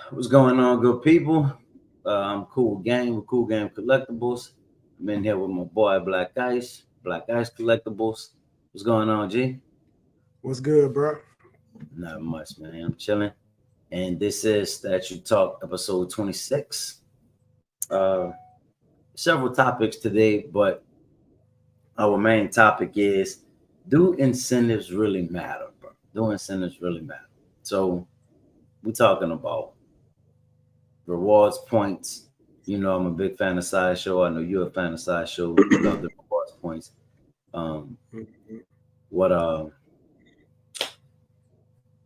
What's going on, good people? I'm Cool Game with Cool Game Collectibles. I'm in here with my boy Black Ice Collectibles. What's going on, G? What's good, bro? Not much, man. I'm chilling. And this is Statue Talk episode 26. Uh, Several topics today, but our main topic is, do incentives really matter, bro? Do incentives really matter? So we're talking about rewards points. You know, I'm a big fan of Sideshow. I know you're a fan of Sideshow. You love the rewards points. Um, Mhm. what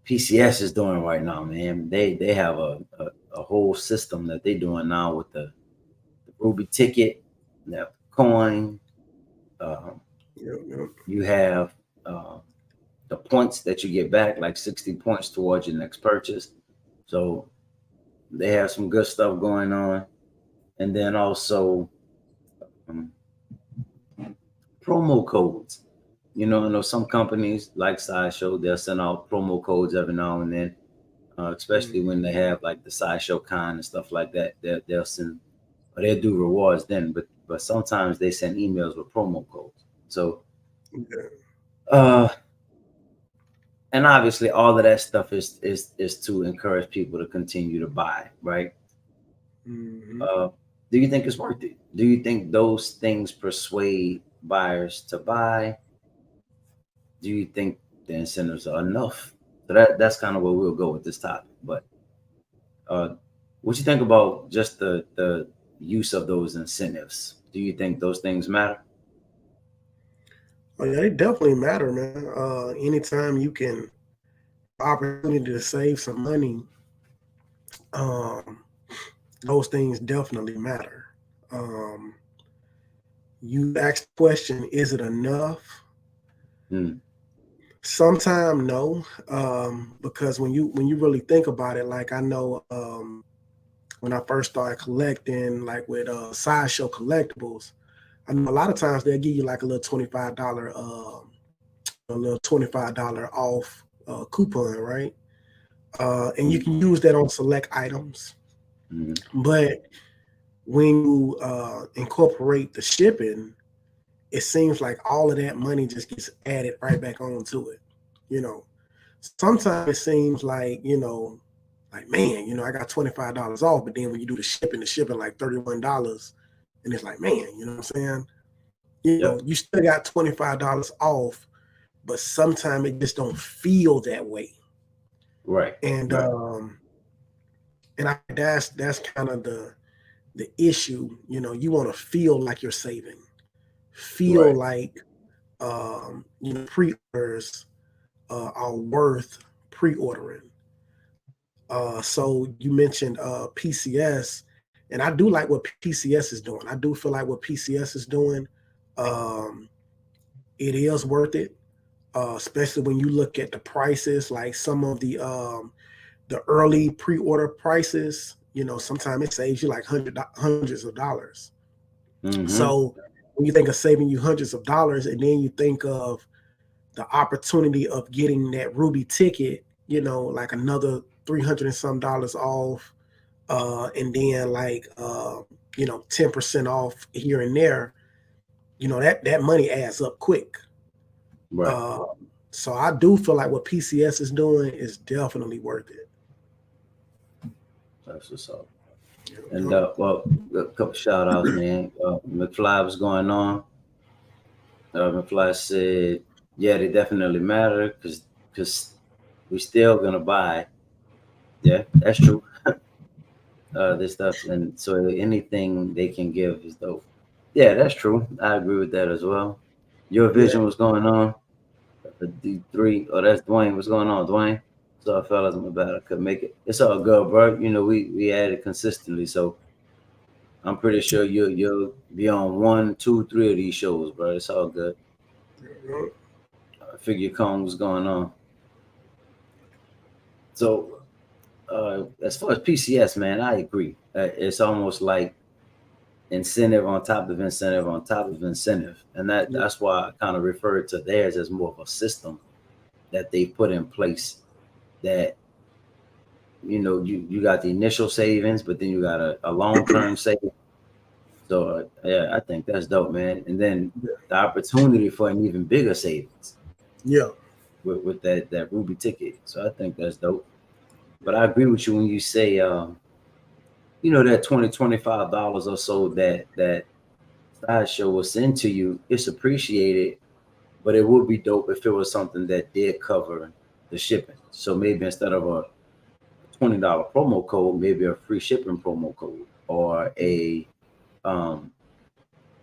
PCS is doing right now, man. They have a whole system that they're doing now with the Ruby ticket, the coin. Um, Yep. you have uh, the points that you get back, like 60 points towards your next purchase. So they have some good stuff going on. And then also um, promo codes. You know, I know some companies like Sideshow, they'll send out promo codes every now and then, especially when they Mhm. have like the Sideshow Con and stuff like that. They'll send, or they'll do rewards then, but sometimes they send emails with promo codes. So, Yeah. uh, and obviously all of that stuff is to encourage people to continue to buy, right? Mhm. Uh, do you think it's worth it? Do you think those things persuade buyers to buy? Do you think the incentives are enough? So that's kind of where we'll go with this topic. But uh, what you think about just the use of those incentives? Do you think those things matter? Oh, yeah, they definitely matter, man. Anytime you can opportunity to save some money, um, those things definitely matter. Um, you asked the question, is it enough? Mm, Sometime no, because when you really think about it, like I know when I first started collecting, like with sideshow collectibles, I know a lot of times they'll give you like a little $25 a little $25 off coupon, right? And you mm, can use that on select items. mm, But when you incorporate the shipping, it seems like all of that money just gets added right back onto it. You know, sometimes it seems like, like, man, I got $25 off, but then when you do the shipping like $31. And it's like, man, you know what I'm saying? yep. You still got $25 off, but sometimes it just don't feel that way. Right. And Right. I think that's kind of the issue. You want to feel like you're saving, feel Right. like pre-orders are worth pre-ordering. So you mentioned PCS, and I do like what PCS is doing. I do feel like what PCS is doing, um, it is worth it, especially when you look at the prices, like some of the early pre-order prices. Sometimes it saves you like hundreds of dollars. Mm-hmm. So when you think of saving you hundreds of dollars, and then you think of the opportunity of getting that Ruby ticket, like another 300 and some dollars off, and then like 10% off here and there. That money adds up quick. Right. Uh, so I do feel like what PCS is doing is definitely worth it. That's what's up. You And know? well, a couple shout outs, man. McFly was going on. McFly said, "Yeah, they definitely matter because we still gonna buy." Yeah, that's true. This stuff, and so anything they can give is dope. Yeah, that's true. I agree with that as well. Your Yeah. vision was going on. The D3. Oh, that's Dwayne. What's going on, Dwayne? So fellas, my bad. I couldn't make it. It's all good, bro. You know, we added consistently, so I'm pretty sure you'll be on one, two, three of these shows, bro. It's all good. You I figure Kong was going on. So as far as PCS, man, I agree. It's almost like incentive on top of incentive on top of incentive, and know? that's why I kind of refer to theirs as more of a system that they put in place that you got the initial savings, but then you got a long-term savings. So yeah, I think that's dope, man. And then the opportunity for an even bigger savings Yeah. with that Ruby ticket. So I think that's dope. But I agree with you when you say that $20-$25 or so that Sideshow will send to you, it's appreciated, but it would be dope if it was something that did cover the shipping. So maybe instead of a $20 promo code, maybe a free shipping promo code, or um,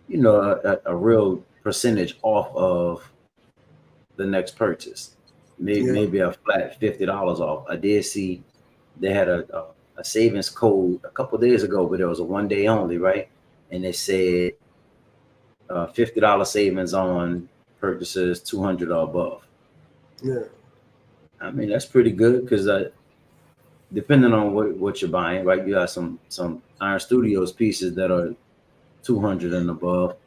a real percentage off of the next purchase. Maybe a flat $50 off. I did see they had a savings code a couple of days ago, but it was a 1 day only, right? And it said $50 savings on purchases 200 or above. Yeah. I mean, that's pretty good because depending on what you're buying, right? You got some Iron Studios pieces that are 200 and above.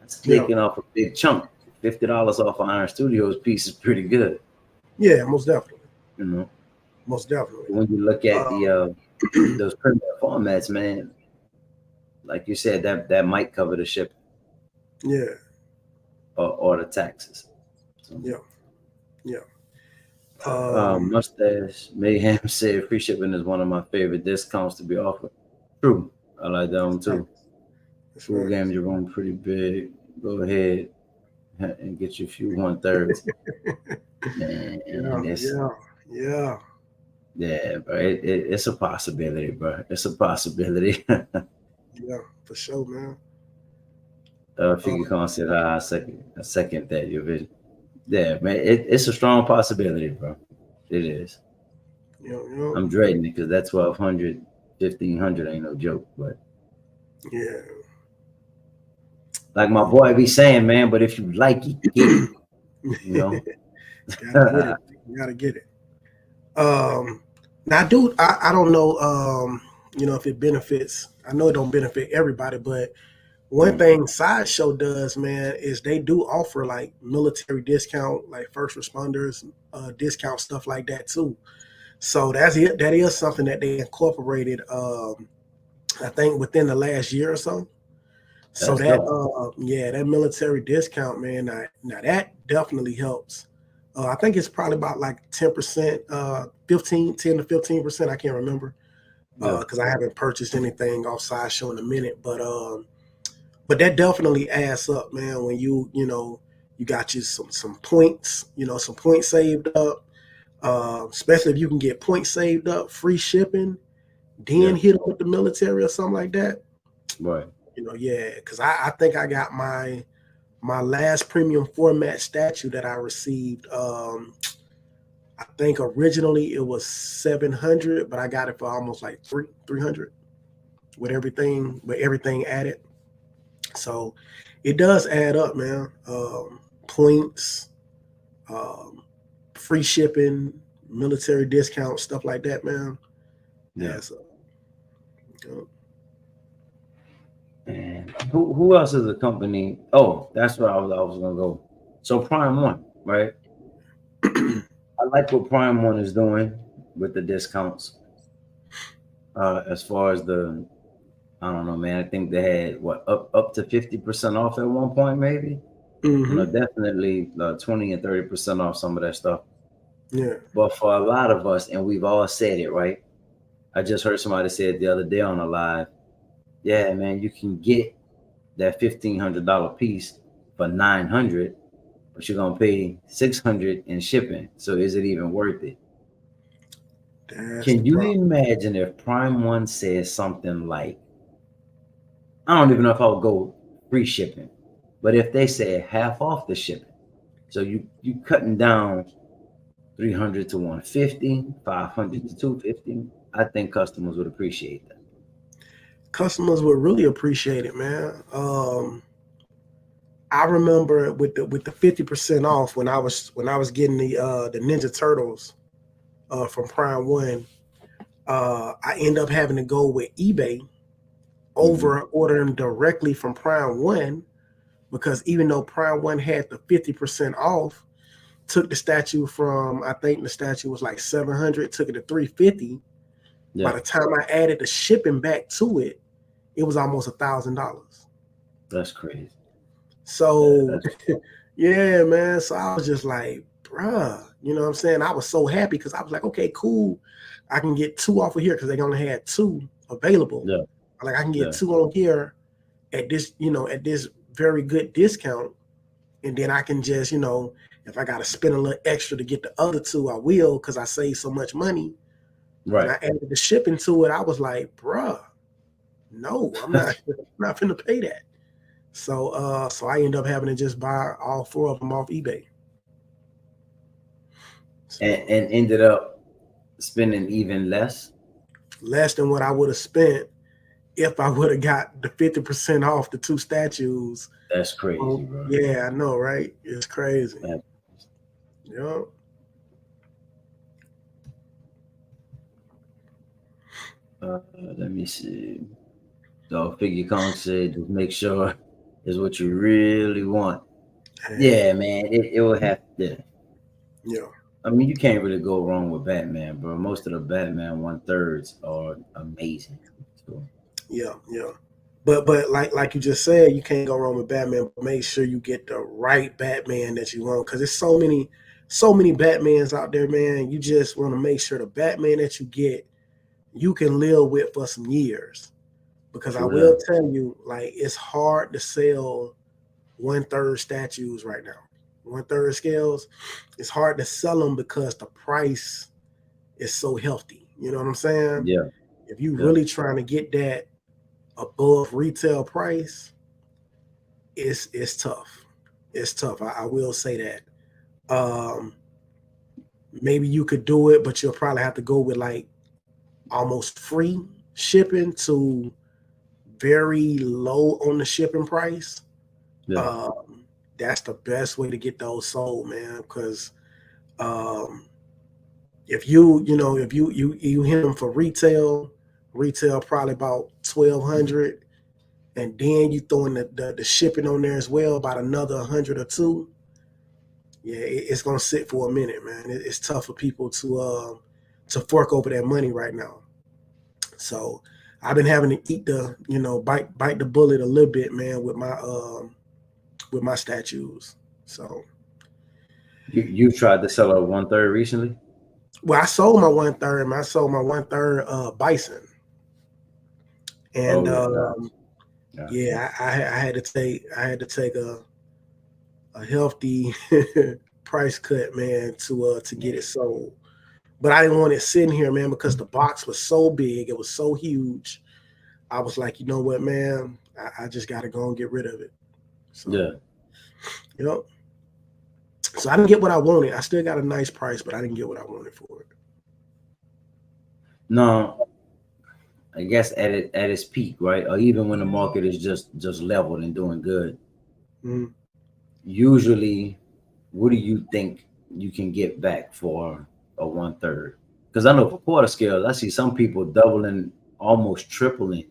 That's taking off a big chunk. $50 off an Iron Studios piece is pretty good. Yeah, most definitely. Most definitely. When you look at those premium formats, man, like you said, that might cover the shipping. Yeah. Or the taxes. So, yeah. Mustache Mayhem said free shipping is one of my favorite discounts to be offered. True. I like that one too. Full right. Games, you're going pretty big. Go ahead and get you a few 1/3. Yeah, bro. It's a possibility, bro. It's a possibility. Yeah, for sure, man. If you can consider a second that your vision. Yeah, man, it's a strong possibility, bro. It is. Yeah. I'm dreading it because that 1,200, 1,500 ain't no joke, but yeah. Like my boy be saying, man, but if you like it, get it. You gotta get it. Now, dude, I don't know, if it benefits. I know it don't benefit everybody, but one thing Sideshow does, man, is they do offer like military discount, like first responders discount, stuff like that too. So that is something that they incorporated, I think within the last year or so. So that military discount, man, now that definitely helps. I think it's probably about like 10%, 10 to 15%. I can't remember because I haven't purchased anything off Sideshow in a minute, but that definitely adds up, man. When you got you some points, some points saved up, especially if you can get points saved up, free shipping, then hit up with the military or something like that. Right. Because I think I got my last premium format statue that I received. I think originally it was 700, but I got it for almost like 300 with everything added. So it does add up, man. Points, free shipping, military discount, stuff like that, man. Yeah. And who else is a company? Oh, that's where I was gonna go. So Prime One, right? I like what Prime One is doing with the discounts. As far as I don't know, man. I think they had up to 50% off at one point, maybe. Definitely 20 and 30% off some of that stuff. Yeah. But for a lot of us, and we've all said it, right? I just heard somebody say it the other day on a live. Yeah, man, you can get that $1,500 piece for $900, but you're gonna pay $600 in shipping. So is it even worth it? Can you imagine if Prime One says something like, I don't even know if I would go free shipping, but if they say half off the shipping, so you cutting down 300 to 150, 500 to 250, I think customers would appreciate that. Customers would really appreciate it, man. I remember with the 50% off when I was getting the Ninja Turtles from Prime One, I end up having to go with eBay over ordering directly from Prime One, because even though Prime One had the 50% off, took the statue from, I think the statue was like 700, took it to 350. By the time I added the shipping back to it, it was almost $1,000. That's crazy. So, yeah, man. So I was just like, bruh, you know what I'm saying? I was so happy because I was like, okay, cool. I can get 2 off of here because they only had 2 available. Yeah. Like I can get 2 on here at this, at this very good discount. And then I can just, if I got to spend a little extra to get the other 2, I will because I save so much money. Right. And I added the shipping to it. I was like, bruh, no, I'm not finna pay that. So I end up having to just buy all 4 of them off eBay. So, and ended up spending even less than what I would have spent if I would have got the 50% off the 2 statues. That's crazy, bro. Yeah, I know, right? It's crazy. Yeah. Let me see. Dog Figure Kong said, just make sure is what you really want. Yeah, man. It will have to. Yeah. I mean, you can't really go wrong with Batman, bro. Most of the Batman 1/3s are amazing. So. Yeah. But like you just said, you can't go wrong with Batman. But make sure you get the right Batman that you want, because there's so many Batmans out there, man. You just want to make sure the Batman that you get, you can live with for some years. Because I will tell you, like, it's hard to sell 1/3 statues right now. 1/3 scales. It's hard to sell them because the price is so healthy. You know what I'm saying? Yeah. If you really trying to get that above retail price, it's tough. It's tough. I will say that. Maybe you could do it, but you'll probably have to go with like almost free shipping to very low on the shipping price. Yeah. That's the best way to get those sold, man. Because if you hit them for retail probably about $1,200, and then you throw in the shipping on there as well, about another 100 or 2. Yeah, it's gonna sit for a minute, man. It's tough for people to fork over that money right now. So I've been having to eat bite the bullet a little bit, man, with my statues. So you tried to sell a 1/3 recently? Well, I sold my 1/3. I sold my 1/3 bison, and yeah, I had to take a healthy price cut, man, to get it sold. But I didn't want it sitting here, man, because the box was so big, it was so huge. I was like, you know what, man, I just got to go and get rid of it. So, yep. So I didn't get what I wanted. I still got a nice price, but I didn't get what I wanted for it. No, I guess at its peak, right? Or even when the market is just leveled and doing good. Mm-hmm. Usually, what do you think you can get back for a 1/3? Because I know for quarter scales, I see some people doubling, almost tripling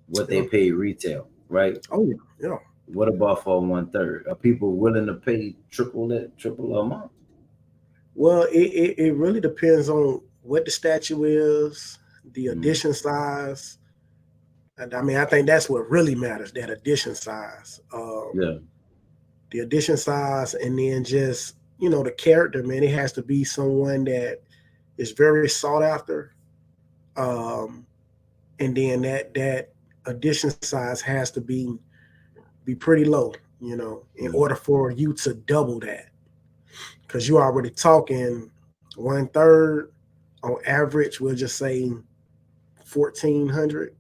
what they pay retail, right? Oh yeah. What about for a 1/3? Are people willing to pay triple amount? Well, it really depends on what the statue is, the edition size. And I mean, I think that's what really matters, that edition size. The edition size, and then just, the character, man. It has to be someone that is very sought after. And then that edition size has to be pretty low, in order for you to double that. Because you're already talking 1/3 on average, we'll just say 1,400,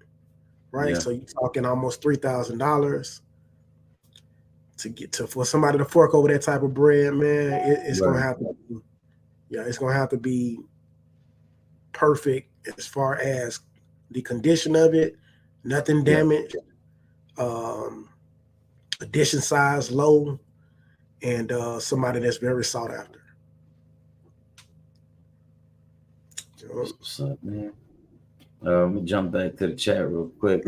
right? Yeah. So you're talking almost $3,000 for somebody to fork over that type of bread, man. It's gonna have to be, it's gonna have to be perfect as far as the condition of it, nothing damaged, edition size low, and somebody that's very sought after. What's up, man? Let me jump back to the chat real quick.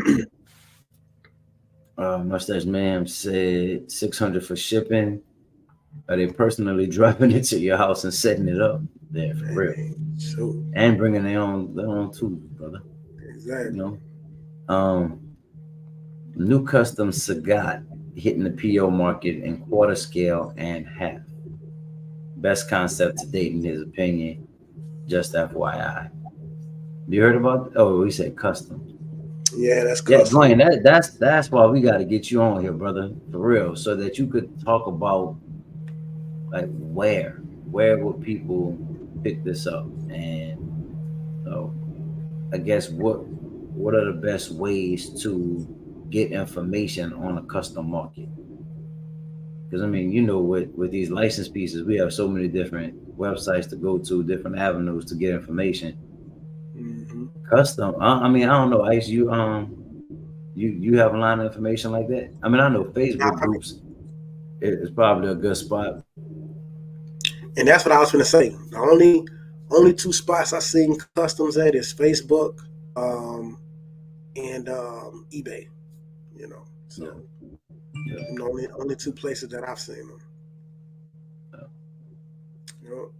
Mustache Man said 600 for shipping. Are they personally driving it to your house and setting it up there for real, So and bringing their own tools, brother? You exactly. know, new custom Sagat hitting the PO market in quarter scale and half. Best concept to date in his opinion. Just FYI. You heard about? Oh, we said custom. Yeah, that's Yeah, custom. Dwayne. That's why we got to get you on here, brother, for real, so that you could talk about like where would people pick this up, and uh, I guess what are the best ways to get information on a custom market? Because I mean, with these license pieces, we have so many different websites to go to, different avenues to get information. Hmm. Custom, I mean, I don't know. Ice, you have a line of information like that. I mean, I know Facebook groups is probably a good spot. And that's what I was going to say. The only two spots I seen customs at is Facebook, um, and eBay. You know, Yeah, so yeah. only two places that I've seen them. You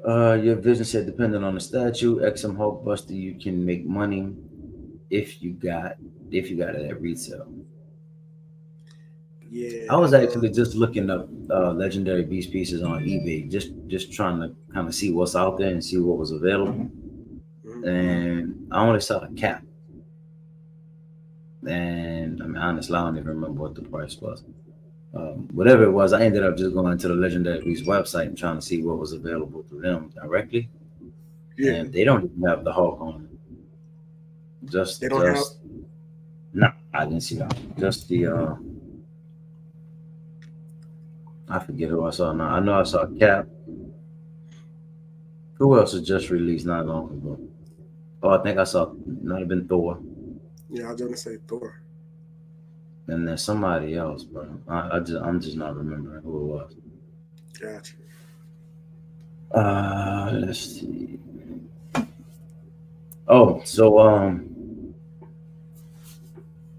know? Your vision said, depending on the statue, XM Hulkbuster, you can make money if you got it at retail. Yeah. I was actually just looking up legendary beast pieces on eBay, just trying to kind of see what's out there and see what was available. Mhm. And I only saw a cap, and I mean, honestly, I don't even remember what the price was. Whatever it was, I ended up just going to the legendary beast website and trying to see what was available through them directly, Yeah. and they don't even have the Hulk on it. They don't have. Just no, I didn't see that. Just the I forget who I saw now. I know I saw Cap. Who else was just released not long ago? Oh, I think I saw might have been Thor, Yeah, I was gonna say Thor. and then somebody else, bro. I'm just not remembering who it was. Gotcha. Let's see. Oh, so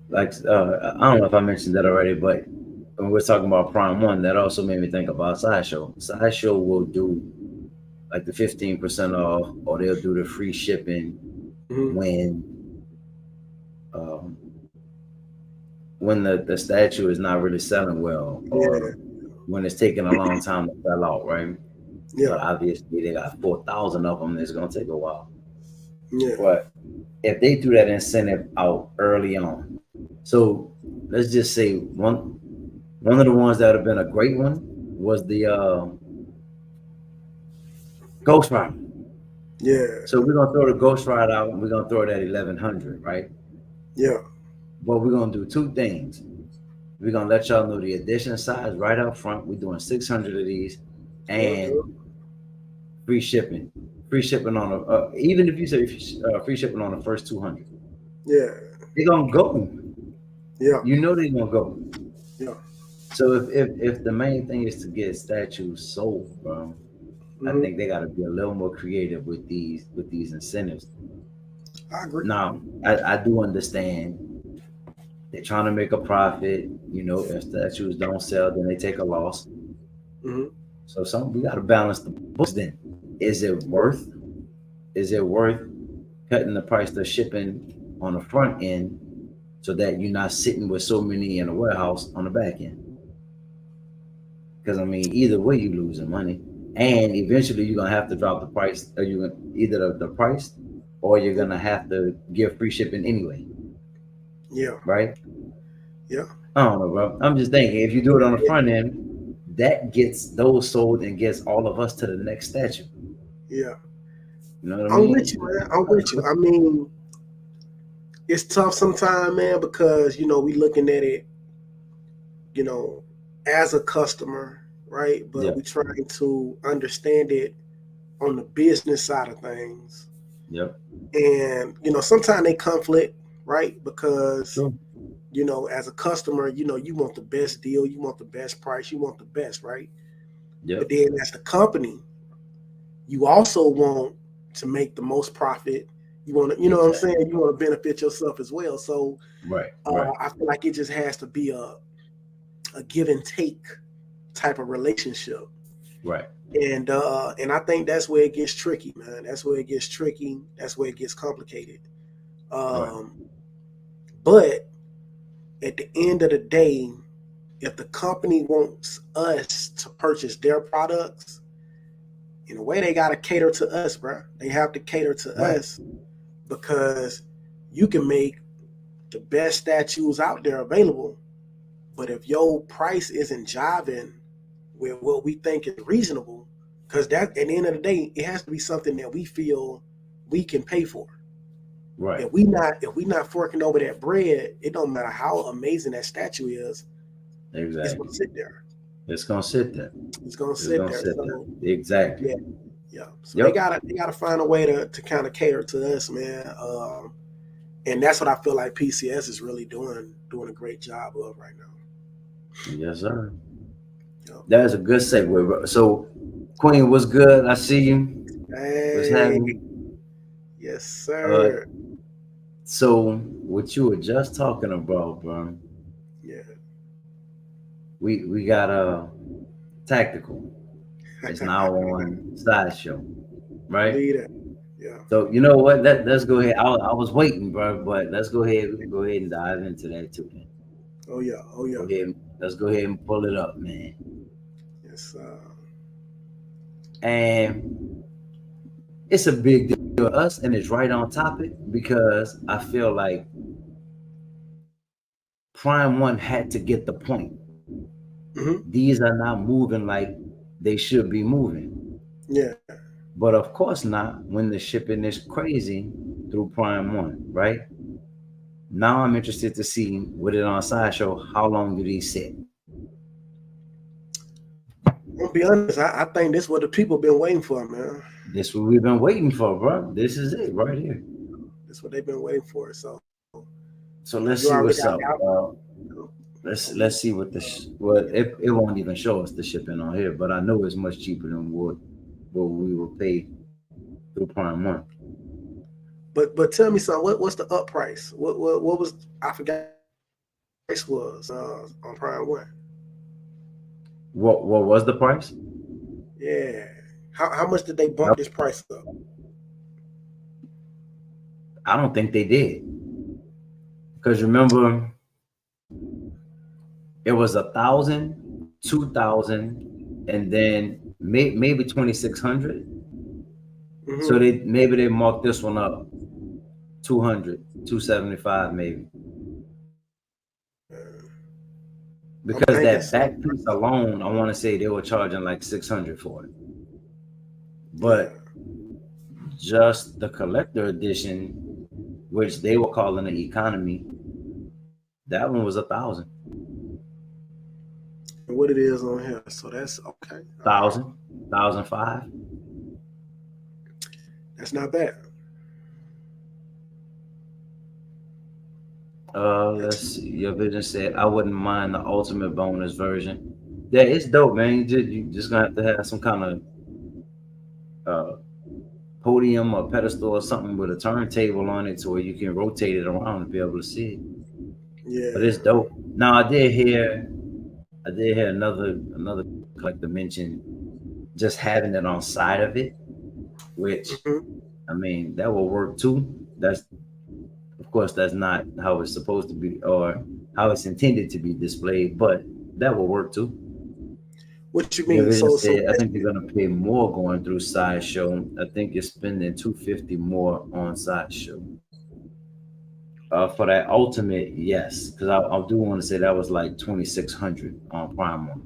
like I don't know if I mentioned that already, but when we're talking about Prime One, that also made me think about Sideshow. Sideshow will do like the 15% off, or they'll do the free shipping Hmm. when um, the statue is not really selling well, Yeah. or when it's taking a long time to sell out, right? Yeah. But obviously they got 4,000 of them. It's gonna take a while. Yeah. But if they threw that incentive out early on, so let's just say one of the ones that have been a great one was the Ghost Rider. Yeah. So we're gonna throw the Ghost Rider out, and we're gonna throw it at 1100, right? Yeah. But we're gonna do two things. We're gonna let y'all know the edition size right up front. We're doing 600 of these, Yeah. and free shipping. Free shipping on even if you say free shipping on the first 200, Yeah. they're gonna go. Yeah. You know they're gonna go. Yeah. So if the main thing is to get statues sold, bro, I Hmm. think they got to be a little more creative with these incentives. I agree. Now, I do understand they're trying to make a profit. If statues don't sell, then they take a loss. Hmm. So we got to balance the books. Then, is it worth? Is it worth cutting the price of shipping on the front end so that you're not sitting with so many in a warehouse on the back end? Because I mean, either way, you losing money, and eventually you're gonna have to drop the price, or you either the price, or you're gonna have to give free shipping anyway, Yeah. right? Yeah. I don't know, bro. I'm just thinking if you do it on the front end, that gets those sold and gets all of us to the next statue. Yeah. You know what I I'm with mean? you, man. I'm with you. I mean, it's tough sometimes, man, because we looking at it, you know, as a customer, right? But Yeah. we trying to understand it on the business side of things. Yep. And sometimes they conflict, right? Because True. as a customer, you want the best deal, you want the best price, you want the best, right? But Yep. then as the company, you also want to make the most profit. You want to, what I'm Exactly. saying? You want to benefit yourself as well. So Right. Right. I feel like it just has to be a give and take type of relationship. Right. And I think that's where it gets tricky, man. That's where it gets tricky. That's where it gets complicated. Right. But at the end of the day, if the company wants us to purchase their products, in a way they gotta cater to us, bro. They have to cater to Right. us because you can make the best statues out there available, but if your price isn't jiving with what we think is reasonable, because that at the end of the day, it has to be something that we feel we can pay for. Right. If we not forking over that bread, it don't matter how amazing that statue is, it's Exactly. gonna sit there. It's gonna sit there. It's gonna It's sit gonna there. sit So there. Exactly. yeah. So Yep. they gotta find a way to kind of cater to us, man. And that's what I feel like PCS is really doing a great job of right now. Yes, sir. Yep. That is a good segue, bro. So, Queen, what's good? I see you. What's Hey, happening? yes, sir. So, what you were just talking about, bro? Yeah. We got a tactical. It's now on Sideshow, right? Leader. Yeah. So you know what? Let's go ahead. I was waiting, bro, but let's go ahead. We can go ahead and dive into that too, man. Oh yeah. Oh yeah. Let's go ahead and pull it up, man. Yes. And it's a big deal to us, and it's right on topic because I feel like Prime One had to get the point. Mm-hmm. These are not moving like they should be moving. Yeah. But of course not when the shipping is crazy through Prime One, right? Now I'm interested to see with it on Sideshow, how long do these sit? I'll be honest, I think this is what the people been waiting for, man. This is what we've been waiting for, bro. This is it right here. This is what they've been waiting for. So let's see what's up. Let's see what it won't even show us the shipping on here, but I know it's much cheaper than what we will pay through Prime One. But tell me something. What's the up price? What was, I forgot what the price was on Prime One? What was the price? Yeah. How much did they bump this price up? I don't think they did. Because remember, it was 1,000, 2,000, and then maybe 2,600. Mm-hmm. So they marked this one up 200, 275 maybe. Because that back piece alone, I want to say they were charging like 600 for it. But just the collector edition, which they were calling the economy, that one was 1,000. And what it is on here, so that's okay. 1,000, 1,005. That's not bad. Let's see. Your vision said I wouldn't mind the ultimate bonus version. Yeah, it's dope, man. You just gonna have to have some kind of podium or pedestal or something with a turntable on it, so where you can rotate it around and be able to see it. Yeah, but it's dope. Now I did hear another collector mention just having it on side of it, which I mean that will work too. Of course, that's not how it's supposed to be or how it's intended to be displayed, but that will work too. What you mean? So I think you're gonna pay more going through Sideshow. I think you're spending $250 more on Sideshow. For that ultimate, yes, because I do want to say that was like 2,600 on Prime One.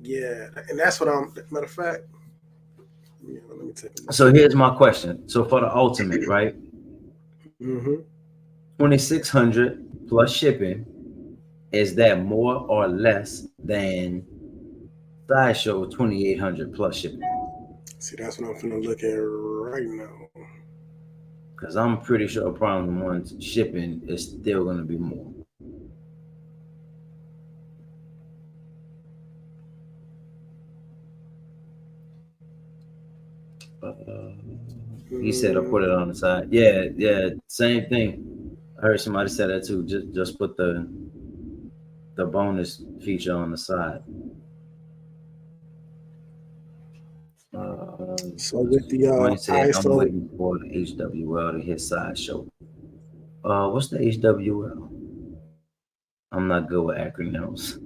Yeah, and that's what matter of fact. Yeah, let me take a look. So here's my question. So for the ultimate, right? 2,600 plus shipping, is that more or less than Sideshow 2,800 plus shipping? See, that's what I'm gonna look at right now. Because I'm pretty sure Prime One's shipping is still gonna be more. He said, "I'll put it on the side." Yeah, same thing. I heard somebody say that too. Just put the bonus feature on the side. So with the Dwayne said, I'm ISO, waiting for the HWL to hit Sideshow. What's the HWL? I'm not good with acronyms.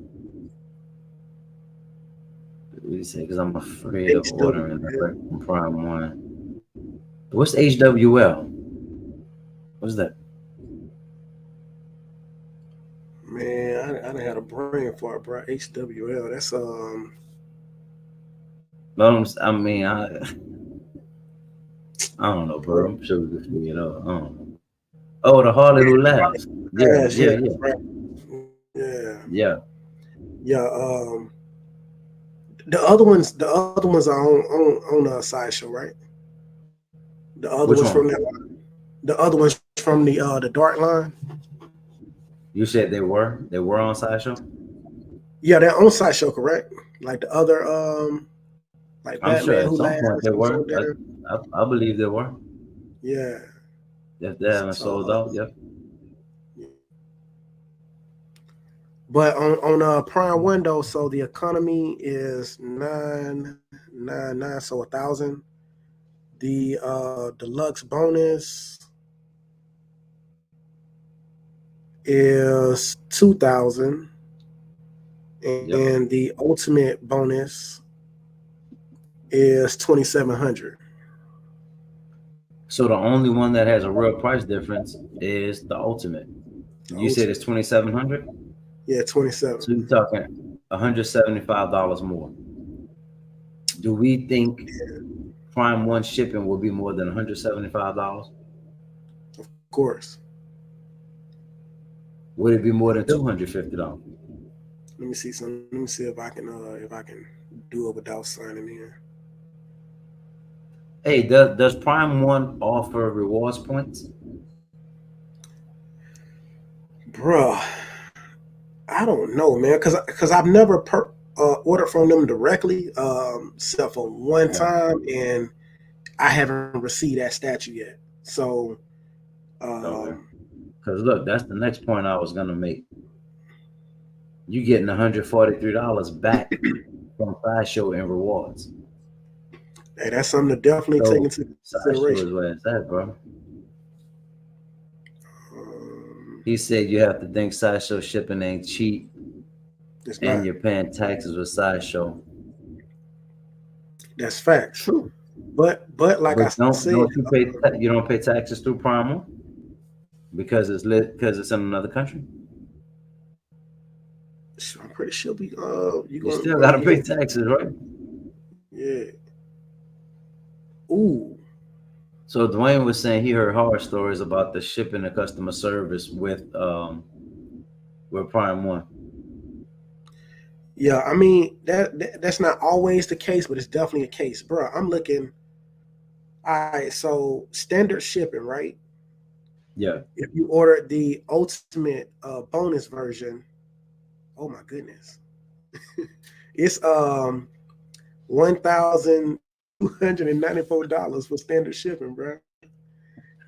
He said, because I'm afraid of ordering direct from Prime One. What's HWL? What's that? Man, I done had a brain fart, bro. HWL. That's I mean, I don't know, bro. I'm sure we can figure it out. I don't know. Oh, the Harley Who Laughs. Yeah, yeah, yeah, right. Yeah, yeah. yeah. The other ones are on a Sideshow, right? The other Which ones from one? that. The other ones from the dark line. You said they were on Sideshow. Yeah, they're on Sideshow, correct? Like the other like I'm sure Batman at Who some point Laughs they was were. on there. I believe they were. Yeah. If they haven't sold out, yep. But on Prime Window, so the economy is 999, so 1,000. The deluxe bonus is 2,000, Yep. and the ultimate bonus is 2,700. So the only one that has a real price difference is the Ultimate. You said it's 2,700. Yeah, 27. So you're talking $175 more. Do we think Prime One shipping will be more than $175? Of course. Would it be more than $250? Let me see some. Let me see if I can do it without signing in. Hey, does Prime One offer rewards points? Bruh, I don't know, man, because I've never ordered from them directly, except for one time, and I haven't received that statue yet. So, because look, that's the next point I was gonna make. You getting $143 back from Sideshow in rewards. Hey, that's something to definitely take into consideration. Sideshow is where it's at, bro. He said you have to think Sideshow shipping ain't cheap, and you're paying taxes with Sideshow. That's fact. True. But like I said, you don't pay taxes through Prime One because it's in another country. I'm pretty sure you still gotta pay taxes, right? Yeah. Ooh. So Dwayne was saying he heard horror stories about the shipping and customer service with Prime One. Yeah, I mean that's not always the case, but it's definitely a case, bro. I'm looking. All right, so standard shipping, right? Yeah. If you order the ultimate bonus version, oh my goodness, it's $1,294 for standard shipping, bro,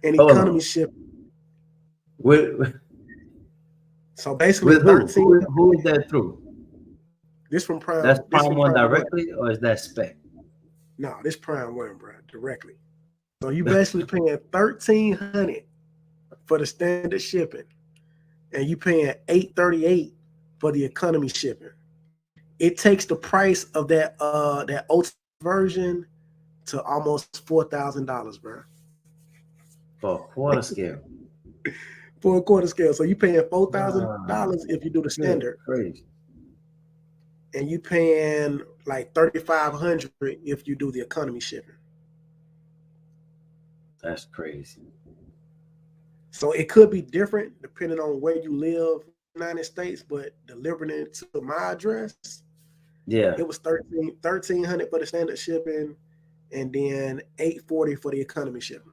and economy shipping. So basically, who is that through? This from Prime. That's Prime One directly, or is that spec? No, this Prime One, bro, directly. So you basically paying $1,300 for the standard shipping, and you paying $838 for the economy shipping. It takes the price of that ultimate version to almost $4,000, bro. For a quarter scale. For a quarter scale, so you paying $4,000 if you do the standard, crazy. and you paying like $3,500 if you do the economy shipping. That's crazy. So it could be different depending on where you live in the United States, but delivering it to my address, yeah, it was $1,300 for the standard shipping, and then $840 for the economy shipping.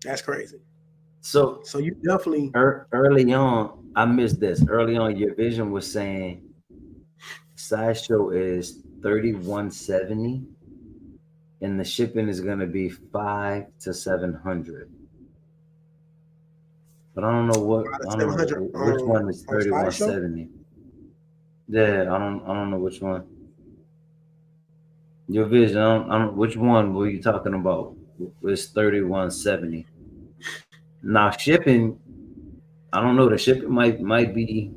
That's crazy. So you definitely early on, I missed this. Early on, your vision was saying Sideshow is $3,170, and the shipping is going to be $500 to $700. But I don't know which one is $3,170. Yeah, I don't know which one. Your vision. Which one were you talking about? It's 3170. Now shipping. I don't know. The shipping might be.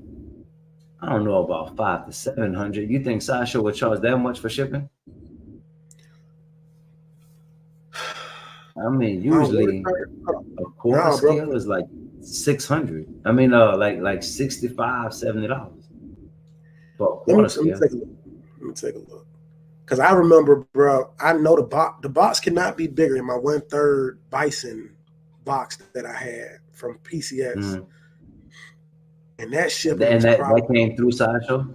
I don't know about 500 to 700. You think Sideshow would charge that much for shipping? I mean, My word, usually a quarter no, bro. scale is like 600. I mean, like 65 $70 for a quarter Let me scale. take a look. Let me take a look. Because I remember, bro, I know the box cannot be bigger than my 1/3 Bison box that I had from PCS. Mhm. And that shipping And was that probably came through Sideshow.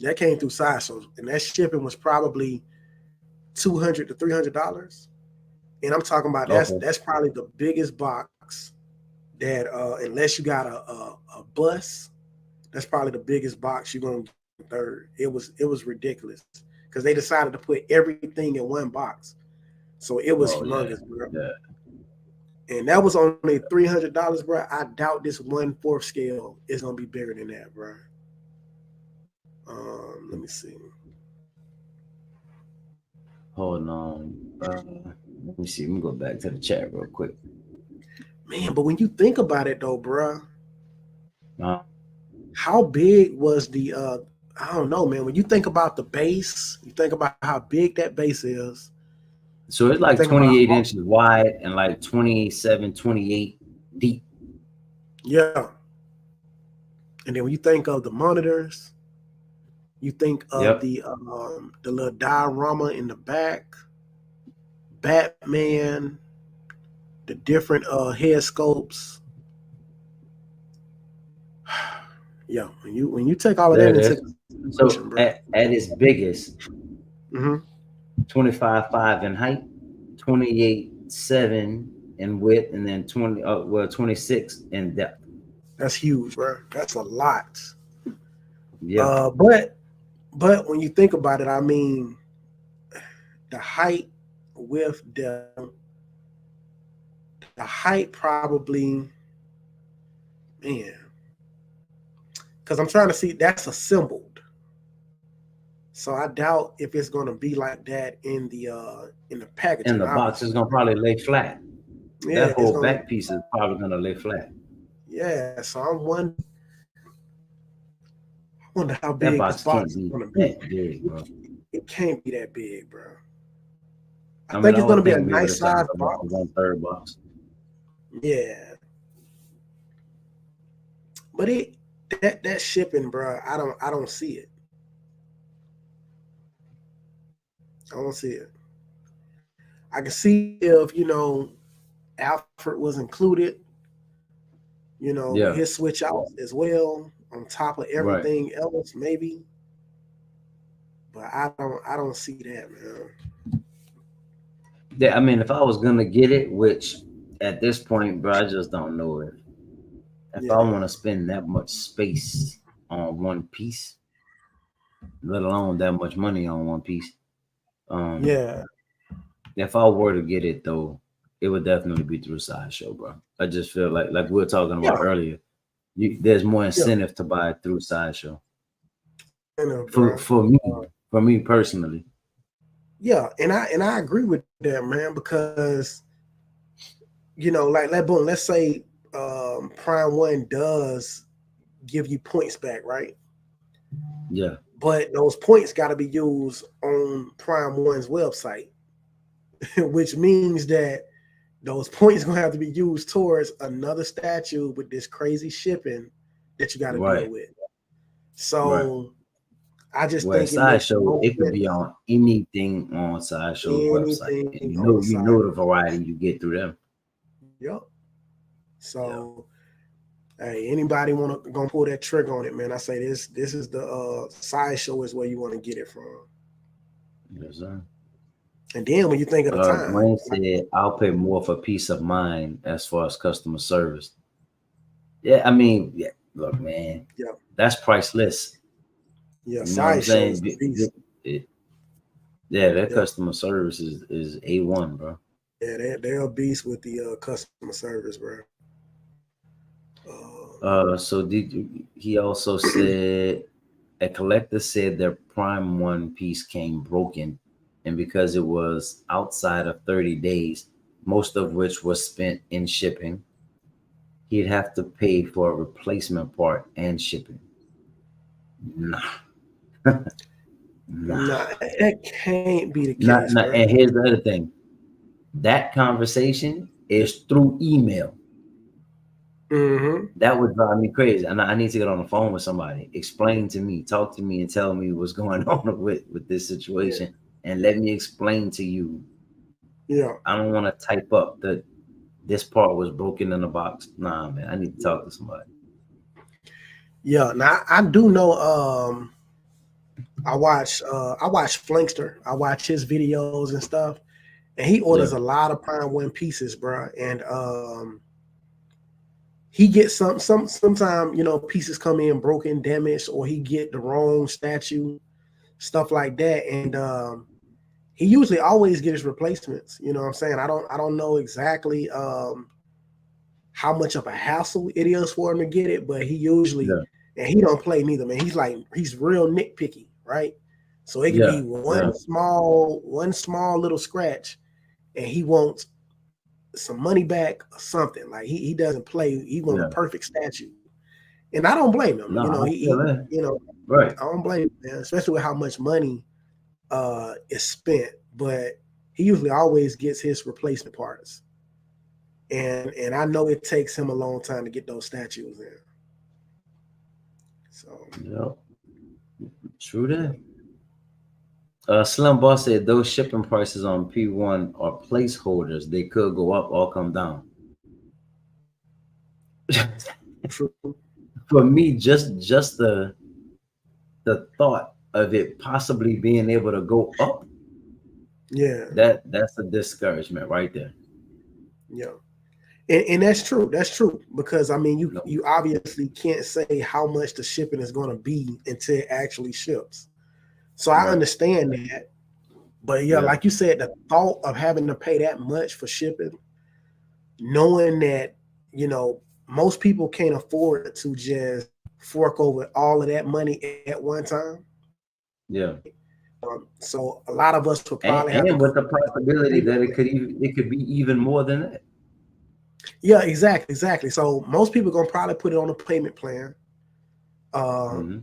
that came through Sideshow, and that shipping was probably $200 to $300. And I'm talking about Okay. that's probably the biggest box that unless you got a bus, that's probably the biggest box you're gonna get third. It was ridiculous because they decided to put everything in one box. So it was Oh yeah, humongous, bro. yeah. And that was only $300, bro. I doubt this 1/4 scale is gonna be bigger than that, bro. Let me see. Hold on. Let me see. Let me go back to the chat real quick. Man, but when you think about it though, bro, Uh, how big was the I don't know, man. When you think about the base, you think about how big that base is. so it's You like think about 28 inches wide and like 27, 28 deep. yeah. And then when you think of the monitors, you think of Yep. the little diorama in the back, Batman, the different head scopes. Yeah, when you take all of There that it into is. consideration, So bro. at its biggest, Mm-hmm. 25.5 in height, 28.7 in width, and then 26 in depth. That's huge, bro. That's a lot. Yeah. But when you think about it, I mean, the height with the height probably, man, because I'm trying to see that's assembled. So I doubt if it's gonna be like that in the And packaging, the box is obviously. gonna probably lay flat. Yeah, That it's whole gonna back piece is probably gonna lay flat. yeah. So I wonder how That big this box can't box is be gonna be. that big, bro. It can't be that big, bro. I I mean, think I it's gonna would be a think maybe the nice size size of a box. 1/3 box. Yeah. But that shipping, bro, I don't see it. I don't see it. I can see if Alfred was included, with Yeah, his switch out as well on top of right. everything else, maybe. But I don't see that, man. Yeah, I mean, if I was gonna get it, which at this point, bro, I just don't know if I want Yeah, to spend that much space on one piece, let alone that much money on one piece. Um, yeah, if I were to get it though, it would definitely be through Sideshow, bro. I just feel like we were talking yeah, about earlier. There's more yeah. incentive to buy it through Sideshow I know, for bro. for me personally. Yeah, and I agree with that, man, because like boom, let's say Prime One does give you points back, right? Yeah, But those points got to be used on Prime One's website, which means that those points gonna have to be used towards another statue with this crazy shipping that you got to deal right, with. right. So I just Where think it makes the Sideshow, most it could be sense. on anything on Sideshow's website, Anything and on you site. know the variety you get through them. Yep. Yeah, So hey, anybody want to gonna pull that trigger on it, man? I say this is the Sideshow is where you want to get it from. yes, sir. And then when you think of the time, Dwayne said, "I'll pay more for peace of mind as far as customer service." Yeah, I mean, yeah, look, man, yeah, that's priceless. yeah, You know what I'm Sideshow is saying? the beast. Yeah, that Yep. customer service is A1, bro. Yeah, they're a beast with the customer service, bro. Uh, So he also said a collector said their Prime One piece came broken. and because it was outside of 30 days, most of which was spent in shipping, he'd have to pay for a replacement part and shipping. Nah, nah, Nah, that can't be the not, case, not. bro. And here's the other thing: that conversation is through email. Mm-hmm. That would drive me crazy. And I need to get on the phone with somebody, explain to me, talk to me, and tell me what's going on with this Yeah. situation, and let me explain to you. Yeah. I don't want to type up that this part was broken in the box. Nah, man, I need to talk to somebody. Yeah. Now I do know. I watch Flinkster. I watch his videos and stuff, and he Yeah, orders a lot of Prime One pieces, bro. And he gets sometimes pieces come in broken, damaged, or he get the wrong statue, stuff like that. And he usually always get his replacements. You know what I'm saying? I don't know exactly how much of a hassle it is for him to get it, but he usually, yeah, and he don't play neither, man. He's real nitpicky, right? So it could be yeah, yeah, one small little scratch, and he wants some money back or something. Like he doesn't play. He want a yeah. perfect statue, and I don't blame him. No, You know, I he feel that. I Right. don't blame him, man, especially with how much money is spent. But he usually always gets his replacement parts, and I know it takes him a long time to get those statues in. So Yeah, true that. Slim Boss said those shipping prices on P1 are placeholders. They could go up or come down. true. For me, just the thought of it possibly being able to go up, Yeah, that's a discouragement right there. yeah. And that's true. That's true because I mean, No, you obviously can't say how much the shipping is going to be until it actually ships. So I right. understand that, but yeah, Yeah, like you said, the thought of having to pay that much for shipping, knowing that most people can't afford to just fork over all of that money at one time, yeah. right? So a lot of us will And probably have to with create the possibility payment that plan. it could be even more than that. Yeah, exactly. So most people are gonna probably put it on a payment plan. Um, Hmm.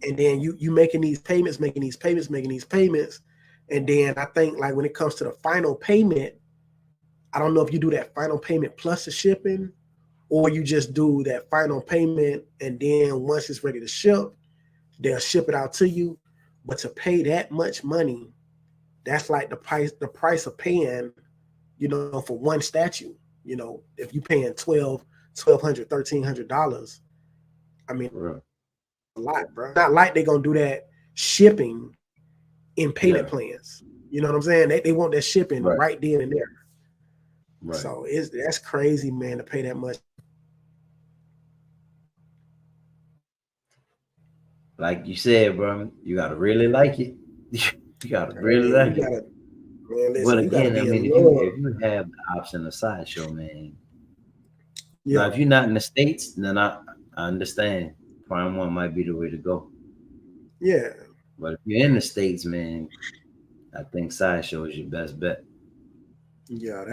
and then you making these payments, making these payments, and then I think like when it comes to the final payment, I don't know if you do that final payment plus the shipping, or you just do that final payment and then once it's ready to ship, they'll ship it out to you. But to pay that much money, that's like the price of paying, for one statue. If you paying 1200 $1,300, I mean Right. a lot, bro. Not like they're gonna do that shipping in payment Yeah, plans. You know what I'm saying? They want that shipping right, right then and there. right. So that's crazy, man, to pay that much. Like you said, bro, you gotta really like it. You gotta really Hey, you like it. gotta, man, But listen, you gotta again, I be in mean, love. if you have the option of sideshow, man. Now, Yeah, if you're not in the states, then I understand. Prime One might be the way to go. yeah, But if you're in the states, man, I think sideshow is your best bet. yeah.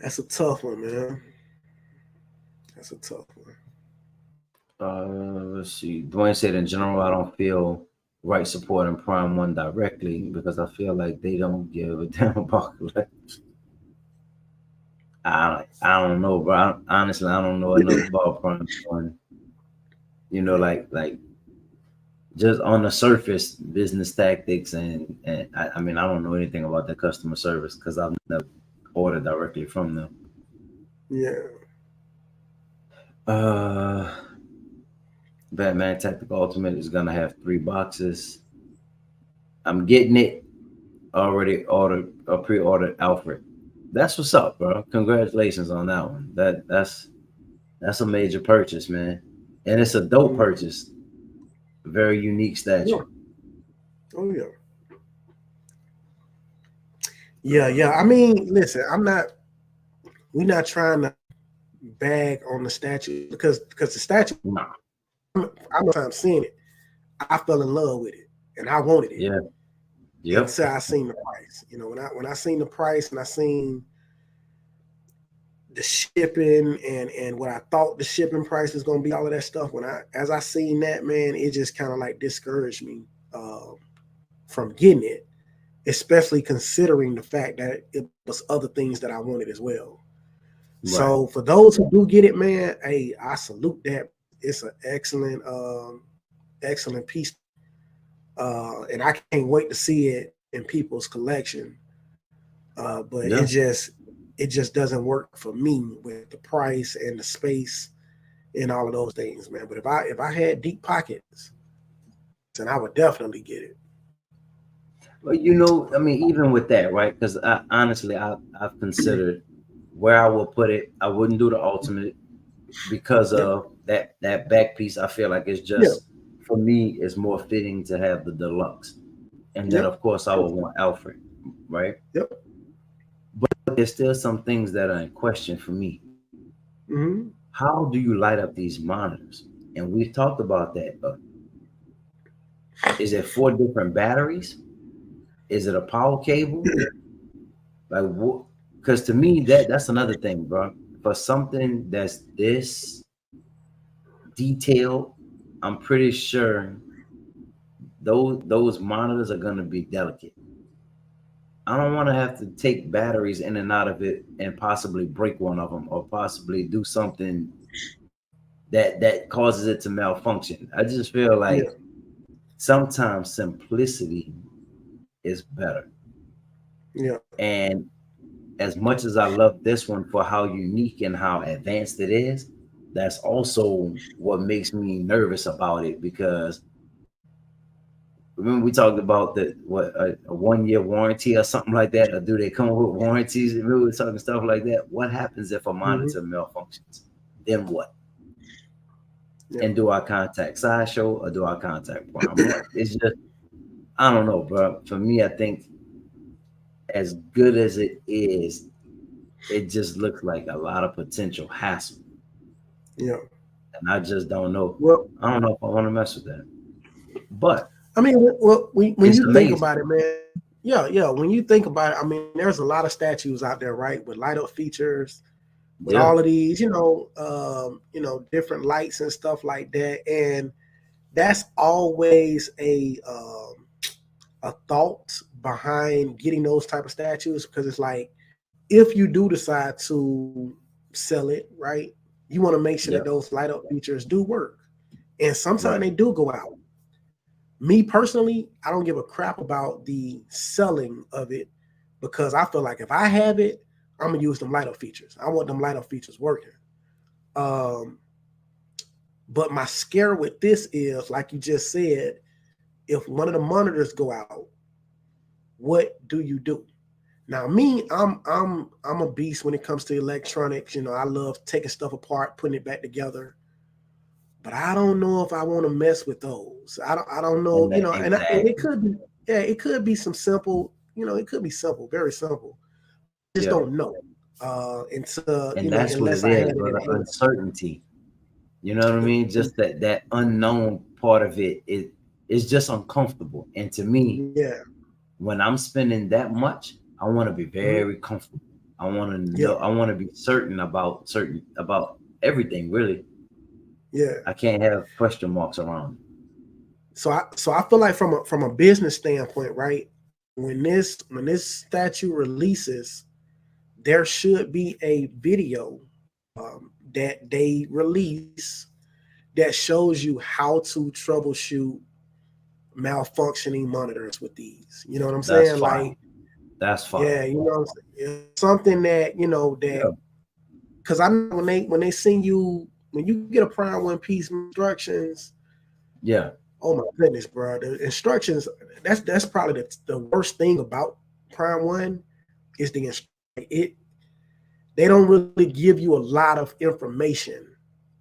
That's a tough one, man. That's a tough one. Let's see. Dwayne said, in general, I don't feel right supporting Prime One directly because I feel like they don't give a damn about collectors. I don't know, bro. Honestly, I don't know enough about Prime One. Yeah, Like just on the surface, business tactics, and I mean, I don't know anything about the customer service because I've never ordered directly from them. yeah. Uh, Batman Tactical Ultimate is gonna have 3 boxes. I'm getting it. Already ordered or pre-ordered Alfred. That's what's up, bro. Congratulations on that one. That's a major purchase, man. And it's a dope Mm. purchase. Very unique Yeah. statue. Oh yeah. Yeah. I Uh, mean, listen, we're not trying to bag on the statue because the statue, nah, I'm seeing it. I fell in love with it and I wanted it. yeah, Yep. until I seen the price. You know, when I seen the price and I seen the shipping and what I thought the shipping price was going to be, all of that stuff. As I seen that, man, it just kind of like discouraged me from getting it, especially considering the fact that it was other things that I wanted as well. Right. So for those who do get it, man, hey, I salute that. It's an excellent piece, and I can't wait to see it in people's collection. But Yeah. it just doesn't work for me with the price and the space and all of those things, man. But if I had deep pockets, then I would definitely get it. Well, you know, I mean, even with that, right? Because honestly, I've considered where I would put it. I wouldn't do the ultimate because of that back piece. I feel like it's just for me, it's more fitting to have the deluxe, and then of course I would want Alfred, right? Yep. But there's still some things that are in question for me. Mm-hmm. How do you light up these monitors? And we've talked about that, but is it 4 different batteries? Is it a power cable? Like, what? Because to me, that's another thing, bro. For something that's this detailed, I'm pretty sure those monitors are gonna be delicate. I don't want to have to take batteries in and out of it and possibly break one of them or possibly do something that causes it to malfunction. I just feel like sometimes simplicity is better. Yeah. And as much as I love this one for how unique and how advanced it is, that's also what makes me nervous about it, because remember we talked about a 1-year warranty or something like that, or do they come with warranties? Remember we were talking stuff like that. What happens if a monitor malfunctions? Then what? Yeah. And do I contact Sideshow or do I contact Prime One? It's just, I don't know, bro. For me, I think as good as it is, it just looks like a lot of potential hassle. Yeah. And I just don't know. Well, I don't know if I want to mess with that. But I mean, well, when you amazing. think about it, man, yeah. When you think about it, I mean, there's a lot of statues out there, right, with light up features, with all of these, different lights and stuff like that, and that's always a thought behind getting those type of statues, because it's like, if you do decide to sell it, right, you want to make sure that those light up features do work, and sometimes they do go out. Me personally, I don't give a crap about the selling of it, because I feel like if I have it, I'm gonna use them light up features. I want them light up features working. But my scare with this is, like you just said, if one of the monitors go out, what do you do? Now, me, I'm a beast when it comes to electronics. You know, I love taking stuff apart, putting it back together. But I don't know if I want to mess with those. I don't know, and it could be, it could be some simple, it could be simple, very simple. I just don't know. And that's what it is, the uncertainty. You know what I mean? Just that unknown part of it is just uncomfortable. And to me, when I'm spending that much, I want to be very comfortable. I want to know. I want to be certain about everything, really. Yeah, I can't have question marks around it. So I feel like from a business standpoint, right? When this statue releases, there should be a video that they release that shows you how to troubleshoot malfunctioning monitors with these. You know what I'm saying? Fine. Like, that's fine. Yeah, you know what I'm saying? It's something that because I know when they send you, when you get a Prime One piece instructions. Yeah. Oh my goodness, bro. The instructions, that's probably the worst thing about Prime One is they don't really give you a lot of information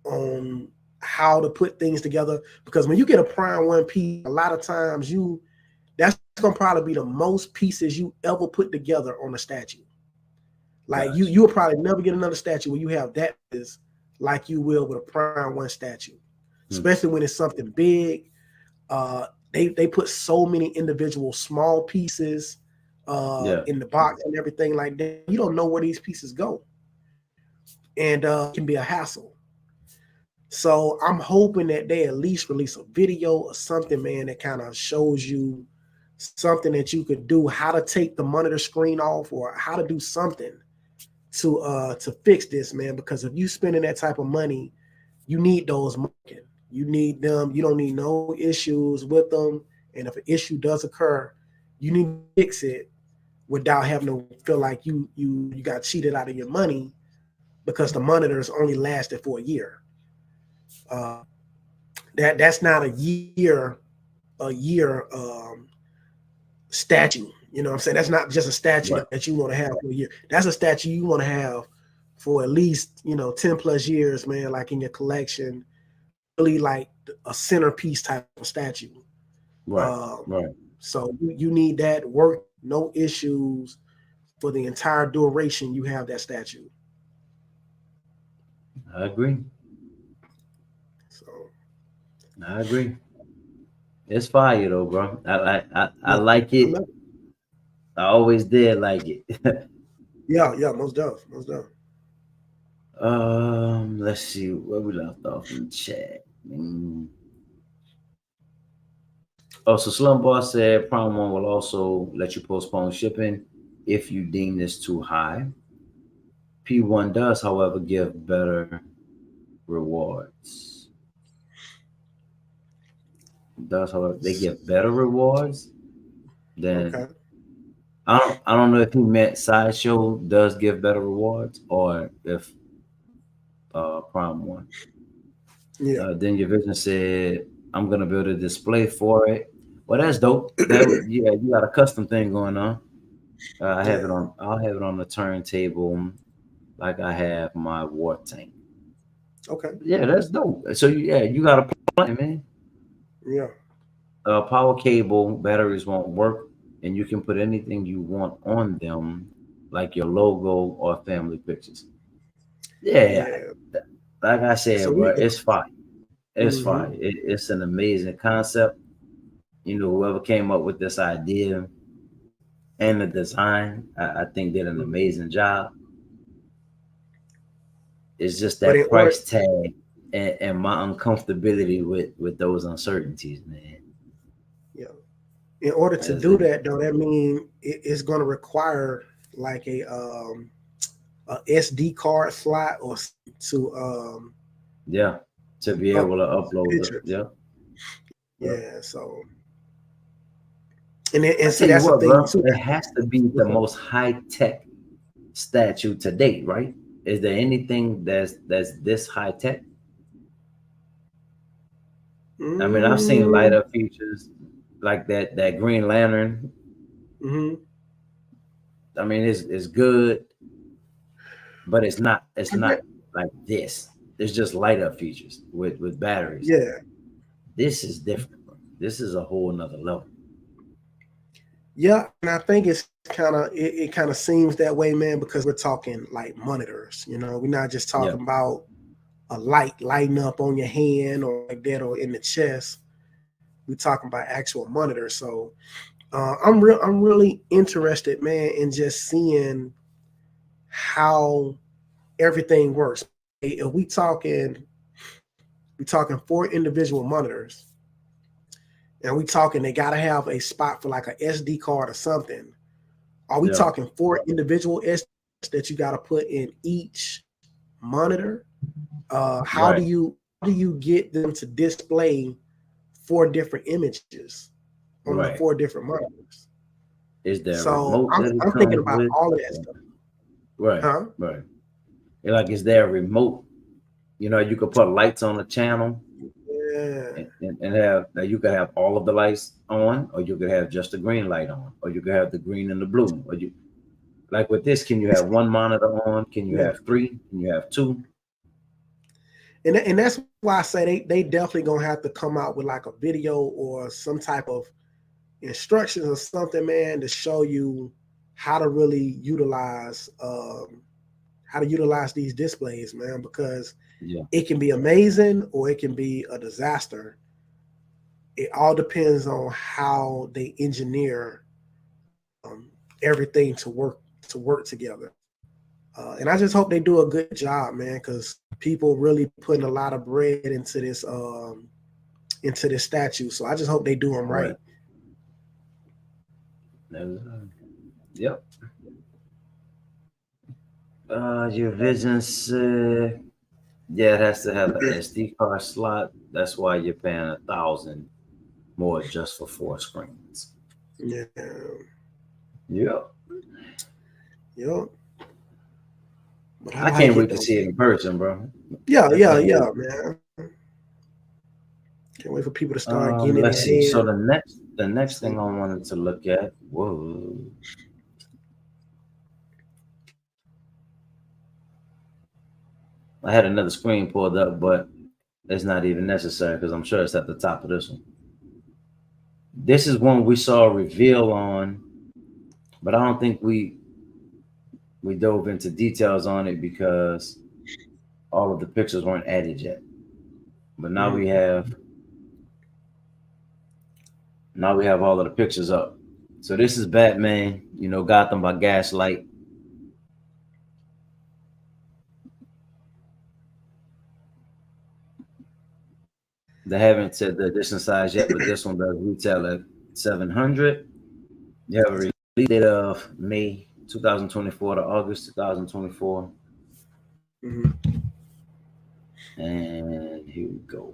on how to put things together, because when you get a Prime One piece, a lot of times that's gonna probably be the most pieces you ever put together on a statue. Like you will probably never get another statue where you have that is like you will with a Prime One statue, especially when it's something big. they put so many individual small pieces Yeah. in the box and everything like that. You don't know where these pieces go, and it can be a hassle. So I'm hoping that they at least release a video or something, man, that kind of shows you something that you could do, how to take the monitor screen off or how to do something to fix this, man. Because if you spending that type of money, you need those marketing. You need them. You don't need no issues with them. And if an issue does occur, you need to fix it without having to feel like you got cheated out of your money because the monitors only lasted for a year. Uh, that's not a year statue. You know what I'm saying? That's not just a statue Right. that you want to have for a year. That's a statue you want to have for at least 10 plus years, man, like in your collection, really like a centerpiece type of statue. Right. Um, Right. so you need that work, no issues for the entire duration you have that statue. I agree. So I agree. It's fire though, bro. I yeah, like I it. love it. I always did like it. Yeah, most definitely, most definitely. Let's see where we left off in the chat. Oh, so Slum Boss said Prime One will also let you postpone shipping if you deem this too high. P1 does, however, give better rewards. Does, however, they give better rewards Okay. than I don't know if he meant Sideshow does give better rewards or if Prime One. Yeah. Then your vision said, I'm gonna build a display for it. Well, that's dope. Yeah, you got a custom thing going on. Yeah. I'll have it on the turntable like I have my war tank. Okay. Yeah, that's dope. So yeah, you got a plan, man. Yeah. Power cable batteries won't work, and you can put anything you want on them, like your logo or family pictures. Yeah, Yeah. like I So said, bro, we. it's fine. It's Mm-hmm. fine. It's an amazing concept. Whoever came up with this idea and the design, I think did an amazing job. It's just But that price tag and my uncomfortability with those uncertainties, man. yeah, in order to That's do it. that though, that means it's going to require like a SD card slot or to Yeah, to be able to upload upload the pictures. yeah. Yeah. Yeah. So I and see tell you that's the what, thing bro, too. it has to be the most high tech statue to date, right? Is there anything that's this high tech? I mean, I've seen light Mm-hmm. up features like that Green Lantern. Mm-hmm. I mean, it's good, but it's I get, not like this. It's just light up features with batteries. yeah. This is different, bro. This is a whole nother level. Yeah, and I think it kind of seems that way, man, because we're talking like monitors. We're not just Yeah, talking about a light lighting up on your hand or like that or in the chest. We're talking about actual monitors. So I'm really interested, man, in just seeing how everything works. If we talking 4 individual monitors, and we talking they gotta have a spot for like a SD card or something. Are we yeah, talking 4 individual SDs that you got to put in each monitor? right. How do you get them to display 4 different images on the Right. 4 different monitors? Is there a So remote that it I'm thinking comes about with? all of that stuff, Right, huh? right. Like, is there a remote? You could put lights on the channel Yeah, and have now you could have all of the lights on, or you could have just the green light on, or you could have the green and the blue, or you like with this, can you have one monitor on? Can you yeah. have three? Can you have two? And that's why I say they definitely gonna have to come out with like a video or some type of instructions or something, man, to show you how to really utilize these displays, man, because Yeah, it can be amazing or it can be a disaster. it all depends on how they engineer everything to work together. And I just hope they do a good job, man, because people really putting a lot of bread into this statue. So I just hope they do them right. Yep. Your Vision's yeah, it has to have an SD card slot. That's why you're paying $1,000 more just for 4 screens. Yeah. Yep. Yep. But I can't wait to see it in person, bro. Yeah, man. Can't wait for people to start getting let's see. it. So the next thing I wanted to look at was I had another screen pulled up, but it's not even necessary because I'm sure it's at the top of this one. This is one we saw a reveal on, but I don't think we dove into details on it because all of the pictures weren't added yet. But now we have all of the pictures up. So this is Batman, Gotham by Gaslight. They haven't said the edition size yet, but this one does retail at $700. You have a release date of May 2024 to August 2024. And here we go.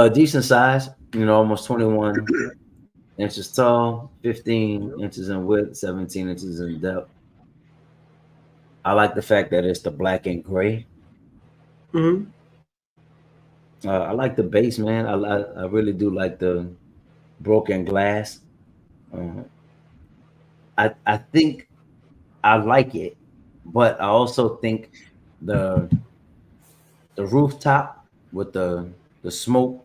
Decent size, almost 21 inches tall, 15 inches in width, 17 inches in depth. I like the fact that it's the black and gray. I like the base, man. I really do like the broken glass. I think I like it, but I also think the rooftop with the smoke,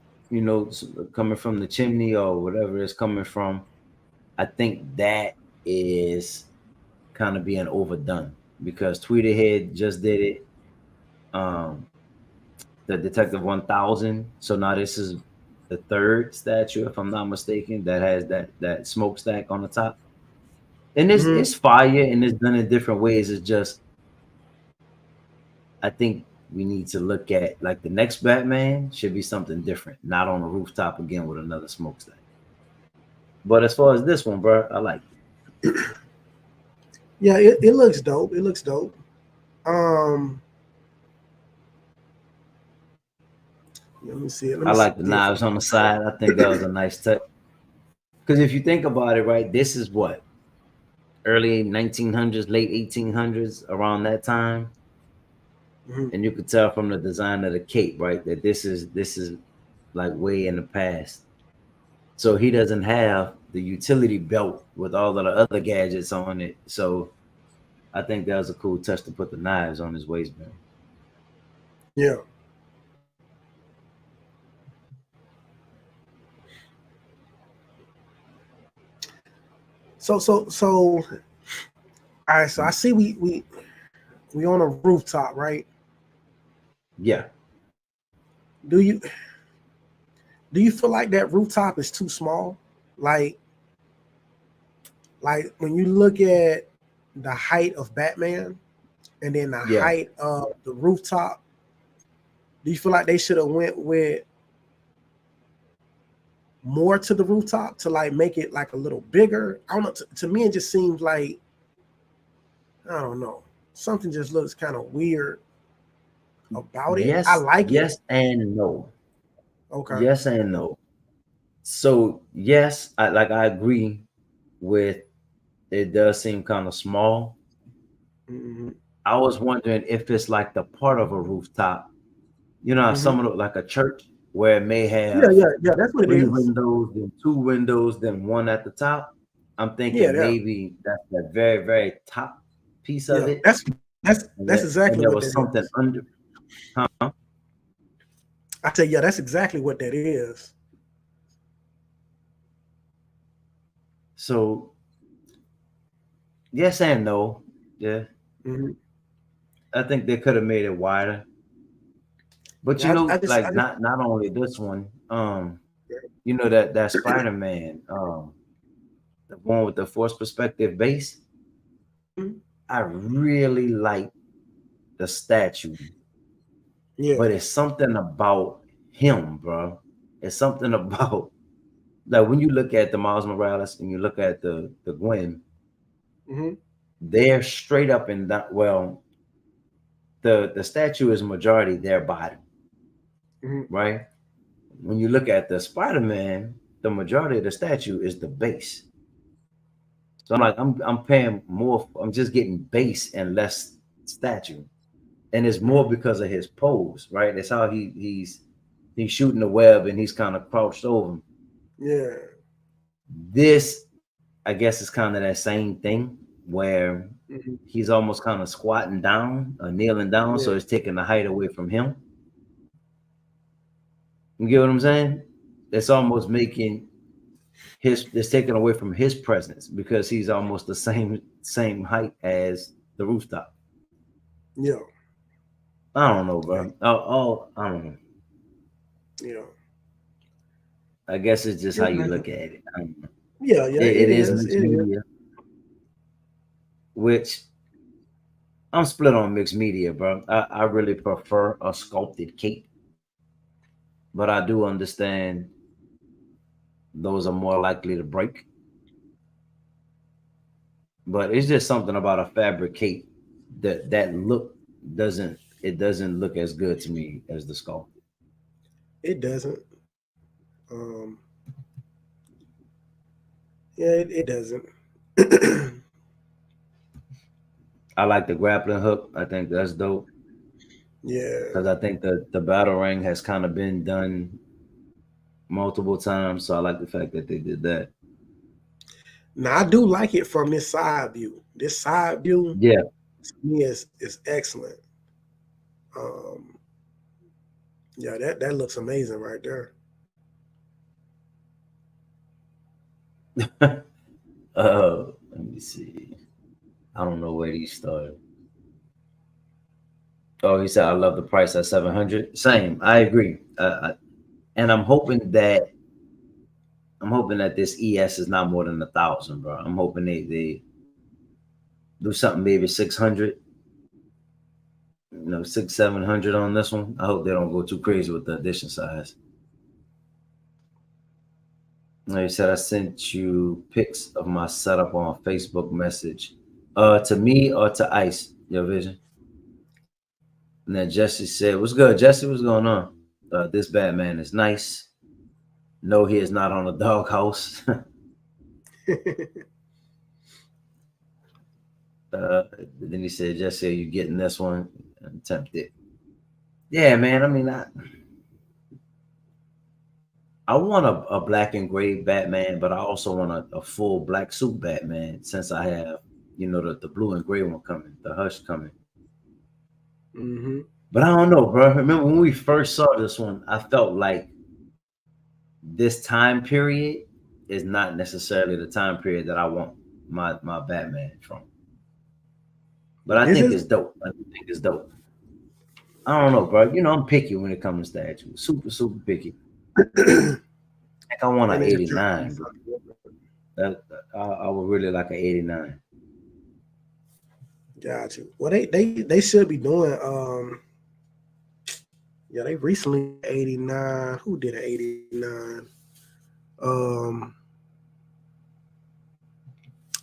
coming from the chimney or whatever it's coming from, I think that is kind of being overdone because Tweeterhead just did it. The Detective 1000. So now this is the third statue, if I'm not mistaken, that has that smokestack on the top. And it's fire and it's done in different ways. It's just I think we need to look at like the next Batman should be something different, not on a rooftop again with another smokestack. But as far as this one, bro, I like it. Yeah, it looks dope. It looks dope. Let me see it. I like the knives on the side. I think that was a nice touch. Because if you think about it, right, this is what? Early 1900s, late 1800s, around that time. And you could tell from the design of the cape, right, that this is like way in the past. So he doesn't have the utility belt with all of the other gadgets on it. So I think that was a cool touch to put the knives on his waistband. Yeah. So all right, so I see we on a rooftop, right? Yeah. Do you feel like that rooftop is too small? Like when you look at the height of Batman and then the height of the rooftop, do you feel like they should have went with more to the rooftop to like make it like a little bigger? I don't know. To me, it just seems like, I don't know, something just looks kind of weird about it. Yes, I like it. Yes and no. Okay. Yes and no. So yes, I agree with it. Does seem kind of small. I was wondering if it's like the part of a rooftop, some of like a church where it may have that's what 3 windows, then 2 windows, then 1 at the top. I'm thinking maybe that's the very, very top piece of it. That's exactly there what was something under. Huh? I tell you, that's exactly what that is. So yes and no. Yeah. I think they could have made it wider. But you Yeah, know, like not only this one, you know that Spider-Man, the one with the force perspective base, I really like the statue, yeah, but it's something about him, bro. It's something about like when you look at the Miles Morales and you look at the Gwen, mm-hmm. they're straight up and down. Well, the statue is majority their body, Mm-hmm. right? When you look at the Spider-Man, the majority of the statue is the base. So I'm like, I'm paying more. I'm just getting base and less statue, and it's more because of his pose, right? That's how he's shooting the web and he's kind of crouched over. Yeah. This, I guess, is kind of that same thing where Mm-hmm. he's almost kind of squatting down or kneeling down, Yeah. so it's taking the height away from him. You get what I'm saying? It's almost making it's taken away from his presence because he's almost the same height as the rooftop. Yeah. I don't know, Yeah. bro. Oh, I don't know. Yeah. I guess it's just how It's you nice. look at it. I don't know. Yeah. Yeah. It is Is. mixed It is. media, which I'm split on mixed media, bro. I really prefer a sculpted cape, but I do understand those are more likely to break. But it's just something about a fabric cape that look doesn't look as good to me as the sculpted. It doesn't. Um. Yeah. It doesn't. I like the grappling hook. I think that's dope Yeah. because I think the battle ring has kind of been done multiple times. So I like the fact that they did that. Now I do like it from this side view. This side view Yeah. to me is excellent. Um. Yeah. That looks amazing right there. Let me see. I don't know where these started. Oh, he said I love the price at 700. Same. I agree. And I'm hoping that this ES is not more than 1,000, bro. I'm hoping they do something maybe 600, you know, 700 on this one. I hope they don't go too crazy with the edition size. Like you said, I sent you pics of my setup on Facebook message. To me or to Ice, your vision. And then Jesse said, "What's good, Jesse? What's going on? This Batman is nice. No, he is not on a doghouse." Then he said, "Jesse, are you getting this one?" I'm tempted. Yeah, man. I mean, I want a black and gray Batman, but I also want a full black suit Batman since I have, you know, the blue and gray one coming, the Hush coming. Mm-hmm. But I don't know, bro. Remember when we first saw this one, I felt like this time period is not necessarily the time period that I want my Batman from. But I This think is it's dope. I think it's dope. I don't know, bro. You know, I'm picky when it comes to statues. Super picky. I think I want an and 89, bro. I would really like an 89. got you. Well, they should be doing. Yeah, they recently 89. Who did an 89? Um,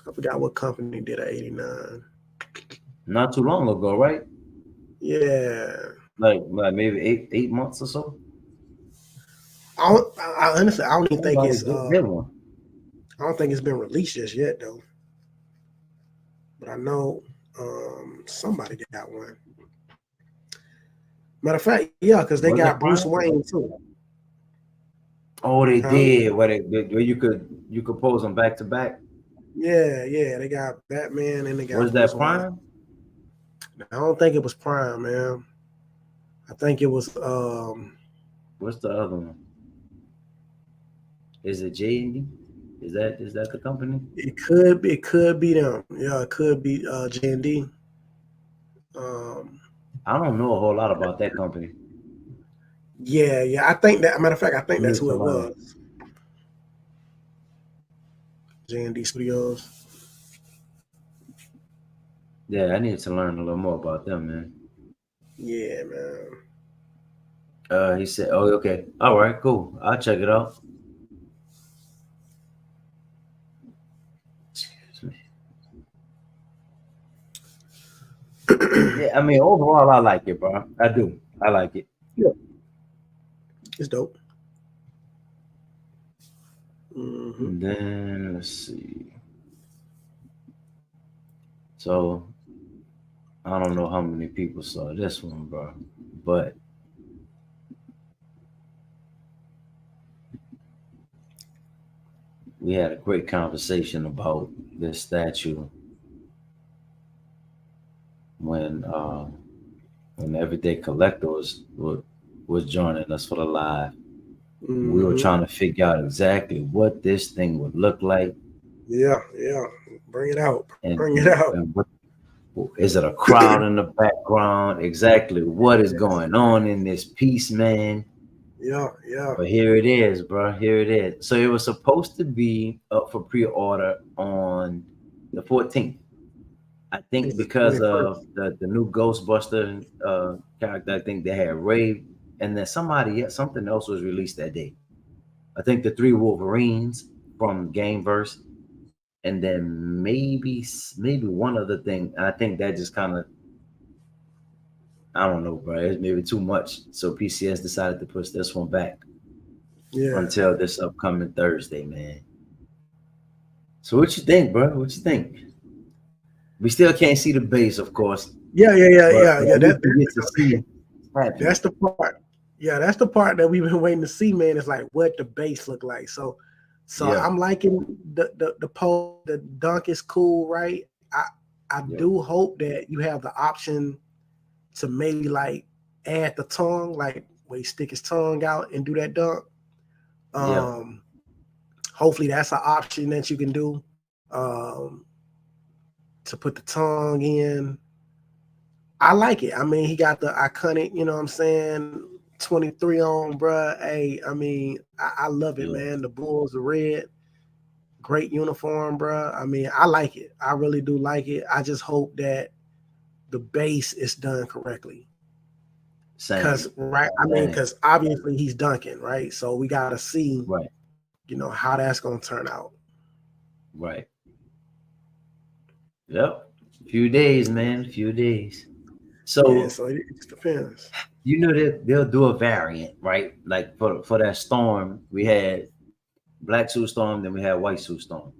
I forgot what company did an 89. Not too long ago, right? Yeah. Like maybe 8 months or so. I honestly, I don't even think Somebody it's. did one. I don't think it's been released just yet though. But I know somebody got one. Matter of fact, yeah, because they Was got it Bruce Prime? Wayne too. Oh, they Huh? did. Where you could pose them back to back. Yeah, they got Batman and they got Was Bruce that Wayne. Prime? I don't think it was Prime, man. I think it was What's the other one? Is it J&D? Is that the company? it could be them. Yeah, it could be J&D. I don't know a whole lot about that company. Yeah. I think that. Matter of fact, I think I that's need who to it learn. was. J&D Studios. Yeah, I need to learn a little more about them, man. Yeah, man. He said, "Oh, okay, all right, cool. I'll check it out." Excuse me. Yeah, I mean, overall, I like it, bro. I do. I like it. Yeah, it's dope. Hmm. And then let's see. So I don't know how many people saw this one, bro, but we had a great conversation about this statue when when Everyday Collector was joining us for the live. We were Hmm. trying to figure out exactly what this thing would look like, Yeah. Bring it out. and Bring it and, out. and what is it, a crowd in the background? Exactly what is Yes. going on in this piece, man? Yeah. But here it is, bro. Here it is. So it was supposed to be up for pre-order on the 14th. I think It's the because of 21st. the new Ghostbuster character, I think they had Ray, and then something else was released that day. I think the three Wolverines from Gameverse, and then maybe one other thing. I think that just kind of, I don't know, bro. It's maybe too much. So PCS decided to push this one back Yeah. until this upcoming Thursday, man. So what you think, bro? What you think? We still can't see the base, of course, but Yeah. at least we get to see what's happening. That's the part. Yeah, that's the part that we've been waiting to see, man. Is like what the base look like. So Yeah, I'm liking the pole. The dunk is cool, right? I yeah, do hope that you have the option to maybe like add the tongue, like where he stick his tongue out and do that dunk. yeah. Um, hopefully that's an option that you can do. Um, to put the tongue in. I like it. I mean, he got the iconic, you know what I'm saying, 23 on, bruh. Hey, I mean, I love it, Yeah. man. The Bulls are red. Great uniform, bruh. I mean, I like it. I really do like it. I just hope that the base is done correctly. Cause Same, right, I mean, same. because obviously he's dunking, right? So we gotta see, Right, how that's gonna turn out. right. Yep. Few days, man. Few days. Yeah, So so it just depends. you know that they'll do a variant, right? Like for that storm, we had black suit storm, then we had white suit storm.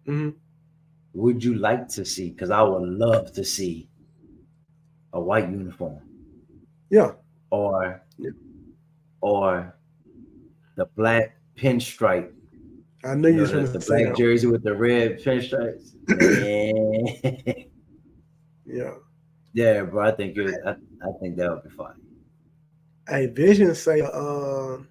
Hmm. Would you like to see? Because I would love to see a white uniform, Yeah. or Yeah. or the black pinstripe. I knew You you know, was the gonna say black that one. jersey with the red pinstripes. Man, Yeah. yeah, bro. I think that would be fun. Hey, Vision say the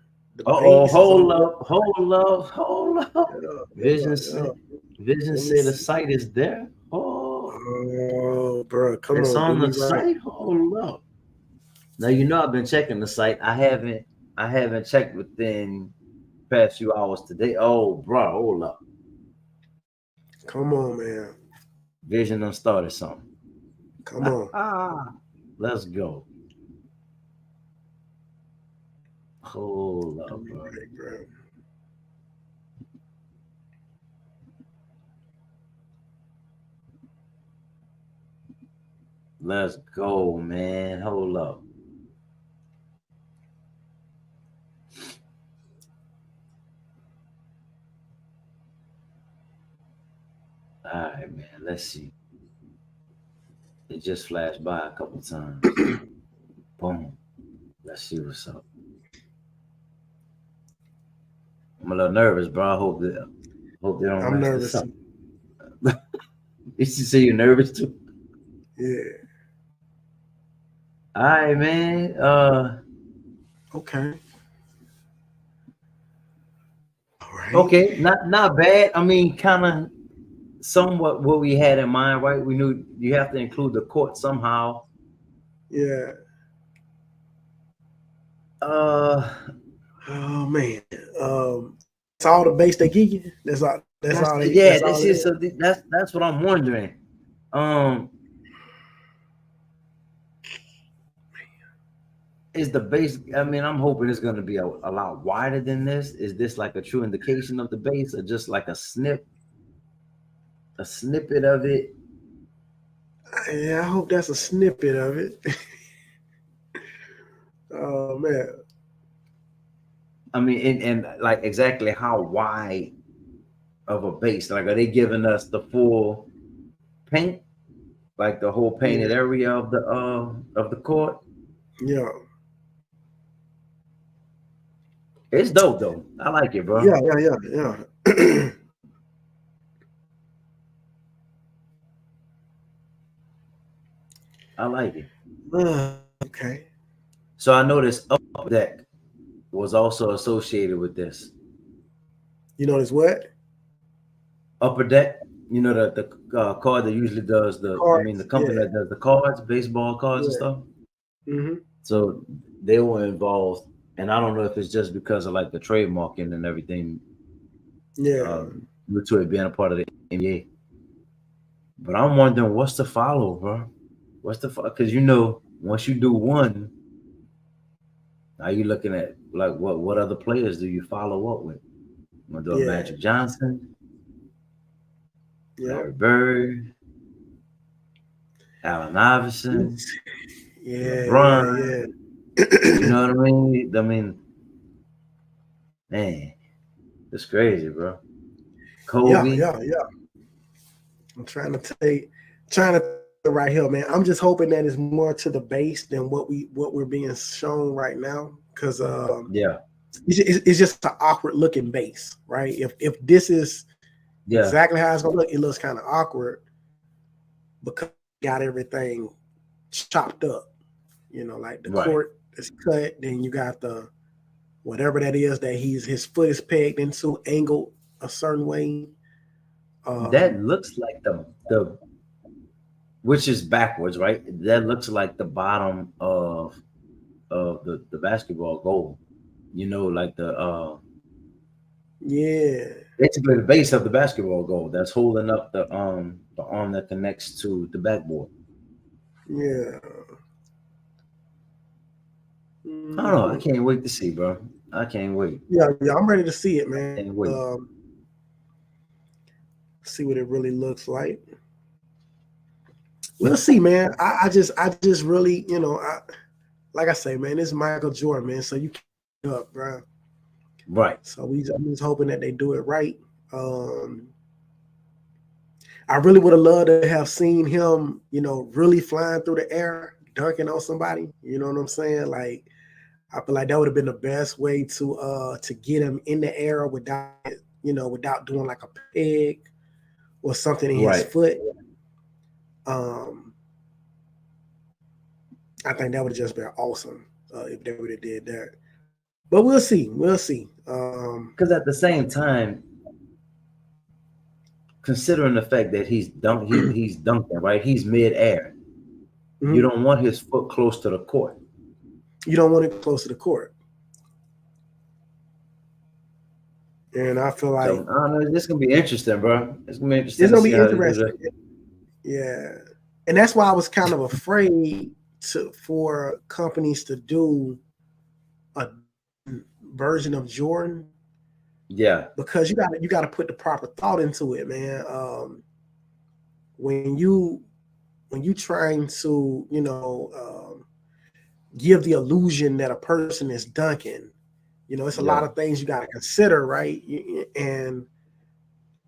Oh, base is on the west. hold up. Vision Yeah. said, Vision Let me said the see. site is there. Oh, Oh, bro, come it's on, do on me the right. site. Hold up. Now you know I've been checking the site. I haven't checked within past few hours today. Oh, bro, hold up. Come on, man. Vision done started something. Come on. Let's go. Hold Do up, me bro. right, bro. Let's go, man. Hold up. All right, man. Let's see. It just flashed by a couple times. Boom. Let's see what's up. I'm a little nervous, bro. I hope they don't I'm mess this nervous. up. You should say you're nervous too. Yeah. All right, man. Okay. All right. Okay, not bad. I mean, kind of somewhat what we had in mind, right? We knew you have to include the court somehow. Yeah. Uh, Oh man, that's all the base they give you. That's all. That's that's all they. yeah. That's This all it is is. so. That's what I'm wondering. Um, is the base? I mean, I'm hoping it's going to be a lot wider than this. Is this like a true indication of the base, or just like a snippet of it? Yeah, I hope that's a snippet of it. Oh man. I mean, and like exactly how wide of a base? Like, are they giving us the full paint, like the whole Yeah. painted area of the court? Yeah. It's dope though. I like it, bro. Yeah. Yeah. Yeah. Yeah. I like it. Okay. So I noticed Upper Deck was also associated with this. You notice what? Upper Deck, you know the card that usually does the Cards. company Yeah. that does the cards, baseball cards and Yeah. stuff. Mm-hmm. So they were involved, and I don't know if it's just because of like the trademarking and everything, Yeah. due to it being a part of the NBA. But I'm wondering what's the follow, bro. What's the because once you do one, now you looking at like what other players do you follow up with? You want to do a Yeah. Magic Johnson, Yep. Larry Bird, Allen Iverson, Yeah. Yeah. LeBron. Yeah. You know what I mean? I mean, man, it's crazy, bro. Yeah. Kobe. Yeah. Yeah. I'm trying to right here, man. I'm just hoping that it's more to the base than what we're being shown right now, because Yeah, it's just an awkward looking base, right? If this is yeah, exactly how it's gonna look, it looks kind of awkward because you got everything chopped up. Like the right. court is cut, then you got the whatever that is that his foot is pegged into, angled a certain way. That Um, looks like the which is backwards, right? That looks like the bottom of the basketball goal. Like yeah, basically the base of the basketball goal that's holding up the arm that connects to the backboard. yeah. I don't know. I Mhm. can't wait to see, bro. I can't wait. Yeah, I'm ready to see it, I man. can't wait. See what it really looks like. We'll see, man. I just really, like I say, man, this is Michael Jordan, man. So you keep up, bro. Right. So I'm just hoping that they do it right. Um, I really would have loved to have seen him, really flying through the air, dunking on somebody. You know what I'm saying? Like, I feel like that would have been the best way to get him in the air without doing like a peg or something in his Right. foot. Um, I think that would have just been awesome if they would have did that. But we'll see. We'll see. Because at the same time, considering the fact that he's dunking, right? He's mid-air. You Mhm. don't want his foot close to the court. You don't want it close to the court. And I feel So like I don't know. This gonna be interesting, bro. It's gonna be interesting it's to gonna see be how they do interesting. that. Yeah. And that's why I was kind of afraid for companies to do a version of Jordan, Yeah. because you gotta put the proper thought into it, man. When you trying to give the illusion that a person is dunking, it's a lot Yeah. of things you got to consider, right? And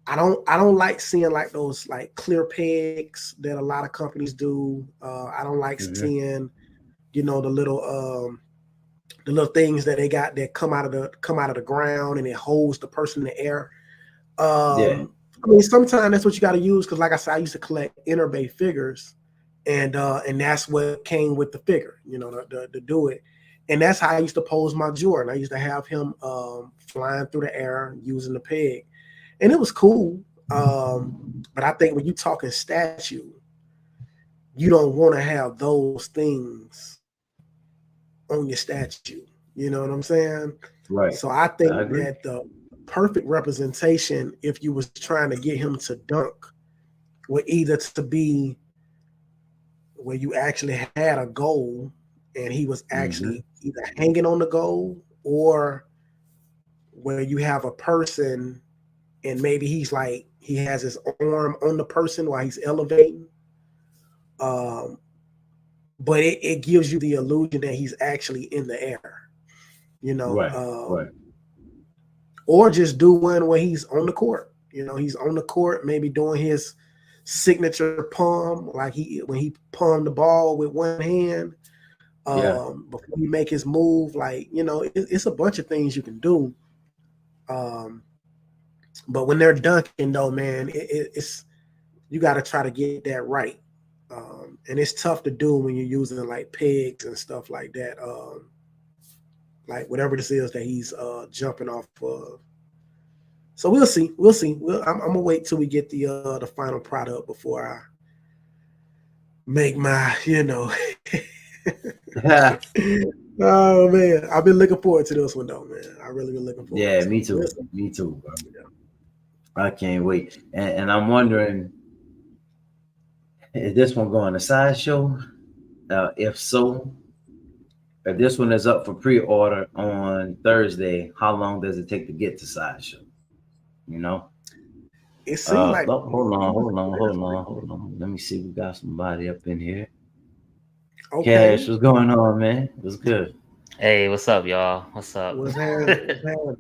I don't like seeing like those like clear pegs that a lot of companies do. I don't like Hmm. seeing the little things that they got that come out of the ground and it holds the person in the air. Yeah. I mean, sometimes that's what you got to use, because, like I said, I used to collect Interbay figures, and that's what came with the figure, to do it. And that's how I used to pose my Jordan. I used to have him flying through the air using the peg, and it was cool. But I think when you talking statue, you don't want to have those things on your statue. You know what I'm saying? Right. So I think I agree. that the perfect representation, if you was trying to get him to dunk, would either to be where you actually had a goal and he was Mm-hmm. actually either hanging on the goal, or where you have a person and maybe he's like he has his arm on the person while he's elevating. Um, but it gives you the illusion that he's actually in the air, you know. Right. Right. Or just do one where he's on the court. You know, he's on the court, maybe doing his signature palm, like he when he palmed the ball with one hand Yeah. before he make his move. Like, you know, it's a bunch of things you can do. Um, but when they're dunking, though, man, it's you got to try to get that right. And it's tough to do when you're using like pegs and stuff like that. Like whatever this is that he's jumping off of. So we'll see. We'll see. I'm gonna wait till we get the final product before I make my, you know. Oh man, I've been looking forward to this one though, man. I really been looking forward. Yeah, So me we'll too. see. Me too, bro. I can't wait. And I'm wondering, is this one going to sideshow? If so, if this one is up for pre-order on Thursday, how long does it take to get to sideshow? You know? It seemed like Hold on. Let me see. We got somebody up in here. Cash, okay. what's going on, man? What's good? Hey, what's up, y'all? What's up? What's happening? What's happening?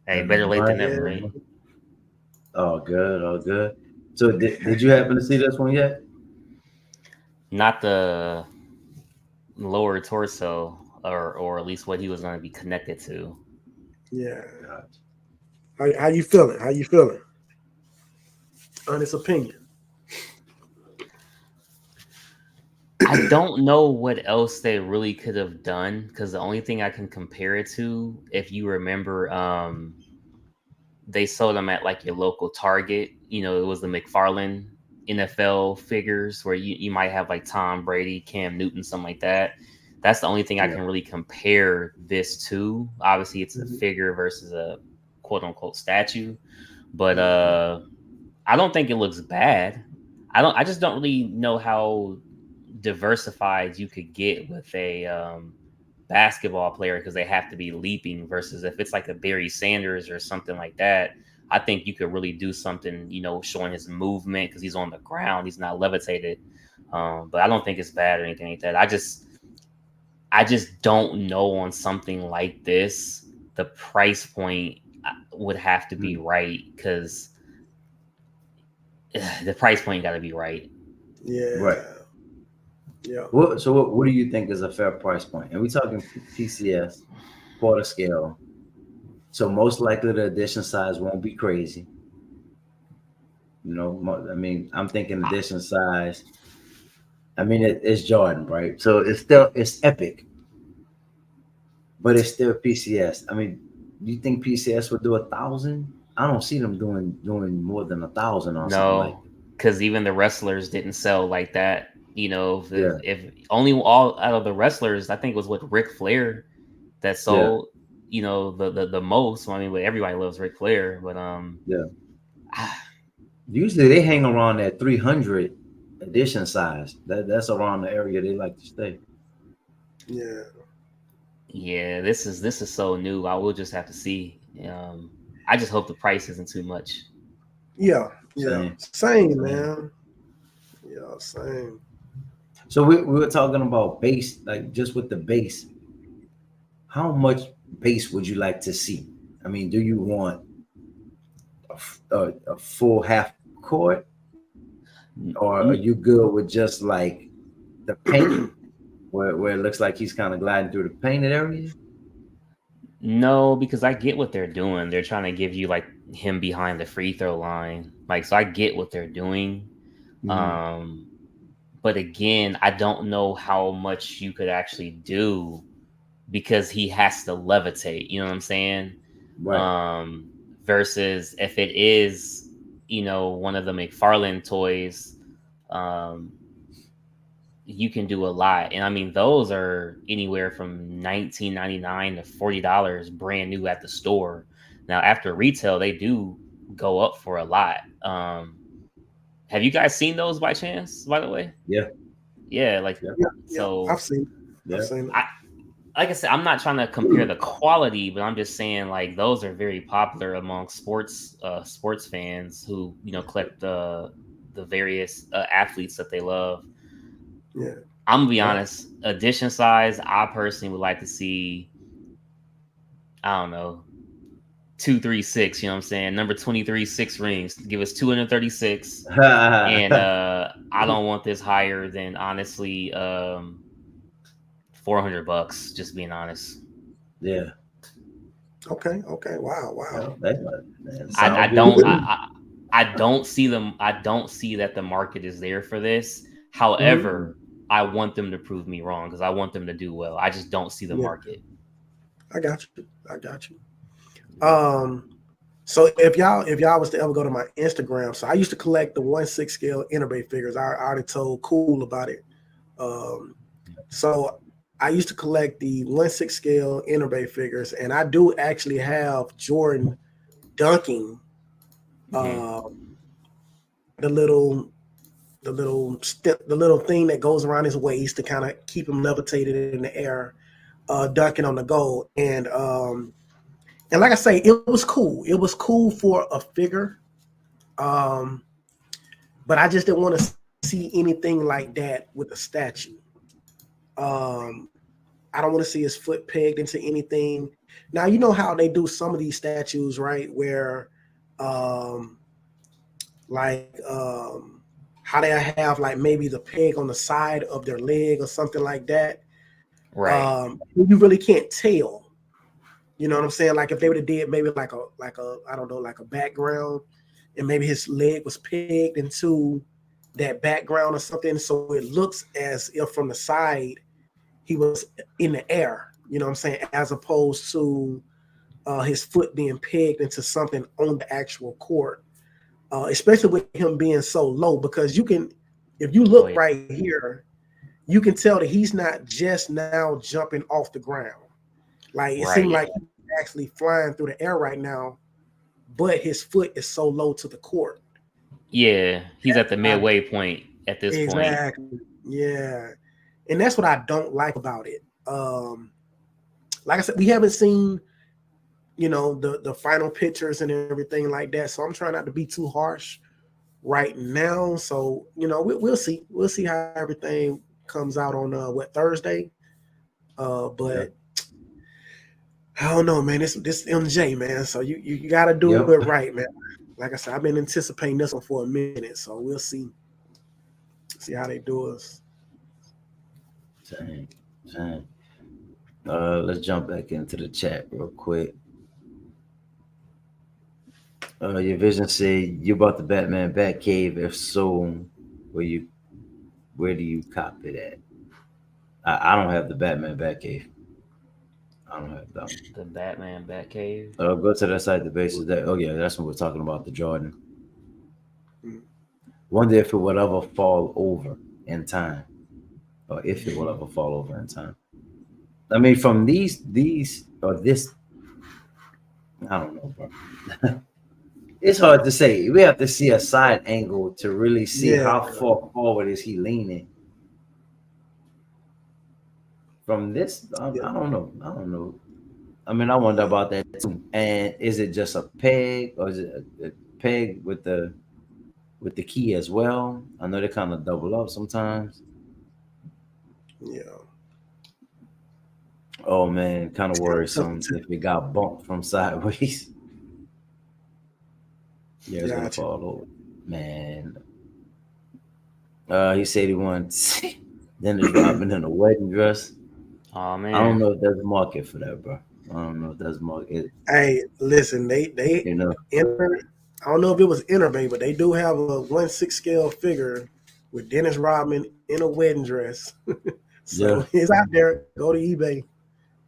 Hey, better late than Right. never, right? All good, all good. So did you happen to see this one yet? Not the lower torso, or at least what he was going to be connected to. Yeah. How you feeling? How you feeling? Honest opinion. I don't know what else they really could have done, because the only thing I can compare it to, if you remember, they sold them at like your local Target. You know, it was the McFarlane NFL figures where you might have like Tom Brady, Cam Newton, something like that. That's the only thing I can really compare this to. Obviously, it's a figure versus a quote unquote statue, but I don't think it looks bad. I just don't really know how diversified you could get with a basketball player, because they have to be leaping, versus if it's like a Barry Sanders or something like that. I think you could really do something, you know, showing his movement, because he's on the ground, he's not levitated. But I don't think it's bad or anything like that. I just don't know, on something like this, the price point would have to be right, because the price point got to be right. Yeah. Right. Yeah. What do you think is a fair price point? And we're talking PCS, quarter scale. So most likely the edition size won't be crazy. You know, I mean, I'm thinking edition size. I mean, it's Jordan, right? So it's epic, but it's still PCS. I mean, do you think PCS would do 1,000? I don't see them doing more than 1,000 on something like No, because even the wrestlers didn't sell like that. You know, Yeah. if only all out of the wrestlers, I think it was what Ric Flair that sold. You know, the most. I mean, but everybody loves Ric Flair, but Yeah. Usually they hang around that 300 edition size. That's around the area they like to stay. Yeah. Yeah, this is so new. I will just have to see. I just hope the price isn't too much. Yeah. Same, Same. man. Yeah, same. So we were talking about base, like just with the base. How much base would you like to see? I mean, do you want a full half court, or are you good with just like the paint, where it looks like he's kind of gliding through the painted area? No, because I get what they're doing. They're trying to give you like him behind the free throw line. Like, so I get what they're doing. But again, I don't know how much you could actually do, because he has to levitate. You know what I'm saying? Right. Versus if it is, you know, one of the McFarlane toys, you can do a lot. And I mean, those are anywhere from $19.99 to $40 brand new at the store. Now, after retail, they do go up for a lot. Have you guys seen those by chance, by the way? Yeah. Yeah, like Yeah. so. I've seen Yeah. it. Like I said, I'm not trying to compare the quality, but I'm just saying like those are very popular among sports fans who collect the various athletes that they love. Yeah. I'm gonna be honest. Edition size, I personally would like to see. I don't know, 236. You know what I'm saying? Number 23, 6 rings. Give us 236, and I don't want this higher than honestly $400. Just being honest. Yeah. Okay. Wow. Yeah, that I sound don't. good. I don't see them. I don't see that the market is there for this. Mm-hmm. However, I want them to prove me wrong because I want them to do well. I just don't see the Yeah. market. I got you. So if y'all was to ever go to my Instagram, so I used to collect the 1/6 scale interbay figures. I already told Cool about it. So I used to collect the 1/6 scale interbay figures, and I do actually have Jordan dunking the little thing that goes around his waist to kind of keep him levitated in the air, dunking on the goal. And like I say, it was cool. It was cool for a figure. But I just didn't want to see anything like that with a statue. I don't want to see his foot pegged into anything. Now, you know how they do some of these statues, right? Where, how they have like maybe the peg on the side of their leg or something like that. Right. You really can't tell. You know what I'm saying? Like if they would have did maybe like a I don't know, like a background, and maybe his leg was pegged into that background or something, so it looks as if from the side he was in the air. You know what I'm saying? As opposed to his foot being pegged into something on the actual court. Especially with him being so low, because you can, if you look right here, you can tell that he's not just now jumping off the ground. Like it seemed like he's actually flying through the air right now, but his foot is so low to the court. Yeah, he's at the midway point at this point. Exactly. Yeah. And that's what I don't like about it. Like I said, we haven't seen, the final pictures and everything like that. So I'm trying not to be too harsh right now. So, we'll see. We'll see how everything comes out on Thursday. But I don't know, man. This MJ, man. So you gotta do it right, man. Like I said, I've been anticipating this one for a minute. So we'll see. See how they do us. Dang. Let's jump back into the chat real quick. Your vision said you bought the Batman Batcave. If so, where do you cop it at? I don't have the Batman Batcave. I don't have that. The Batman Batcave. Go to that site. The basis. That's what we're talking about. The Jordan. Wonder if it will ever fall over in time, or if it will ever fall over in time. I mean, from these or this, I don't know, bro. It's hard to say. We have to see a side angle to really see how far forward is he leaning. From this, I don't know. I mean, I wonder about that too. And is it just a peg, or is it a peg with the key as well? I know they kind of double up sometimes. Yeah. Oh man, kind of worrisome if it got bumped from sideways. Yeah, it's gonna fall over. Man. He said he wants Dennis Rodman in a wedding dress. Oh man. I don't know if there's a market for that, bro. I don't know if there's a market. Hey, listen, they I don't know if it was Interbay, but they do have a 1/6 scale figure with Dennis Rodman in a wedding dress. So it's out there. Go to eBay.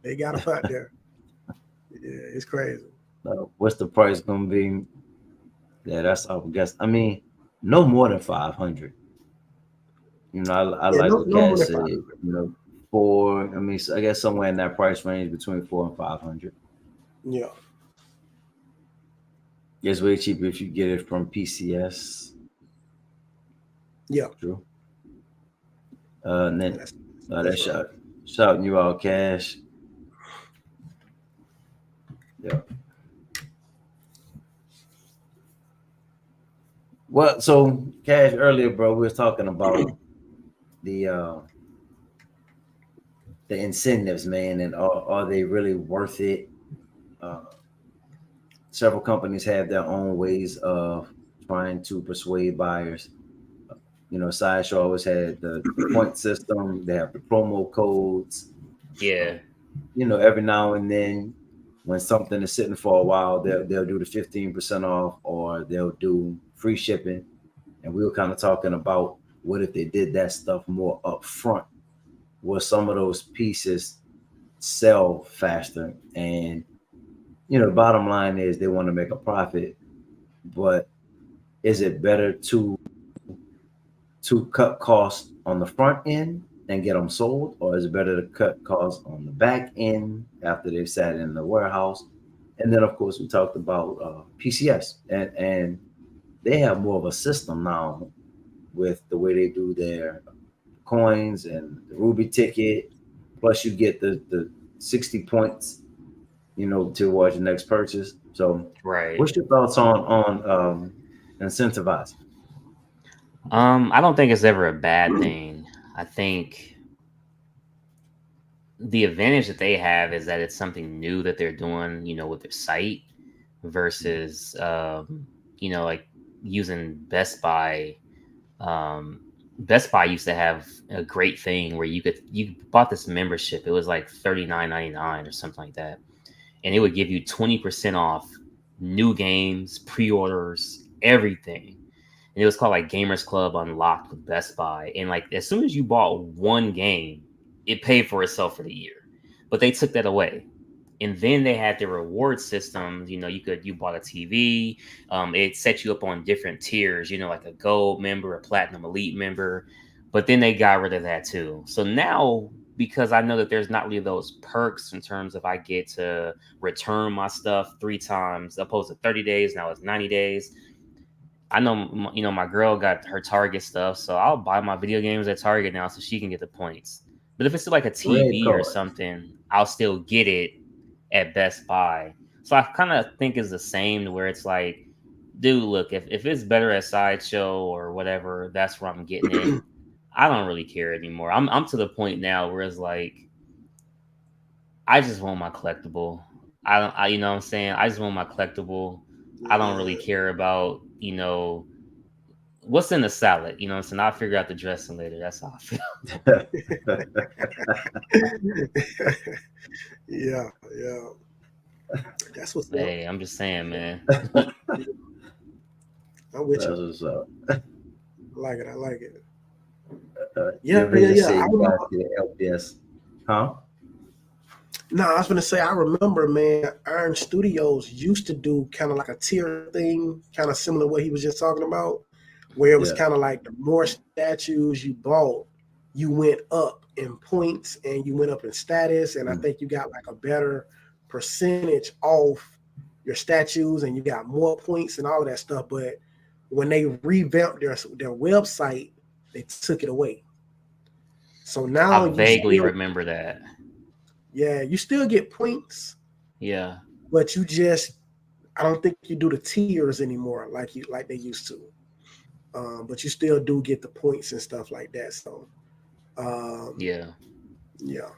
They got them out there. Yeah, it's crazy. What's the price gonna be? Yeah, that's I guess. I mean, no more than 500. You know, I Yeah, like no, what normally Cass said. 500. You know, four. I mean, I guess somewhere in that price range between 4 and 500. Yeah, It's way cheaper if you get it from PCS. yeah. True. And Yeah, then that's that right. shouting you out, Cash. Yeah. Well, so Cash, earlier, bro, we was talking about the uh the incentives, man, and are they really worth it? Uh, Several companies have their own ways of trying to persuade buyers. You know, Sideshow always had the point system. They have the promo codes. Yeah. Um, you know, every now and then, when something is sitting for a while, they'll do the 15% off, or they'll do free shipping. And we were kind of talking about what if they did that stuff more upfront? Will some of those pieces sell faster? And you know, the bottom line is they want to make a profit, but is it better to cut costs on the front end and get them sold, or is it better to cut costs on the back end after they've sat in the warehouse? And then, of course, we talked about PCS, and they have more of a system now with the way they do their coins and the Ruby ticket. Plus, you get the 60 points, you know, towards your next purchase. So, Right. what's your thoughts on incentivizing? I don't think it's ever a bad thing. I think the advantage that they have is that it's something new that they're doing, with their site versus, like using Best Buy. Best Buy used to have a great thing where you bought this membership. It was like $39.99 or something like that, and it would give you 20% off new games, pre-orders, everything. And it was called like Gamers Club Unlocked with Best Buy. And like as soon as you bought one game, it paid for itself for the year. But they took that away. And then they had the reward systems. You bought a TV. It set you up on different tiers. Like a gold member, a platinum elite member. But then they got rid of that too. So now, because I know that there's not really those perks in terms of I get to return my stuff 3 times opposed to 30 days. Now it's 90 days. I know, my girl got her Target stuff, so I'll buy my video games at Target now so she can get the points. But if it's like a Red TV or card. something, I'll still get it at Best Buy. So I kind of think it's the same where it's like, dude, look, if it's better at Sideshow or whatever, that's where I'm getting it. I don't really care anymore. I'm to the point now where it's like, I just want my collectible. You know what I'm saying? I just want my collectible. I don't really Yeah. care about, what's in the salad. You know what I'm saying? I'll figure out the dressing later. That's how I feel. Yeah, yeah. That's what's up. Hey, I'm just saying, man. I'm with That's you. what's up. I like it. I like it. You Yeah, ever yeah, just yeah. say I you remember. guys get LPS? Huh? No, I was gonna say I remember, man. Iron Studios used to do kind of like a tier thing, kind of similar to what he was just talking about, where it was Yeah. kind of like the more statues you bought, you went up in points and you went up in status, and I Mm. think you got like a better percentage off your statues, and you got more points and all of that stuff. But when they revamped their website, they took it away. So now I you vaguely still, remember that. yeah, you still get points, Yeah. but you just, I don't think you do the tiers anymore like they used to. But you still do get the points and stuff like that. So um, Yeah. yeah,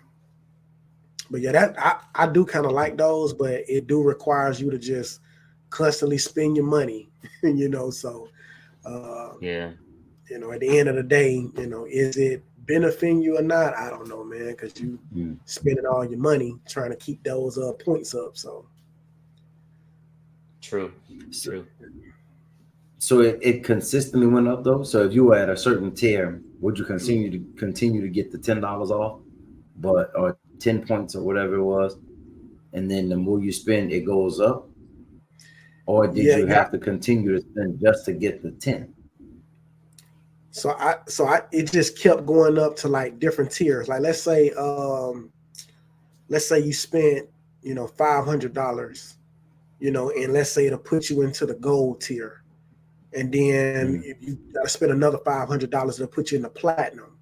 but yeah, that I do kind of like those, but it do requires you to just constantly spend your money, So uh, Yeah. at the end of the day, is it benefiting you or not? I don't know, man, because you Mm. spending all your money trying to keep those points up. So True. So, True. so it consistently went up though. So if you were at a certain tier, would you continue to get the $10 off, or 10 points or whatever it was, and then the more you spend, it goes up, or did yeah, you yeah. have to continue to spend just to get the 10? So it just kept going up to like different tiers. Like let's say you spent, $500, and let's say it'll put you into the gold tier. And then if you gotta spend another $500, it'll put you in the platinum.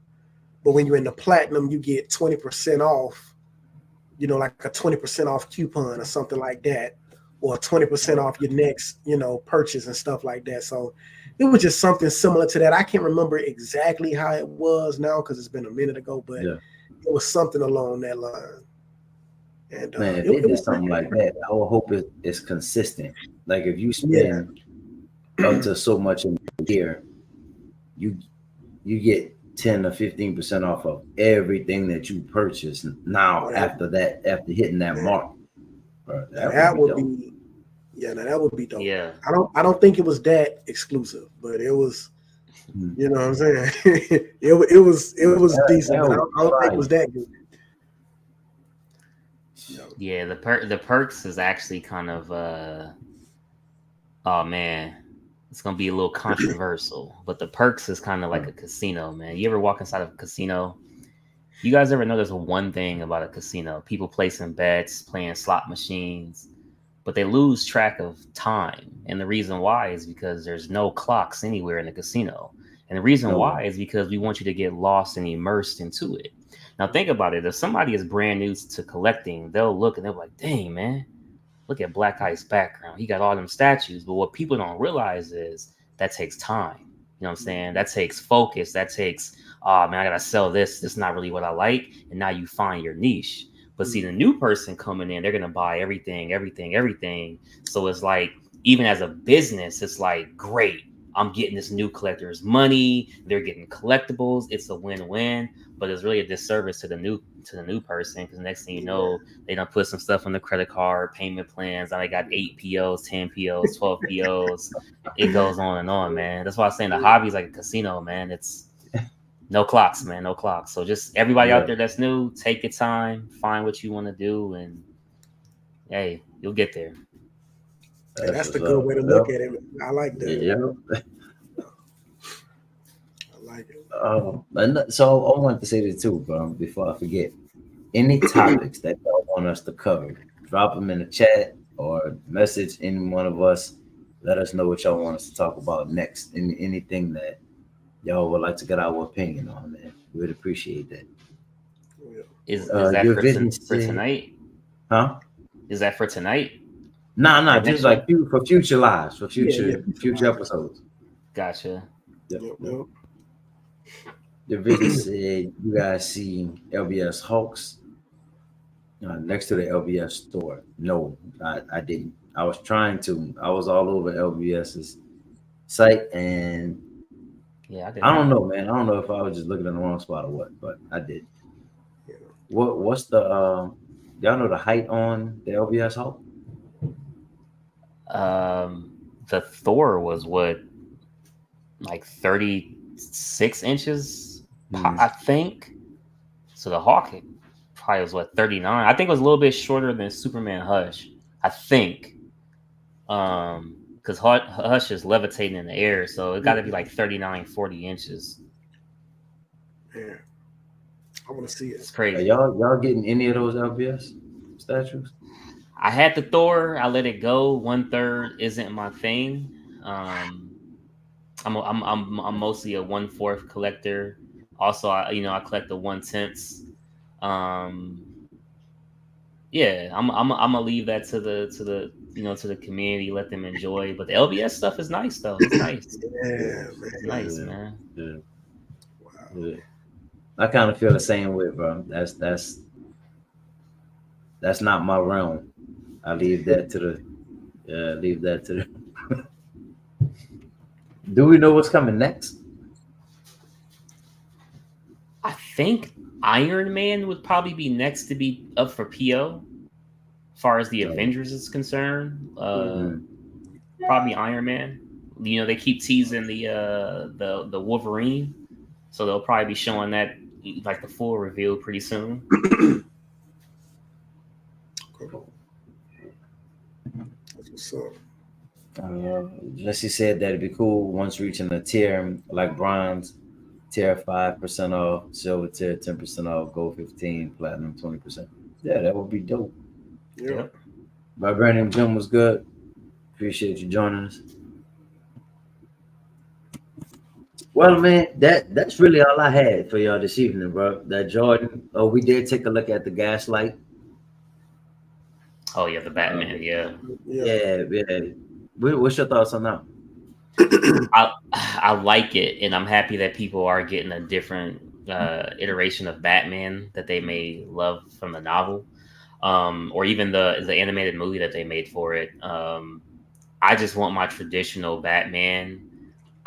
But when you're in the platinum, you get 20% off, like a 20% off coupon or something like that, or 20% off your next, purchase and stuff like that. So it was just something similar to that. I can't remember exactly how it was now because it's been a minute ago, but it was something along that line. And man, if they did something like that, I would hope it's consistent. Like if you spend up to so much in a year, you get 10 or 15% off of everything that you purchase now after hitting that mark. Bro, that would be that would be dope. Yeah. I don't think it was that exclusive, but it was, you know what I'm saying? it was decent. I don't think it was that good. Yeah, the perks is actually kind of oh man, it's gonna be a little controversial, but the perks is kind of like a casino, man. You ever walk inside of a casino? You guys ever notice one thing about a casino? People placing bets, playing slot machines, but they lose track of time. And the reason why is because there's no clocks anywhere in the casino. And the reason why is because we want you to get lost and immersed into it. Now think about it. If somebody is brand new to collecting, they'll look and they'll be like, dang, man, look at Black Ice background. He got all them statues. But what people don't realize is that takes time. You know what I'm saying? That takes focus. That takes, oh man, I gotta sell this. This is not really what I like. And now you find your niche. But see, the new person coming in, they're gonna buy everything. So it's like, even as a business, it's like, great, I'm getting this new collector's money. They're getting collectibles. It's a win-win. But it's really a disservice to the new person, because next thing you know, they done put some stuff on the credit card, payment plans. Now they got 8 POs, 10 POs, 12 POs. It goes on and on, man. That's why I'm saying the hobby is like a casino, man. It's no clocks, man, no clocks. So just everybody out there that's new, take your time, find what you want to do, and hey, you'll get there. That's the good way to look at it. I like that. Yeah. I like it. So I wanted to say this too, bro, before I forget. Any topics that y'all want us to cover, drop them in the chat or message any one of us. Let us know what y'all want us to talk about next. Anything that y'all would like to get our opinion on, man. We'd appreciate that. Is that for tonight? Huh? Is that for tonight? No, just like for future lives, for future episodes. Gotcha. Yep. The video said you guys see LBS Hawks next to the LBS store. No, I didn't. I was trying to. I was all over LBS's site, and I don't know, man. I don't know if I was just looking in the wrong spot or what, but I did. What's the y'all know the height on the LBS Hawk? The Thor was what, like 36 inches, I think. So the Hawk probably was what, 39. I think it was a little bit shorter than Superman Hush, I think. Because Hush is levitating in the air, so it got to be like 39, 40 inches. Yeah, I want to see it. It's crazy. Are y'all getting any of those LBS statues? I had the Thor. I let it go. 1/3 isn't my thing. I'm mostly a 1/4 collector. Also, I collect the 1/10. Yeah, I'm gonna leave that to the community, let them enjoy. But the LBS stuff is nice though. It's nice. Yeah, man. It's nice, man. Yeah. Wow. Yeah. I kind of feel the same way, bro. That's not my realm. I leave that to the. Do we know what's coming next? I think Iron Man would probably be next to be up for PO, as far as the Avengers is concerned. Probably Iron Man. They keep teasing the Wolverine, so they'll probably be showing that, like, the full reveal pretty soon. That's what's up. Jesse said that it'd be cool once reaching a tier like bronze, tier 5% off, silver tier 10% off, gold 15, platinum 20%. Yeah, that would be dope. Yeah. Yep. Vibranium Jim was good. Appreciate you joining us. Well, man, that's really all I had for y'all this evening, bro. That Jordan. Oh, we did take a look at the Gaslight. Oh yeah, the Batman. Yeah. Yeah. Yeah. What's your thoughts on that? I like it, and I'm happy that people are getting a different iteration of Batman that they may love from the novel, or even the animated movie that they made for it. I just want my traditional Batman.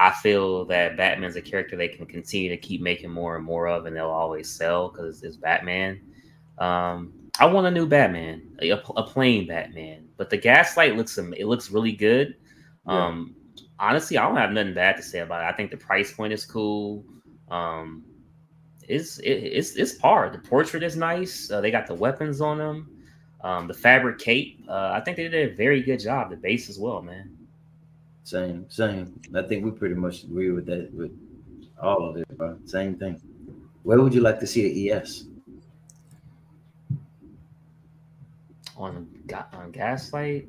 I feel that Batman's a character they can continue to keep making more and more of, and they'll always sell because it's Batman. I want a new Batman, a plain Batman. But the Gaslight looks really good. Yeah. Honestly, I don't have nothing bad to say about it. I think the price point is cool. Um, it's par. The portrait is nice. They got the weapons on them. The fabric cape. I think they did a very good job. The base as well, man. Same. I think we pretty much agree with that, with all of it, bro. Same thing. Where would you like to see the ES? On Gaslight.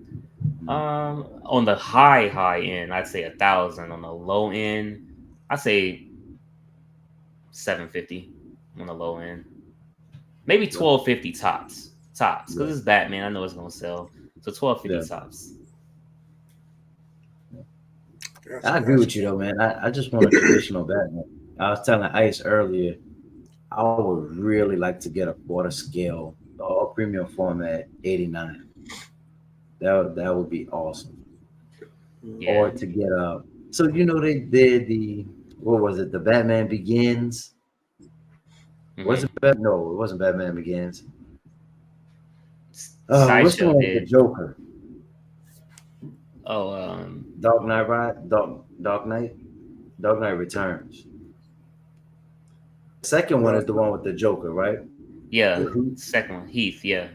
On the high end, I'd say 1,000. On the low end, I'd say 750. On the low end, maybe 1,250 tops. Because it's Batman. I know it's gonna sell. So 1,250 tops. I agree with you though, man. I just want a traditional Batman. I was telling Ice earlier, I would really like to get a quarter scale, all premium format 89. That would be awesome. Yeah. Or to get so they did the, what was it? The Batman Begins. Was it no, it wasn't Batman Begins. What's the one with the Joker? Oh, Dark Knight Returns. The second one is the one with the Joker, right? Yeah, second one, Heath. Yeah,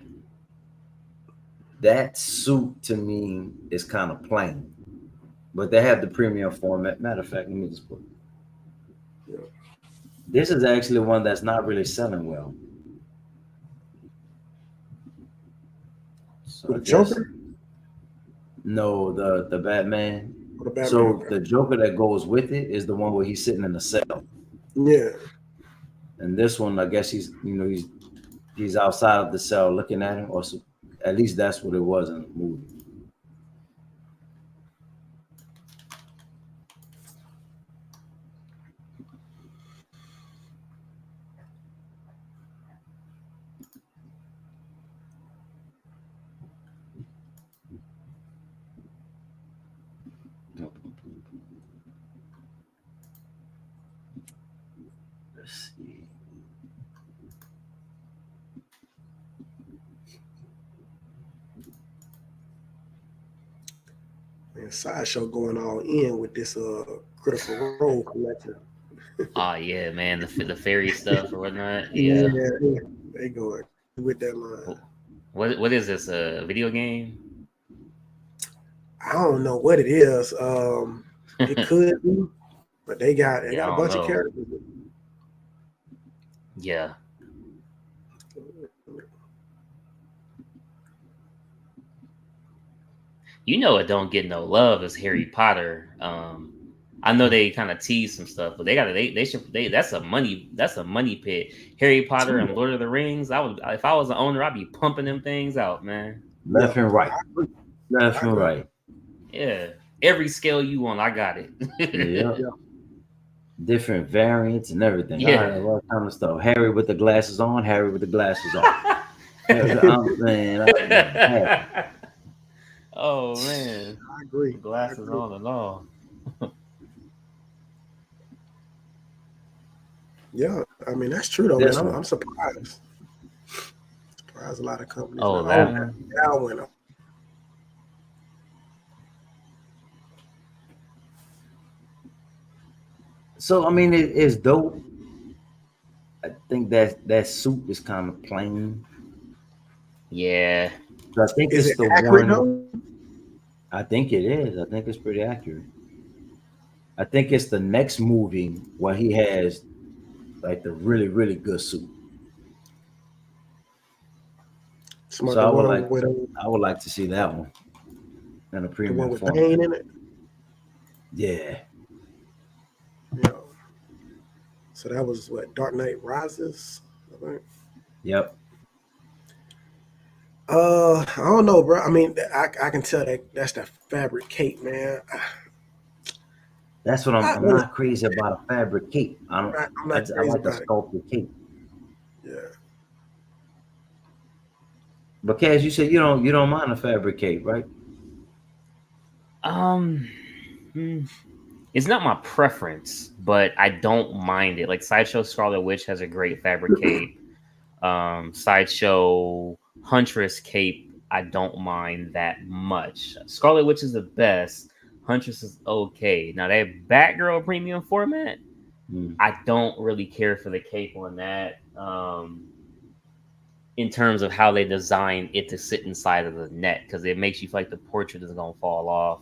that suit to me is kind of plain, but they have the premium format. Matter of fact, let me just put. This is actually one that's not really selling well. So the Joker? No, the Batman. The Batman. So the Joker that goes with it is the one where he's sitting in the cell. Yeah. And this one, I guess he's outside of the cell looking at him, or so, at least that's what it was in the movie. Let's see. Man, Sideshow going all in with this Critical Role collection. Oh yeah, man, the fairy stuff or whatnot. Yeah, they going with that line. What is this? A video game? I don't know what it is. It could be, but they got a bunch of characters. Yeah. It don't get no love is Harry Potter. I know they kind of tease some stuff, but that's a money pit. Harry Potter and Lord of the Rings. If I was an owner, I'd be pumping them things out, man. Left and right. Yeah, every scale you want, I got it. Yeah. Different variants and everything. Yeah, all kind of stuff. Harry with the glasses on. Harry with the glasses off. Oh man, I agree. Glasses on and all. Yeah, I mean that's true though, man. I'm surprised. Surprised a lot of companies. Oh, that went up. So I mean, it's dope. I think that suit is kind of plain. Yeah. So I think it's the one. I think it is. I think it's pretty accurate. I think it's the next movie where he has like the really, really good suit. Smart, So the one with I would like to see that one in a the one premium with format. Bane in it. Yeah. Yeah. So that was what Dark Knight Rises. I think. Yep. I don't know, bro. I mean, I can tell that that's the fabric cape, man. That's what I, I'm not crazy about a fabric cape. I don't. I'm not I crazy like a about it. sculpted cape. Yeah. But Cash, you said you don't mind a fabric cape, right? Hmm, it's not my preference, but I don't mind it. Like Sideshow Scarlet Witch has a great fabric cape. Sideshow Huntress cape, I don't mind that much. Scarlet Witch is the best. Huntress is okay. Now that Batgirl premium format, Mm. I don't really care for the cape on that. In terms of how they design it to sit inside of the net, because it makes you feel like the portrait is gonna fall off.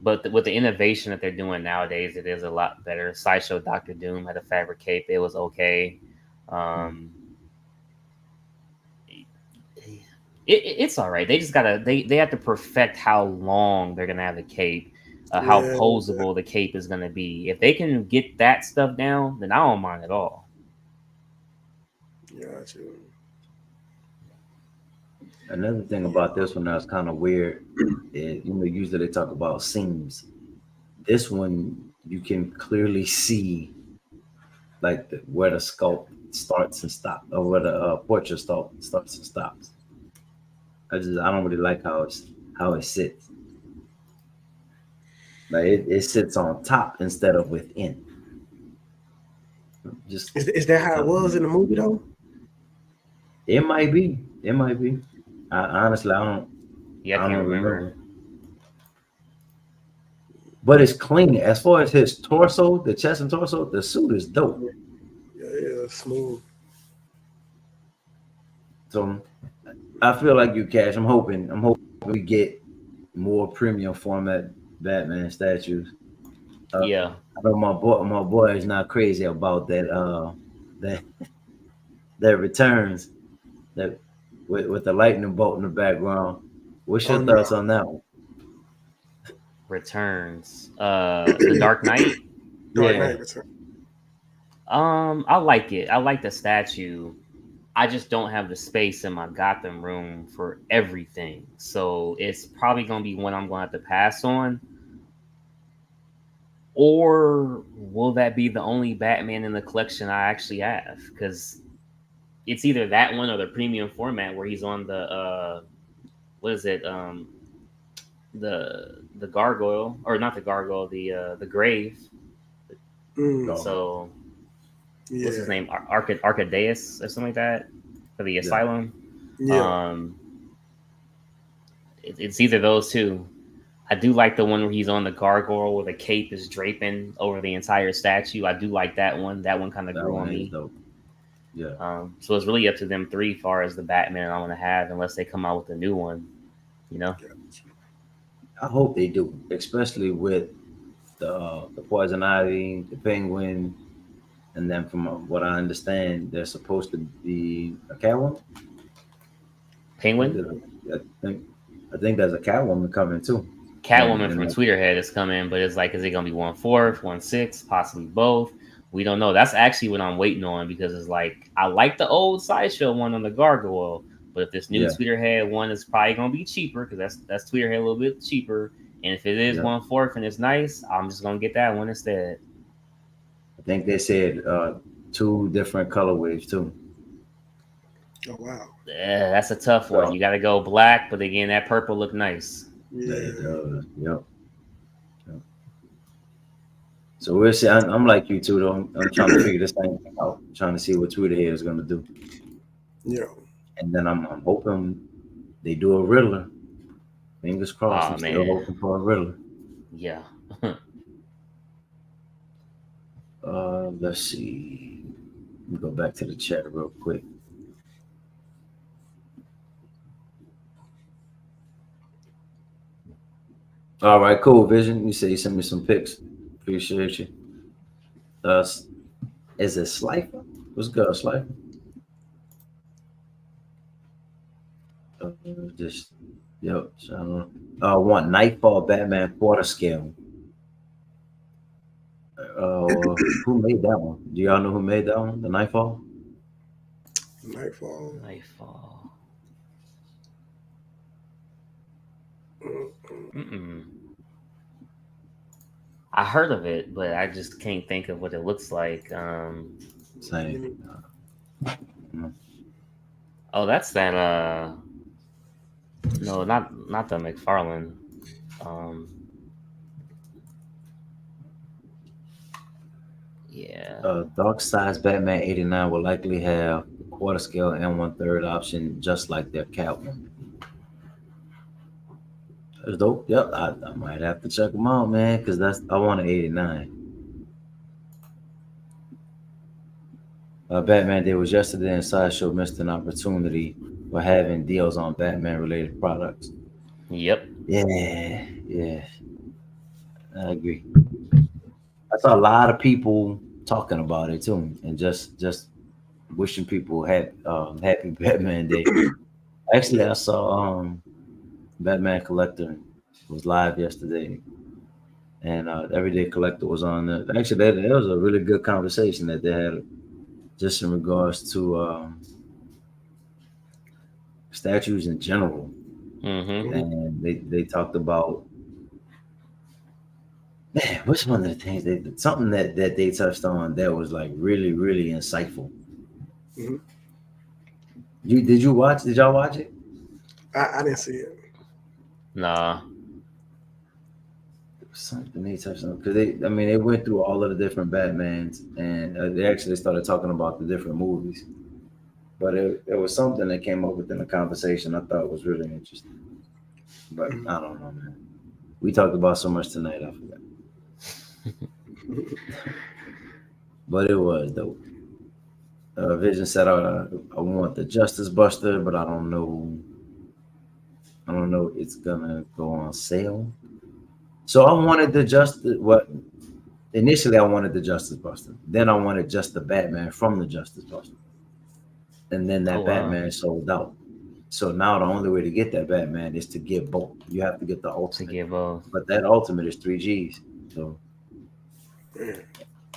But with the innovation that they're doing nowadays, it is a lot better. Sideshow Doctor Doom had a fabric cape; it was okay. It's all right. They just gotta they have to perfect how long they're gonna have the cape, how Yeah. posable the cape is gonna be. If they can get that stuff down, then I don't mind at all. Got you. Another thing about this one that's kind of weird is usually they talk about seams. This one you can clearly see like where the sculpt starts and stops, or where the portrait starts and stops. I don't really like how it sits. Like it sits on top instead of within. Just Is that how it was in the movie though? it might be. It might be. Honestly, Yeah, I I can't don't remember. But it's clean. As far as his torso, the chest and torso, the suit is dope. Yeah, smooth. So I feel like you, Cash. I'm hoping we get more premium format Batman statues. Yeah, I know my boy is not crazy about that that returns that with the lightning bolt in the background. What's Oh your no, thoughts on that one? Returns. The Dark Knight. Dark Yeah, Knight Return. I like it. I like the statue. I just don't have the space in my Gotham room for everything. So it's probably gonna be one I'm gonna have to pass on. Or will that be the only Batman in the collection I actually have? Because it's either that one or the premium format where he's on the what is it? The gargoyle, or not the gargoyle, the grave. So what's his Yeah, name? Arcadeus or something like that for the yeah. asylum. yeah. It's either those two. I do like the one where he's on the gargoyle where the cape is draping over the entire statue. I do like that one. That one kind of That grew one on is me. dope. Yeah. So it's really up to them three, far as the Batman I want to have, unless they come out with a new one. You know. I hope they do, especially with the poison ivy, the penguin, and then from what I understand, they're supposed to be a Catwoman. Penguin. I think I think there's a Catwoman coming too. Catwoman And from Tweeterhead is coming, but it's like, is it gonna be 1/4, 1/6, possibly both? We don't know. That's actually what I'm waiting on, because it's like I like the old Sideshow one on the gargoyle, but if this new yeah, Tweeterhead one is probably gonna be cheaper, because that's Tweeterhead a little bit cheaper, and if it is yeah. 1/4 and it's nice, I'm just gonna get that one instead. I think they said two different colorways too. Oh wow. Yeah, that's a tough one. So, You got to go black, but again, that purple look nice. Yeah. Yep. So we'll see. I'm like you too, though. I'm trying to figure this thing out, trying to see what Twitter here is going to do. Yeah. And then I'm hoping they do a Riddler. Fingers crossed. Oh I'm still man, hoping for a Riddler. yeah. Let's see. Let me go back to the chat real quick. All right, cool. Vision, you say you sent me some pics. Appreciate you. Is it Slifer? What's good, Slifer? Uh, just yo, want Nightfall Batman quarter scale. Who made that one? Do y'all know who made that one? The Nightfall. Nightfall. Nightfall. I heard of it, but I just can't think of what it looks like. Same. Oh, that's that. No, not the McFarlane. Yeah. Dark Side's Batman 89 will likely have the quarter scale and 1/3 option, just like their Catwoman. That's dope. Yep, I might have to check them out, man, because I want an 89. Batman Day was yesterday, and Sideshow missed an opportunity for having deals on Batman-related products. Yep. Yeah, I agree. I saw a lot of people talking about it too, and just wishing people happy Batman Day. Actually, I saw Batman Collector was live yesterday, and Everyday Collector was on there. Actually, that was a really good conversation that they had, just in regards to statues in general. And they talked about, man, what's one of the things something that they touched on that was like really, really insightful. Mm-hmm. Did y'all watch it? I didn't see it. Nah. Something they touched on, because they went through all of the different Batmans, and they actually started talking about the different movies. But it was something that came up within the conversation I thought was really interesting. But I don't know, man. We talked about so much tonight, I forgot. But it was dope. Vision said, I want the Justice Buster, but I don't know it's gonna go on sale. So I wanted initially I wanted the Justice Buster. Then I wanted just the Batman from the Justice Buster. And then that Batman sold out. So now the only way to get that Batman is to get both. You have to get the ultimate. To get both. But that ultimate is 3 Gs. So,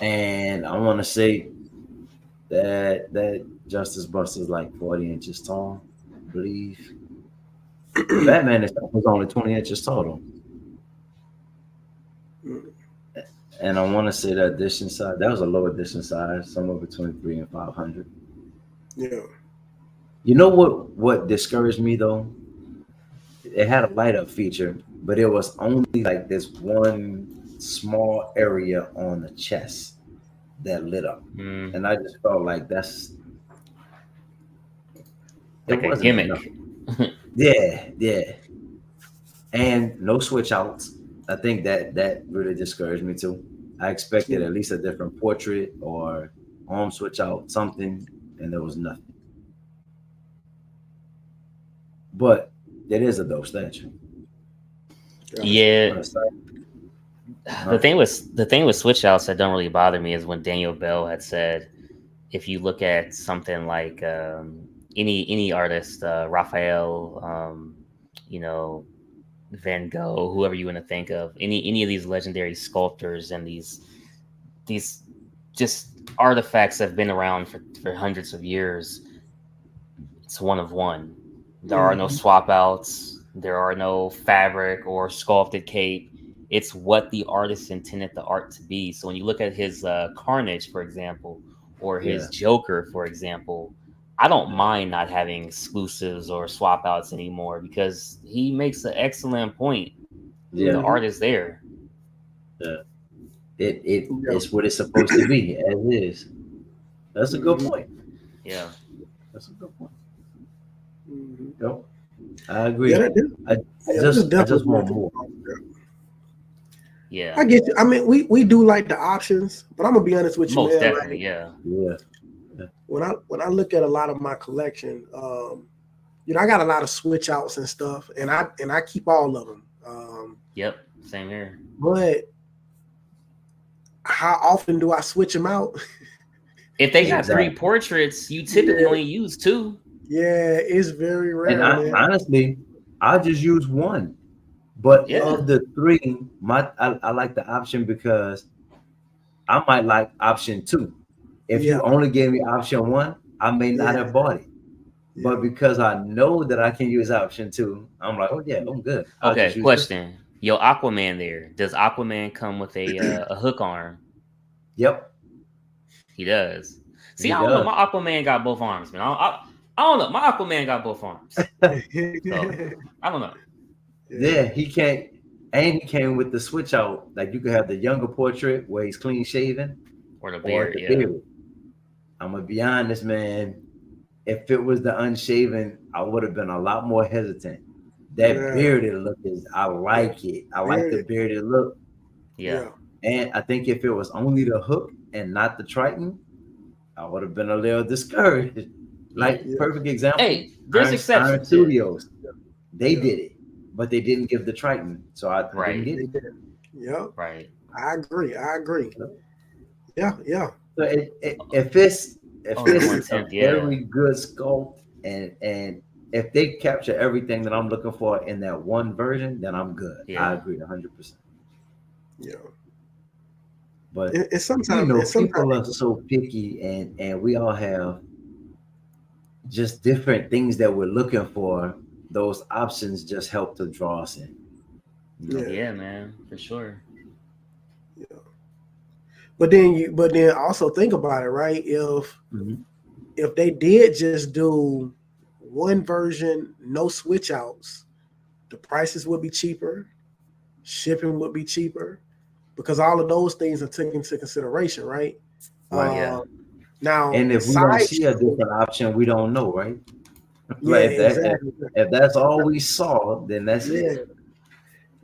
and I want to say that Justice Buster is like 40 inches tall, I believe. Batman was only 20 inches tall though. And I want to say that edition size, that was a low edition size, somewhere between 300 and 500. Yeah. You know what discouraged me though? It had a light up feature, but it was only like this one small area on the chest that lit up. And I just felt like that's like a gimmick. Yeah. And no switch outs. I think that really discouraged me too. I expected at least a different portrait or arm switch out, something, and there was nothing. But it is a dope statue. Yeah. The thing with switch outs that don't really bother me is when Daniel Bell had said, if you look at something like any artist, Raphael, Van Gogh, whoever you want to think of, any of these legendary sculptors and these just artifacts that have been around for hundreds of years, it's one of one. There are no swap outs. There are no fabric or sculpted cape. It's what the artist intended the art to be. So when you look at his Carnage, for example, or his Joker, for example, I don't mind not having exclusives or swap outs anymore because he makes an excellent point. Yeah. The art is there. Yeah. It's what it's supposed to be, as is. That's a good point. Yeah. That's a good point. Yep. I agree. Yeah, I just want more. Yeah. I get you. I mean, we do like the options, but I'm gonna be honest with you, most man. Definitely, yeah. When I look at a lot of my collection, I got a lot of switch outs and stuff, and I keep all of them. Yep. Same here. But how often do I switch them out? If they got Exactly. 3 portraits, you typically only use 2. Yeah, it's very rare, And man. honestly, I just use one. But Yeah. of the 3, I like the option because I might like option 2. If Yeah. you only gave me option 1, I may not Yeah. have bought it. But Yeah. because I know that I can use option 2, I'm like, oh yeah, I'm good. I'll just Okay, use this. question. Yo, Aquaman there. Does Aquaman come with a hook arm? Yep. He does. See, He I don't know. does. My Aquaman got both arms, man. I don't know. My Aquaman got both arms. So, I don't know. Yeah, he can't, and he came with the switch out. Like you could have the younger portrait where he's clean shaven, Or the or beard, the yeah. beard. I'm gonna be honest, man. If it was the unshaven, I would have been a lot more hesitant. That Yeah. bearded look I like it. I like the bearded look. Yeah. And I think if it was only the hook and not the Triton, I would have been a little discouraged. Like perfect example. Hey, there's Iron exceptions. Studios. They did it, but they didn't give the Triton, so I Right. didn't get it. Yep. Right. I agree. Yeah. So if it's a 1/10, very good sculpt, and if they capture everything that I'm looking for in that one version, then I'm good. Yeah. I agree 100%. Yeah. But And sometimes, people are so picky, and we all have just different things that we're looking for. Those options just help to draw us in. You know? Yeah, man, for sure. Yeah. But then also think about it, right? If they did just do one version, no switch outs, the prices would be cheaper, shipping would be cheaper, because all of those things are taken into consideration, right? Right. Now, And if we don't see a different option, we don't know, right? Yeah, exactly. If that's all we saw, then that's it.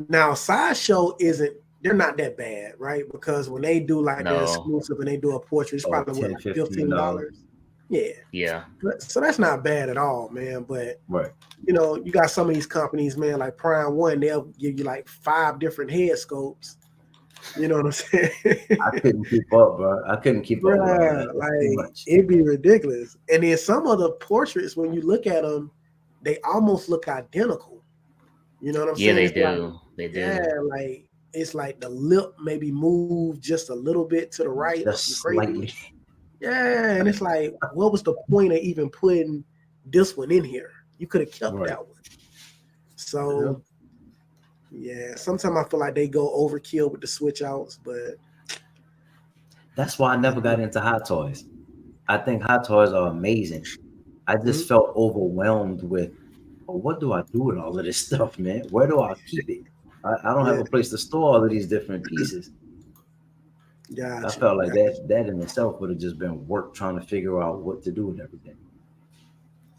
Now, Sideshow they're not that bad, right? Because when they do like their exclusive and they do a portrait, it's probably $10, like $15. Yeah. So that's not bad at all, man. But you got some of these companies, man, like Prime One, they'll give you like 5 different head scopes. You know what I'm saying? I couldn't keep up, bro. I couldn't keep up. Like it'd be ridiculous. And then some of the portraits, when you look at them, they almost look identical. You know what I'm saying? Yeah, they do. They do. Yeah, like it's like the lip maybe move just a little bit to the right, just slightly. Yeah, and it's like, what was the point of even putting this one in here? You could have kept that one. So. Yeah, sometimes I feel like they go overkill with the switch outs, but that's why I never got into Hot Toys. I think Hot Toys are amazing. I just felt overwhelmed with, what do I do with all of this stuff, man? Where do I keep it? I don't have a place to store all of these different pieces. I felt like that in itself would have just been work trying to figure out what to do with everything.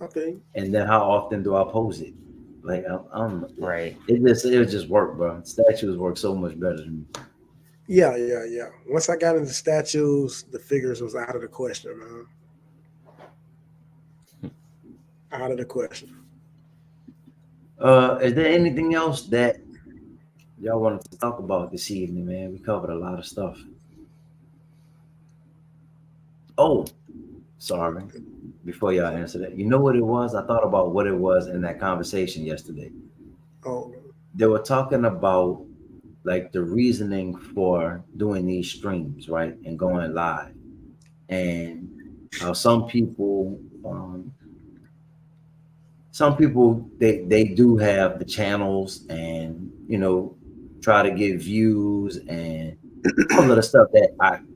Okay. And then how often do I pose it? Like I'm right. It just worked, bro. Statues work so much better than me. Yeah. Once I got into statues, the figures was out of the question, man. Out of the question. Is there anything else that y'all wanted to talk about this evening, man? We covered a lot of stuff. Oh, sorry. Before y'all answer that, you know what it was? I thought about what it was in that conversation yesterday. Oh, they were talking about like the reasoning for doing these streams, right, and going live, and how some people they do have the channels and try to get views and all of the stuff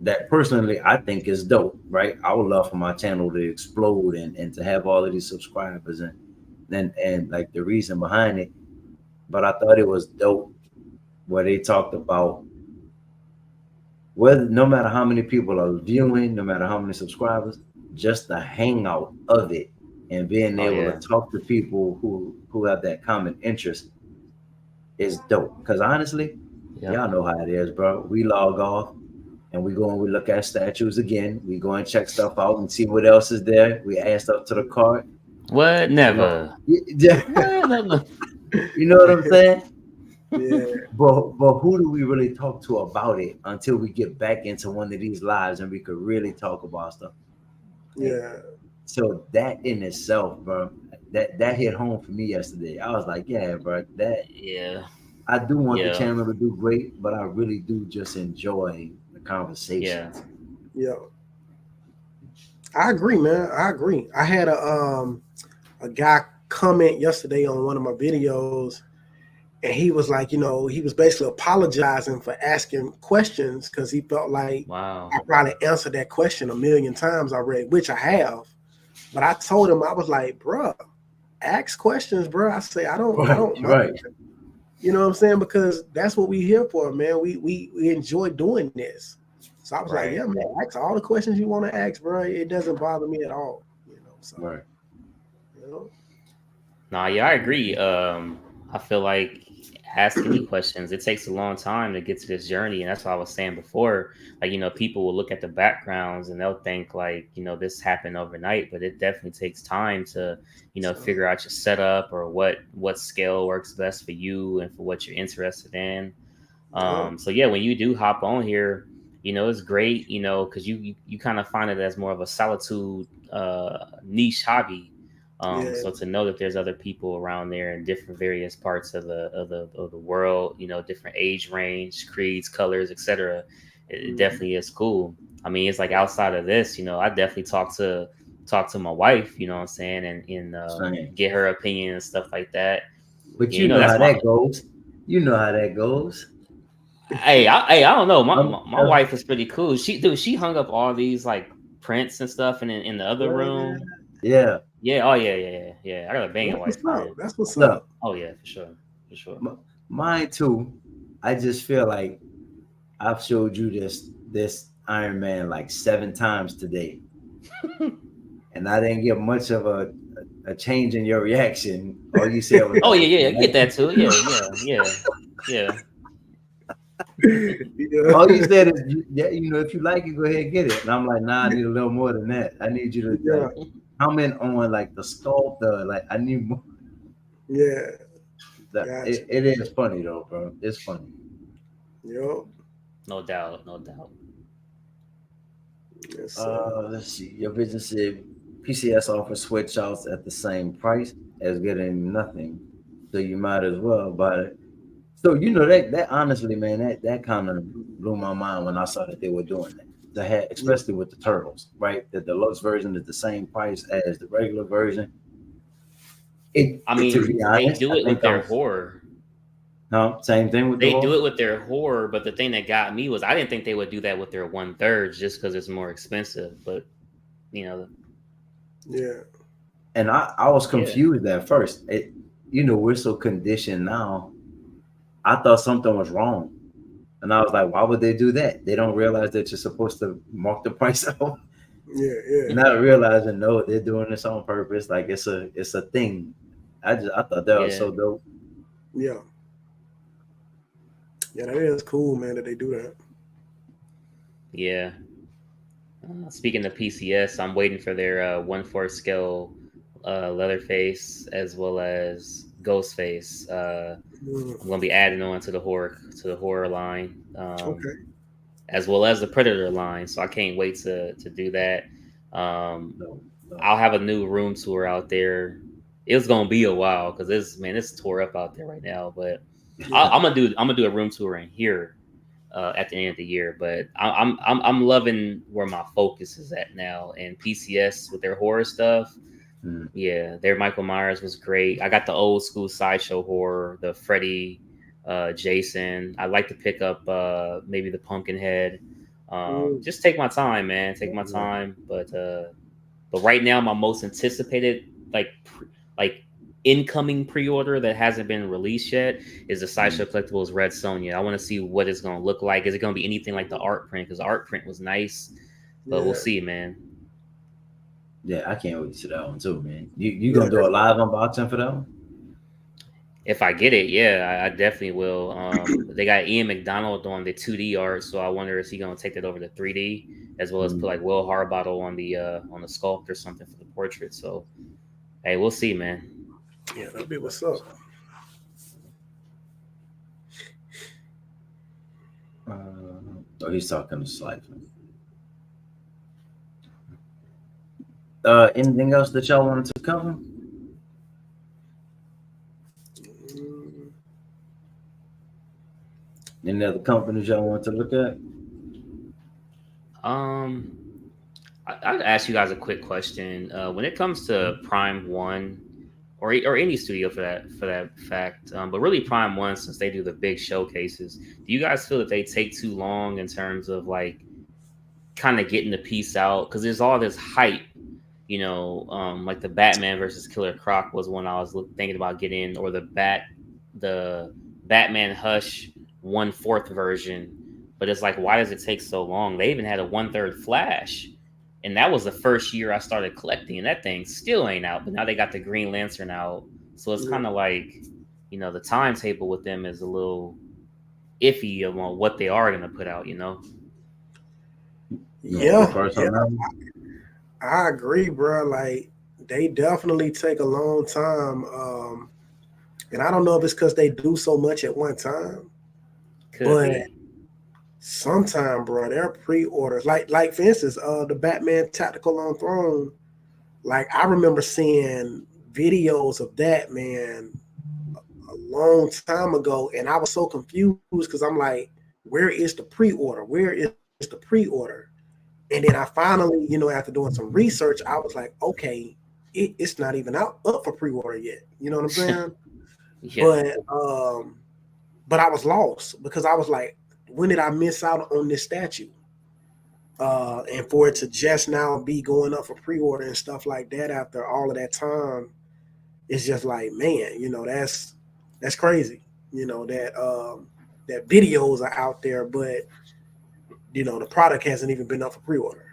that personally I think is dope, right? I would love for my channel to explode and to have all of these subscribers and like the reason behind it. But I thought it was dope where they talked about no matter how many people are viewing, no matter how many subscribers, just the hangout of it and being able to talk to people who have that common interest is dope. Because honestly, y'all know how it is, bro. We log off and we go and we look at statues again. We go and check stuff out and see what else is there. We add stuff to the cart. What? Never. You know what I'm saying? Yeah, But who do we really talk to about it until we get back into one of these lives and we could really talk about stuff? yeah, So that in itself, bro, that hit home for me yesterday. I was like, yeah, bro, that Yeah, I do want the yeah, channel to do great, but I really do just enjoy the yeah. conversations. yeah. I agree, man. I agree. I had a guy comment yesterday on one of my videos, and he was like, he was basically apologizing for asking questions because he felt like Wow. I probably answered that question a million times already, which I have. But I told him, I was like, bruh, ask questions, bro. I say, I Right, don't mind. right. You know what I'm saying? Because that's what we here for, man. We enjoy doing this. So I was like, Right. yeah, man, ask all the questions you want to ask, bro. It doesn't bother me at all. So Right. you know, Nah, yeah, I agree. I feel like ask any questions. It takes a long time to get to this journey, and that's what I was saying before. Like, people will look at the backgrounds and they'll think like, this happened overnight, but it definitely takes time to, so, figure out your setup or what scale works best for you and for what you're interested in. yeah, So yeah, when you do hop on here, it's great, because you kind of find it as more of a solitude niche hobby. yeah, So to know that there's other people around there in different various parts of the world, different age range, creeds, colors, etc., it definitely is cool. I mean, it's like outside of this, I definitely talk to my wife, you know what I'm saying, and Same. get her opinion and stuff like that. But Yeah, you know that's how my that goes. You know how that goes. I don't know. My, Um, my my wife is pretty cool. She hung up all these like prints and stuff in the other man, room. yeah. Yeah. Oh yeah. I got a banging that's wife, what's up. man. That's what's Look, up. Oh yeah, for sure. mine too. I just feel like I've showed you this Iron Man like 7 times today, and I didn't get much of a change in your reaction. All you said was Oh like, yeah, I get like that too. Yeah. Yeah, all you said is, yeah, if you like it, go ahead and get it. And I'm like, nah, I need a little more than that. I need you to yeah, like comment on like the sculptor. Like I need more. yeah. It, Gotcha. it is funny though, bro. It's funny. Yep. No doubt, no doubt. Yes, sir. Let's see. Your business said PCS offers switch outs at the same price as getting nothing, so you might as well buy it. So that honestly, man, that kind of blew my mind when I saw that they were doing that. The hat, Yeah. especially with the turtles, right? That the deluxe version is the same price as the regular version. I To be mean, they honest, do I it with think I their was horror. no same thing with the They do horse. it with their horror, but the thing that got me was I didn't think they would do that with their 1/3 just because it's more expensive. But you know, Yeah. And I was yeah. confused at first. We're so conditioned now. I thought something was wrong. And I was like, why would they do that? They don't realize that you're supposed to mark the price up. Yeah. Yeah. Not realizing, no, they're doing this on purpose. Like it's a thing. I thought that was Yeah. so dope. Yeah. Yeah. That is cool, man, that they do that. Yeah. Speaking of PCS, I'm waiting for their 1/4 scale Leatherface as well as Ghostface. Mm, I'm gonna be adding on to the horror line, okay. as well as the Predator line. So I can't wait to do that. No, no. I'll have a new room tour out there. It's gonna be a while because it's tore up out there right now. But Yeah. I'm gonna do a room tour in here at the end of the year. But I'm loving where my focus is at now. And PCS with their horror stuff. Mm. Yeah, their Michael Myers was great. I got the old school sideshow horror, the Freddy, Jason. I like to pick up maybe the Pumpkinhead. Mm, Just take my time, man. Take my time. But right now, my most anticipated like incoming pre-order that hasn't been released yet is the Sideshow Collectibles Red Sonja. I want to see what it's going to look like. Is it going to be anything like the art print? Because the art print was nice, but we'll yeah. see, man. Yeah, I can't wait to see that one too, man. You Yeah. gonna do a live unboxing for that one? If I get it, yeah, I definitely will. They got Ian McDonald on the 2D art, so I wonder is he going to take that over to 3D as well as put like Will Harbottle on the sculpt or something for the portrait. So, hey, we'll see, man. Yeah. That'll be what's up. Oh, he's talking to Slifer. Anything else that y'all wanted to cover? Any other companies y'all want to look at? I'd ask you guys a quick question. When it comes to Prime One, or any studio for that fact, but really Prime One, since they do the big showcases, do you guys feel that they take too long in terms of like kind of getting the piece out? Because there's all this hype, like the Batman versus Killer Croc was one I was thinking about getting, or the Batman Hush 1/4 version. But it's like, why does it take so long? They even had a 1/3 Flash. And that was the first year I started collecting, and that thing still ain't out. But now they got the Green Lantern out, so it's kind of like, the timetable with them is a little iffy on what they are going to put out. Yeah, I agree, bro. Like they definitely take a long time, and I don't know if it's because they do so much at one time, but sometime, bro, their pre-orders, like for instance, the Batman Tactical on Throne, like I remember seeing videos of that, man, a long time ago, and I was so confused because I'm like, where is the pre-order? Where is the pre-order? And then I finally, after doing some research, I was like, okay, it's not even up for pre-order yet. You know what I'm saying? Yeah. But I was lost because I was like, when did I miss out on this statue? And for it to just now be going up for pre-order and stuff like that after all of that time, it's just like, man, that's crazy. That videos are out there, but the product hasn't even been up for pre-order.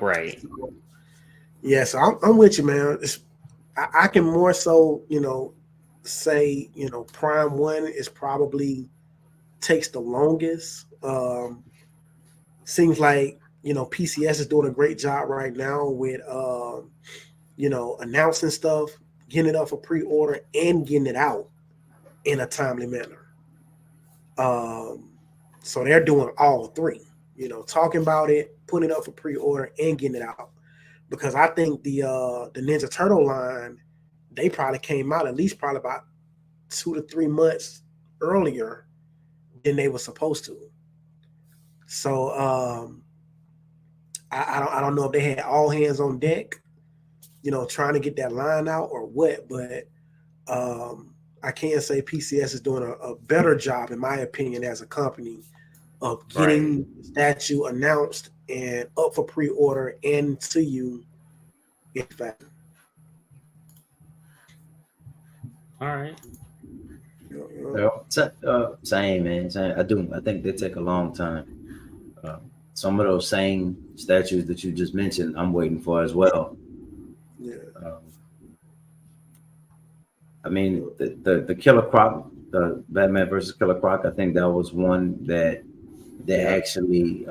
Right. So, yeah, so I'm with you, man. I can more so, say, Prime One is probably takes the longest. Seems like PCS is doing a great job right now with announcing stuff, getting it up for pre-order, and getting it out in a timely manner. So they're doing all three. Talking about it, putting it up for pre-order, and getting it out. Because I think the Ninja Turtle line, they probably came out at least probably about 2 to 3 months earlier than they were supposed to. So I don't know if they had all hands on deck, trying to get that line out or what, but I can say PCS is doing a better job, in my opinion, as a company of getting the statue announced and up for pre-order and to you in fact. All right. Same, man. Same. I think they take a long time. Some of those same statues that you just mentioned, I'm waiting for as well. Yeah. I mean, the Killer Croc, the Batman versus Killer Croc, I think that was one that they actually,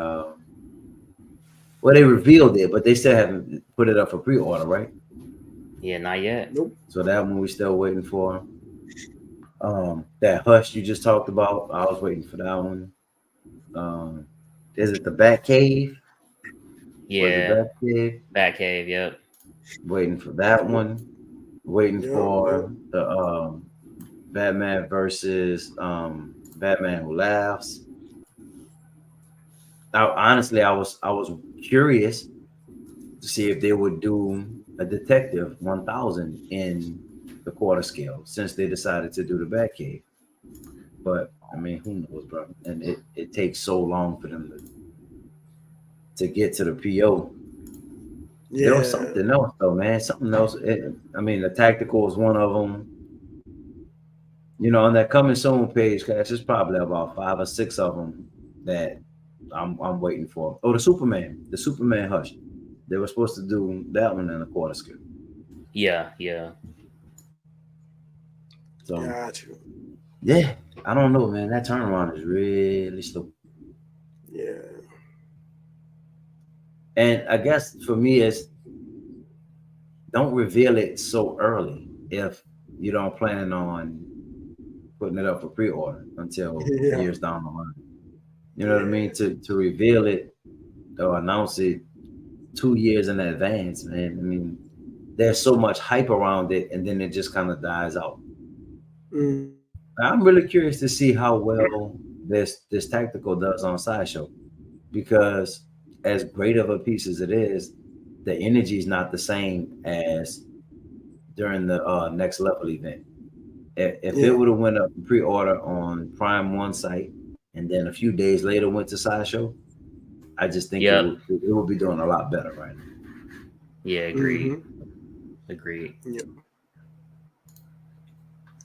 they revealed it, but they still haven't put it up for pre-order, right? Yeah, not yet. Nope. So that one we're still waiting for. That Hush you just talked about, I was waiting for that one. Is it the Batcave? Yeah. Batcave, yep. Waiting for that one. Waiting for the Batman versus Batman Who Laughs. Honestly, I was curious to see if they would do a Detective 1000 in the quarter scale since they decided to do the Batcave. But I mean, who knows, bro? And it takes so long for them to get to the PO. Yeah. There was something else though, man. Something else. The tactical is one of them. On that coming soon page, there's probably about 5 or 6 of them that I'm waiting for. Oh, the Superman Hush. They were supposed to do that one in a quarter scale. Yeah. So, got you. Yeah, I don't know, man. That turnaround is really slow. Yeah. And I guess for me, it's don't reveal it so early if you don't plan on putting it up for pre-order until years down the line. You know what I mean? To reveal it or announce it 2 years in advance, man. I mean, there's so much hype around it, and then it just kind of dies out. Mm. I'm really curious to see how well this tactical does on Sideshow, because as great of a piece as it is, the energy is not the same as during the next level event. If it Yeah. would have went up pre-order on Prime One site and then a few days later went to Sideshow, I just think Yep. it would be doing a lot better right now. Yeah, agreed. Mhm. Agreed. Yep.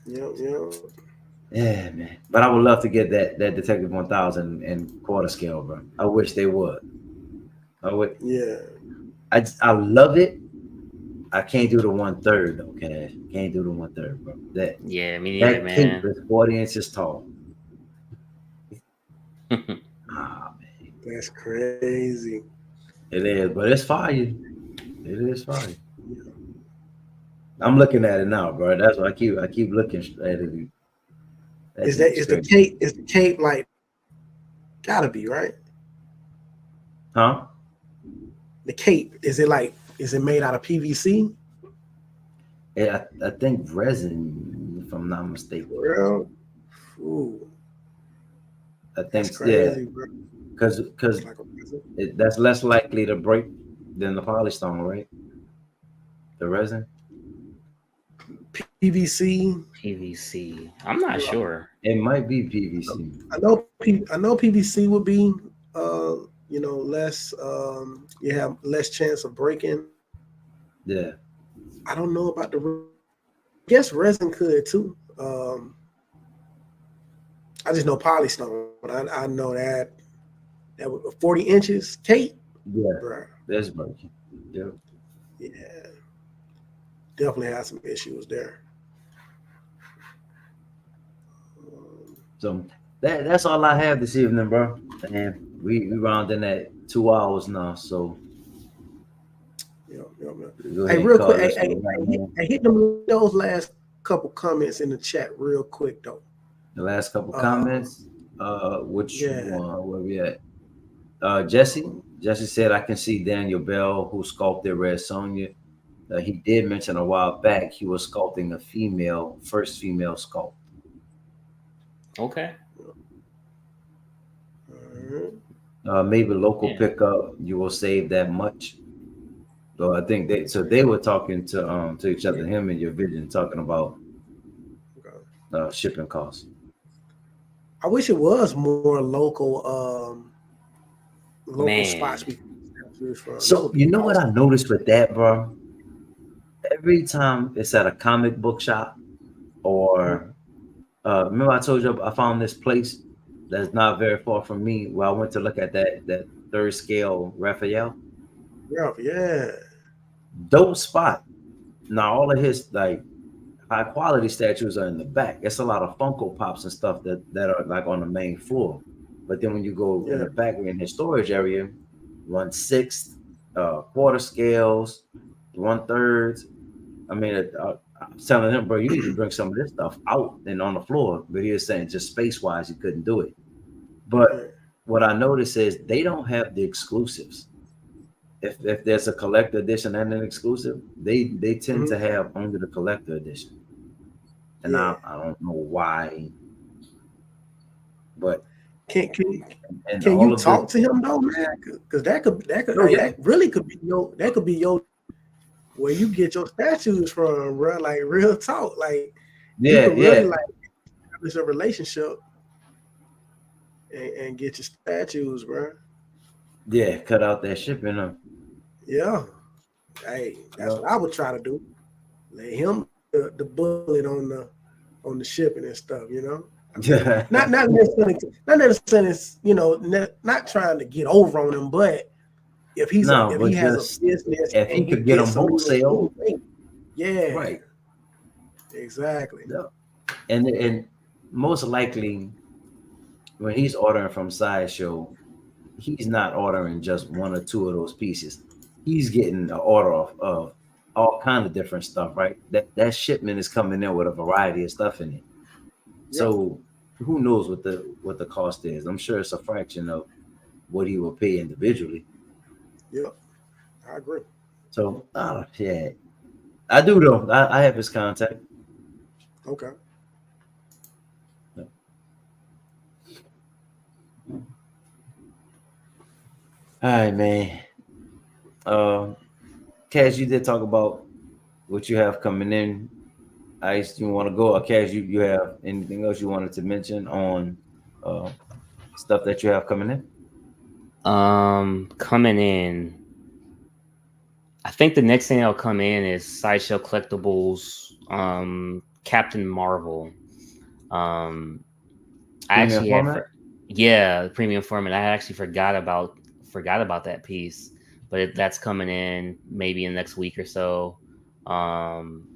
Yep. Yeah, man. But I would love to get that Detective 1000 in quarter scale, bro. I wish they would. I would. Yeah. I love it. I can't do the 1/3 though, Cash. Can't do the 1/3, bro. Yeah, me neither, That cape man. is 40 inches tall. Ah, man. That's crazy. It is, but it's fire. It is fire. I'm looking at it now, bro. That's why I keep looking at it. Is the cape like gotta be right? Huh? The cape, is it made out of PVC? Yeah, I think resin, if I'm not mistaken. Well, ooh, I think that's crazy, bro. because Like a resin. that's less likely to break than the polystone, right? The resin. PVC. PVC. I'm not sure. It might be PVC. I know PVC would be less you have less chance of breaking. Yeah. I don't know about I guess resin could too. I just know polystone. I know that was 40 inches cape. Yeah. Bro. That's breaking. Yeah. Yeah. Definitely has some issues there. So that's all I have this evening, bro. And we rounding at 2 hours now. So go ahead Hey, and real call quick, this one right now. I hit them those last couple comments in the chat real quick though. The last couple comments. Which Yeah. one? Where we at? Jesse said, I can see Daniel Bell, who sculpted Red Sonja. He did mention a while back he was sculpting a first female sculpt. Okay. Maybe local pickup, you will save that much. So I think they were talking to each other, him and your vision, talking about shipping costs. I wish it was more local spots we can choose from. So you know what I noticed with that, bro? Every time it's at a comic book shop, or remember I told you I found this place that's not very far from me where I went to look at that third scale Raphael. Yeah. Dope spot. Now all of his like high quality statues are in the back. It's a lot of Funko Pops and stuff that are like on the main floor. But then when you go in the back in his storage area, 1/6, quarter scales, 1/3. I mean, I was telling him, bro, you need to bring some of this stuff out and on the floor. But he was saying just space wise, he couldn't do it. But what I noticed is they don't have the exclusives. If there's a collector edition and an exclusive, they tend to have only the collector edition. And I don't know why. But can you talk to him though, man? Because that really could be your where you get your statues from, bro. Like real talk, like you can really like establish a relationship and get your statues, bro. Yeah, cut out that shipping. Yeah, hey, that's what I would try to do. Let him the bullet on the shipping and stuff, you know. not necessarily, not trying to get over on him, but if he has a business, if he could get them wholesale, yeah, right, exactly. Yeah. And most likely, when he's ordering from Sideshow, he's not ordering just one or two of those pieces. He's getting an order of all kind of different stuff, right? That shipment is coming in with a variety of stuff in it. So who knows what the cost is? I'm sure it's a fraction of what he will pay individually. Yeah, I agree. So, yeah, I do though. I have his contact. Okay. All right, man. Cash, you did talk about what you have coming in. Ice, you want to go? Or Cash, you have anything else you wanted to mention on uh, stuff that you have coming in? Coming in, I think the next thing that'll come in is Sideshow Collectibles, Captain Marvel. I Premium actually format? yeah, the premium format. I actually forgot about that piece, but that's coming in maybe in the next week or so. Um,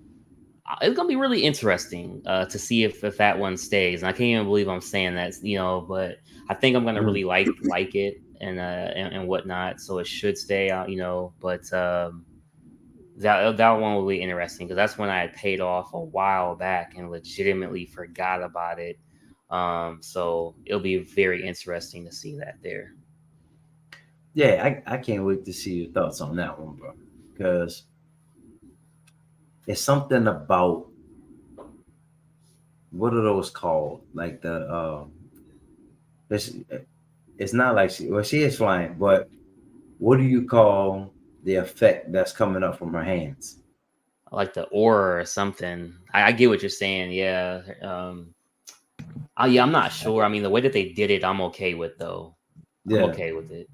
it's gonna be really interesting to see if that one stays. And I can't even believe I'm saying that, but I think I'm gonna Mm. really like it and whatnot. So it should stay out, But that one will be interesting because that's when I had paid off a while back and legitimately forgot about it. So it'll be very interesting to see that there. Yeah, I can't wait to see your thoughts on that one, bro. Because it's something about what are those called? Like it's it's not like she is flying, but what do you call the effect that's coming up from her hands? Like the aura or something. I get what you're saying. Yeah. Oh yeah, I'm not sure. I mean, the way that they did it, I'm okay with though. I'm Yeah. okay with it.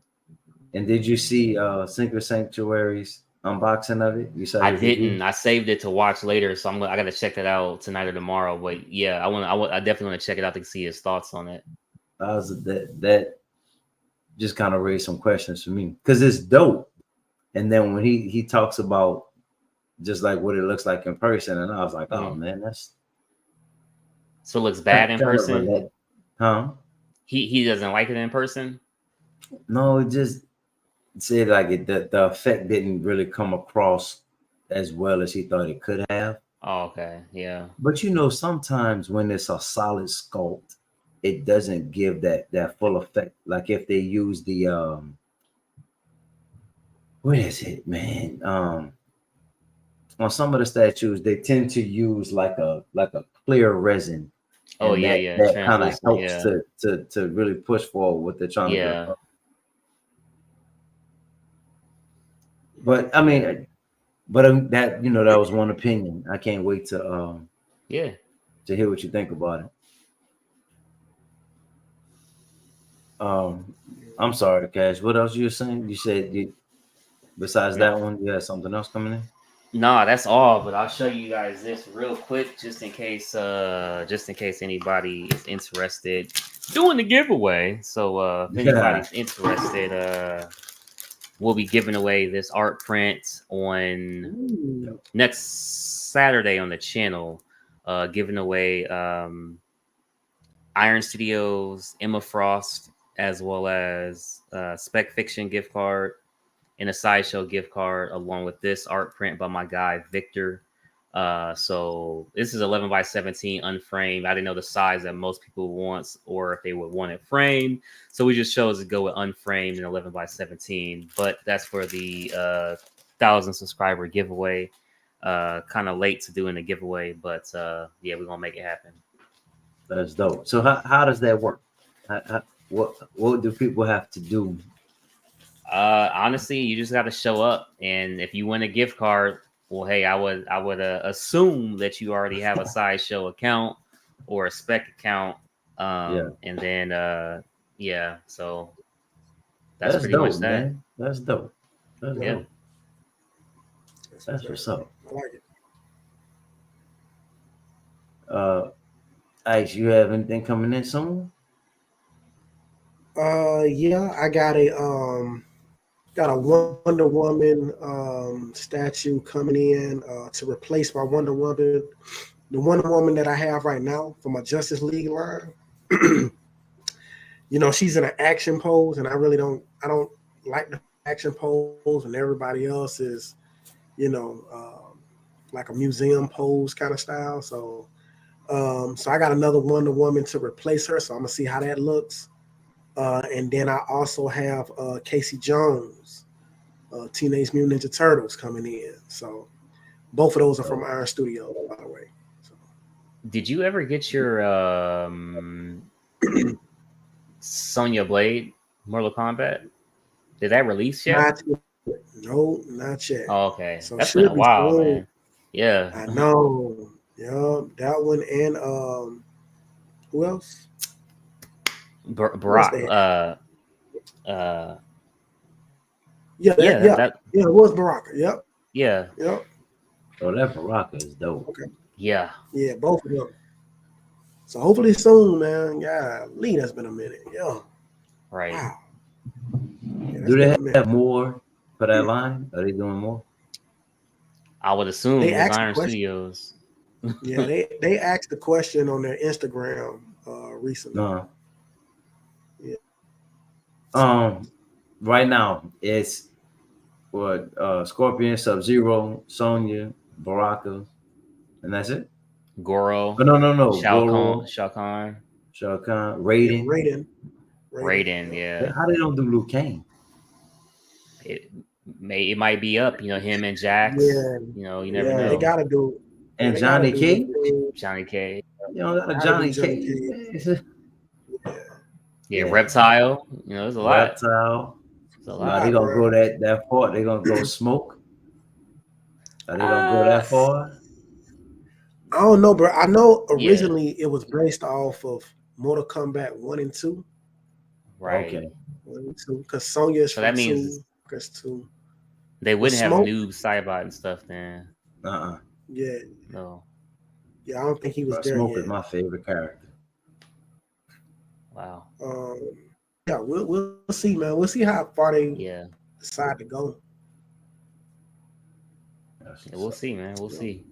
And did you see Synchro Sanctuary's unboxing of it? You saw I his review? didn't. I saved it to watch later, so I got to check that out tonight or tomorrow. But yeah, I definitely want to check it out to see his thoughts on it. That just kind of raised some questions for me because it's dope. And then when he talks about just like what it looks like in person, and I was like, oh man, that's So it looks bad in kind of person. huh? He doesn't like it in person. No, it just said like the effect didn't really come across as well as he thought it could have. Oh, okay, yeah. But sometimes when it's a solid sculpt, it doesn't give that full effect. Like if they use the what is it, man? On some of the statues, they tend to use like a clear resin, Oh and yeah, that yeah. that kind of Translucent. helps Yeah, to really push forward what they're trying to get yeah, across. But I yeah, mean, that that was one opinion. I can't wait yeah. to hear what you think about it. Um, I'm sorry, Cash. What else you were saying? You said besides No, that one, you had something else coming in. no, that's all. But I'll show you guys this real quick, just in case anybody is interested doing the giveaway. So if Yeah. anybody's interested, we'll be giving away this art print on Ooh. next Saturday on the channel. Giving away Iron Studios, Emma Frost, as well as Spec Fiction gift card and a Sideshow gift card, along with this art print by my guy Victor. So this is 11 by 17 unframed. I didn't know the size that most people want, or if they would want it framed. So we just chose to go with unframed and 11 by 17. But that's for the 1,000 subscriber giveaway. Kind of late to doing the giveaway, but yeah, we're gonna make it happen. That's dope. So how does that work? What do people have to do? Honestly, you just got to show up, and if you win a gift card, well, hey, I would assume that you already have a Sideshow account or a Spec account, Yeah, and then yeah, so that's that's pretty much dope, that. man. That's dope. That's Yeah. dope. That's what's That's up. what's up. I like it. Uh, Ice, you have anything coming in soon? Yeah, I got a Wonder Woman statue coming in to replace my Wonder Woman, the Wonder Woman that I have right now for my Justice League line. She's in an action pose, and I don't like the action pose, and everybody else is, you know, like a museum pose kind of style. So So I got another Wonder Woman to replace her. So I'm gonna see how that looks. And then I also have Casey Jones, Teenage Mutant Ninja Turtles coming in. So both of those are from Iron Studio, by the way. So. Did you ever get your Sonya Blade Mortal Kombat? Did that release yet? Not yet. No, not yet. Oh, okay. So That's been a while, soon. man. Yeah. I know. Yeah, that one and who else? Barack. Yeah, it was Baraka. Yep. Yeah. Yep. Oh, that Baraka is dope. Okay. Yeah. Yeah, both of them. So hopefully soon, man. Yeah, Lee, that's been a minute. Yeah. Right. Wow. Yeah, Do they have more for that line? Are they doing more? I would assume They it's asked Iron the question. Studios. Yeah, they asked the question on their Instagram recently. No. Yeah. Right now it's what Scorpion, Sub-Zero, Sonya, Baraka, and that's it. Goro. Oh, no. Shao Shao Kahn. Raiden. Raiden, yeah. How they don't do Liu Kang? It might be up, him and Jax. Yeah. You never know. They gotta do it. And Johnny Cage. Johnny Cage. You know, got a Johnny Cage. Yeah, Reptile. There's a lot. Reptile. There's a lot. They gonna go that far. They gonna go Smoke. Are they gonna go that far? I don't know, bro. I know originally it was based off of Mortal Kombat 1 and 2. Right. Okay. 1 and 2. Because Sonya is so that means 2. They wouldn't have Noob Saibot and stuff then. Yeah. No. Yeah, I don't think he was there Smoke yet. is my favorite character. Wow. Yeah, we'll see, man. We'll see how far they decide to go. Yeah, we'll see, man. We'll see.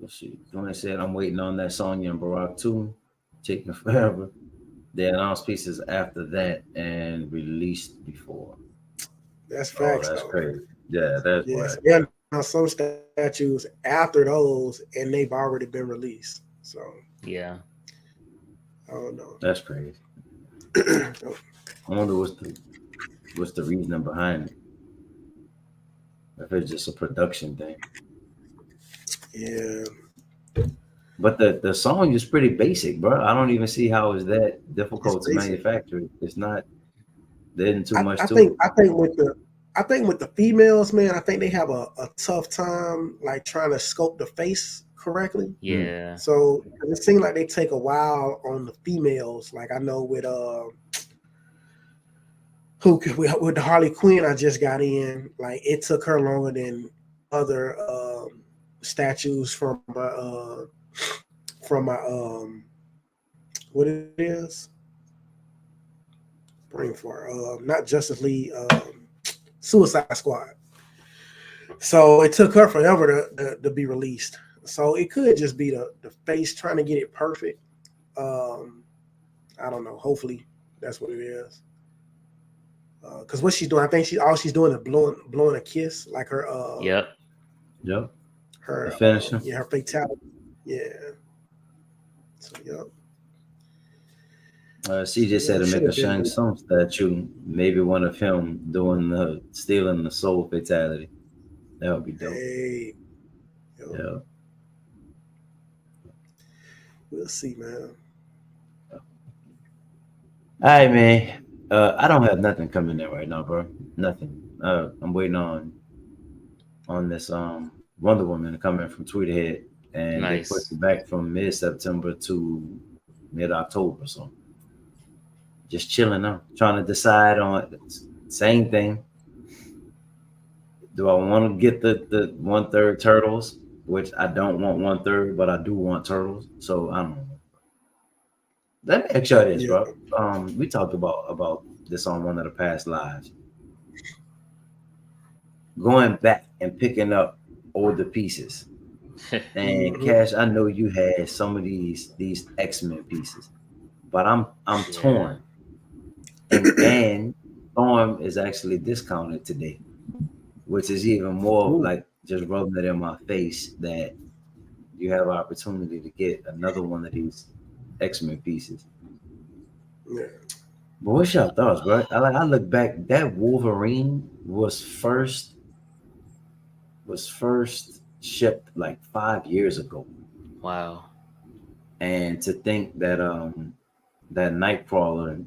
Let's see. When I said I'm waiting on that Sonya and Barack 2, taking forever. They announced pieces after that and released before. That's facts. That's crazy. Yeah, that's right. Yeah, now some statues after those, and they've already been released. So yeah, I don't know. That's crazy. I wonder what's the reasoning behind it. If it's just a production thing. Yeah. But the song is pretty basic, bro. I don't even see how it's that difficult to manufacture. It's not. There isn't too much to it. I think with the females, man, I think they have a tough time like trying to sculpt the face correctly. Yeah. So it seems like they take a while on the females. Like I know with with the Harley Quinn I just got in, like it took her longer than other statues from my what it is brain for not Justice League, Suicide Squad. So it took her forever to be released. So it could just be the face trying to get it perfect. I don't know. Hopefully that's what it is. Because what she's doing, I think all she's doing is blowing a kiss, like her. Yep. Her finisher. Her fatality. Yeah. So yep. CJ said to make a Shang Tsung statue, maybe one of him doing stealing the soul fatality. That would be dope. Hey. Yeah. We'll see, man. All right, man. I don't have nothing coming in right now, bro. Nothing. I'm waiting on this Wonder Woman coming from Tweeterhead, and they pushed it back from mid-September to mid-October. So just chilling now, trying to decide on same thing. Do I want to get the 1/3 Turtles, which I don't want 1/3, but I do want Turtles. So I don't know. Let me make sure this, bro. We talked about this on one of the past lives. Going back and picking up older pieces. And Cash, I know you had some of these X-Men pieces, but I'm torn. And Storm is actually discounted today, which is even more like just rubbing it in my face that you have an opportunity to get another one of these X-Men pieces. Yeah. But what's your thoughts, bro? I look back, that Wolverine was first shipped like 5 years ago. Wow. And to think that that Nightcrawler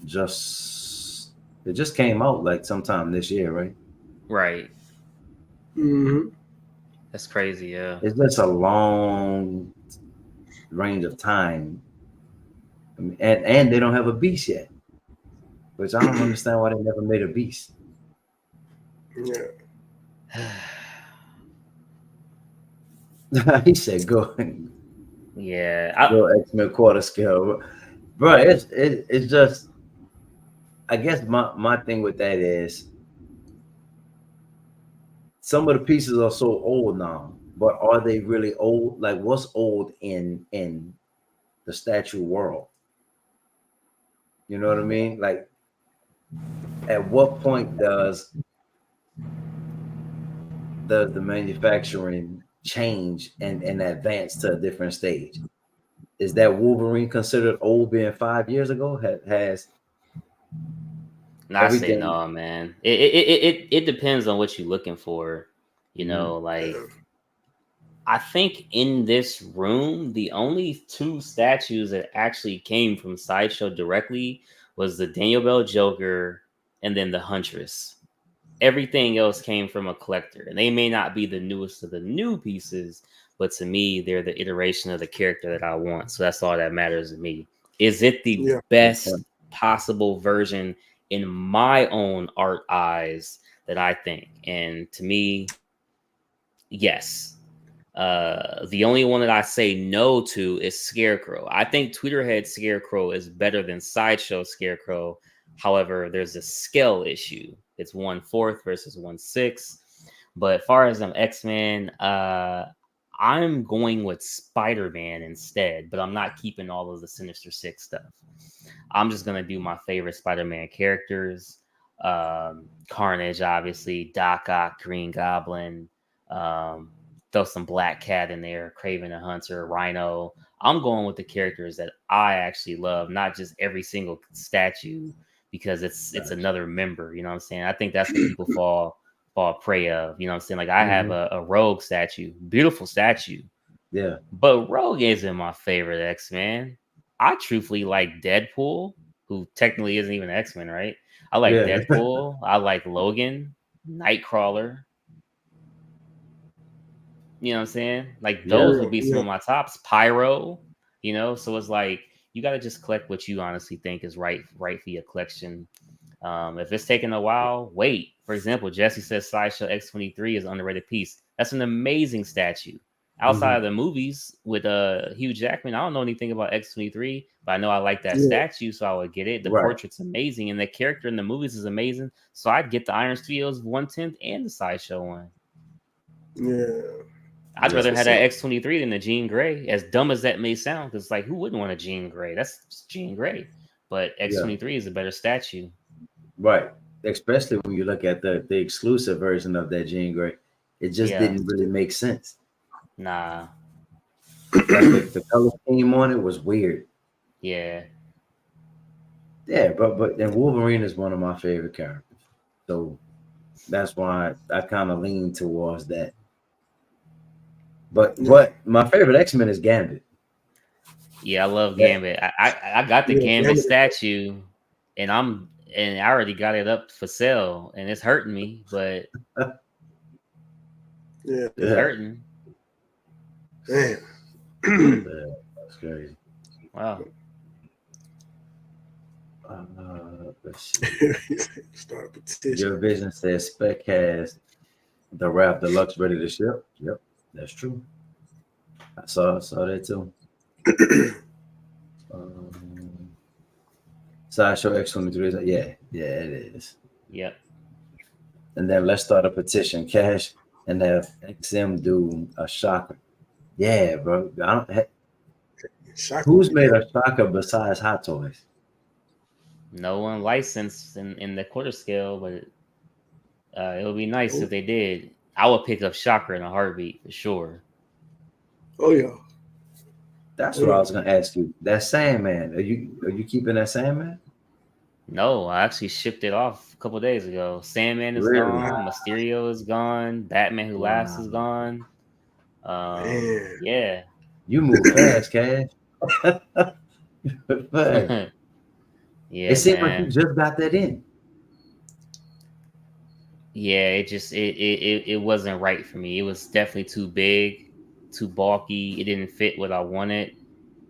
just it just came out like sometime this year, right? Right. Mm-hmm. That's crazy. Yeah. It's just a long range of time. I mean, and they don't have a beast yet, which I don't understand why they never made a beast. Yeah. He said, "Go, Yeah. go X-Men quarter scale, bro." It's just. I guess my thing with that is some of the pieces are so old now, but are they really old? Like, what's old in the statue world? You know what I mean? Like, at what point does the manufacturing change and advance to a different stage? Is that Wolverine considered old being 5 years ago? Has I say everything? no, man. It depends on what you're looking for. You Mhm. know, like I think in this room, the only two statues that actually came from Sideshow directly was the Daniel Bell Joker and then the Huntress. Everything else came from a collector, and they may not be the newest of the new pieces, but to me, they're the iteration of the character that I want. So that's all that matters to me. Is it the Yeah. best possible version in my own art eyes that I think? And to me, yes. The only one that I say no to is Scarecrow. I think Tweeterhead Scarecrow is better than Sideshow Scarecrow. However, there's a scale issue. It's 1/4 versus 1/6. But as far as X-Men, I'm going with Spider-Man instead, but I'm not keeping all of the Sinister Six stuff. I'm just gonna do my favorite Spider-Man characters. Carnage, obviously, Doc Ock, Green Goblin, throw some Black Cat in there, Craven the Hunter, Rhino. I'm going with the characters that I actually love, not just every single statue because it's another member. You know what I'm saying? I think that's what people fall prey of. You know what I'm saying? Like I have a Rogue statue, beautiful statue, Yeah, but Rogue isn't my favorite X-Men. I truthfully like Deadpool, who technically isn't even X-Men, right? I like yeah, Deadpool. I like Logan, Nightcrawler. You know what I'm saying? Like yeah. those would be some Yeah. of my tops. Pyro, you know. So it's like you got to just collect what you honestly think is right for your collection. If it's taking a while, wait. For example, Jesse says Sideshow X23 is an underrated piece. That's an amazing statue. Outside of the movies with Hugh Jackman, I don't know anything about X23, but I know I like that Yeah. statue, so I would get it. The Right. portrait's amazing, and the character in the movies is amazing. So I'd get the Iron Studios 1/10 and the Sideshow one. Yeah. I'd That's rather what's have that up. X23 than the Jean Grey. As dumb as that may sound, because like who wouldn't want a Jean Grey? That's just Jean Grey. But Yeah. X23 is a better statue. Right. Especially when you look at the exclusive version of that Jean Grey. It just Yeah. didn't really make sense. Nah. Like the color scheme on it was weird. Yeah. Yeah, but and Wolverine is one of my favorite characters. So that's why I kind of lean towards that. But my favorite X-Men is Gambit. Yeah, I love Yeah. Gambit. I got the Yeah, Gambit Gambit. statue, and I already got it up for sale, and it's hurting me, but Yeah. it's hurting. Damn. Yeah, that's crazy. Wow. Let's see. Start a petition. Your vision says Spec has the Rap Deluxe ready to ship. Yep, that's true. I saw that too. Sideshow X23. Yeah, it is. Yep. And then let's start a petition, Cash, and have XM do a shocker. Yeah, bro. Shocker. Who's made a shocker besides Hot Toys? No one licensed in the quarter scale, but it would be nice if they did. I would pick up Shocker in a heartbeat for sure. Oh yeah. That's what I was gonna ask you. That Sandman, are you keeping that Sandman? No, I actually shipped it off a couple days ago. Sandman is Really? gone. Mysterio is gone. Batman Who Laughs is gone. Man. Yeah. You move fast, Cash. Fast. Yeah, It seemed like man. you just got that in. Yeah, it wasn't right for me. It was definitely too big, too bulky. It didn't fit what I wanted.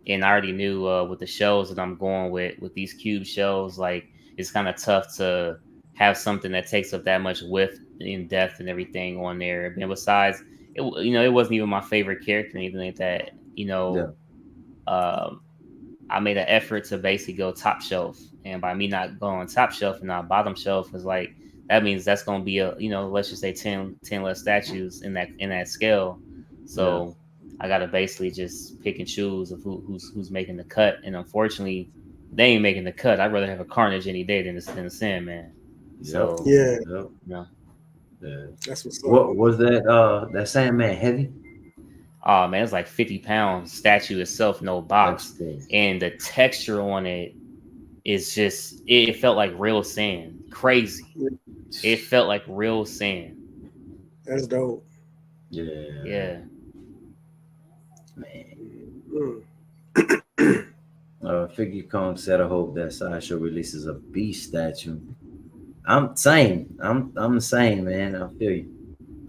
And I already knew with the shows that I'm going with these cube shows, like it's kind of tough to have something that takes up that much width and depth and everything on there. And besides, it wasn't even my favorite character or anything like that. I made an effort to basically go top shelf, and by me not going top shelf and not bottom shelf is like that means that's going to be let's just say 10 less statues in that scale. So I got to basically just pick and choose of who's making the cut, and unfortunately they ain't making the cut. I'd rather have a Carnage any day than the Sandman. So Yeah. Yeah. That's what's up. What was that Sandman heavy? Oh man, it's like 50 pounds statue itself, no box. And the texture on it is just it felt like real sand. Crazy. It felt like real sand. That's dope. Yeah. Man. Figure Kong said, I hope that Sideshow releases a Beast statue. I'm the same, man. I feel you.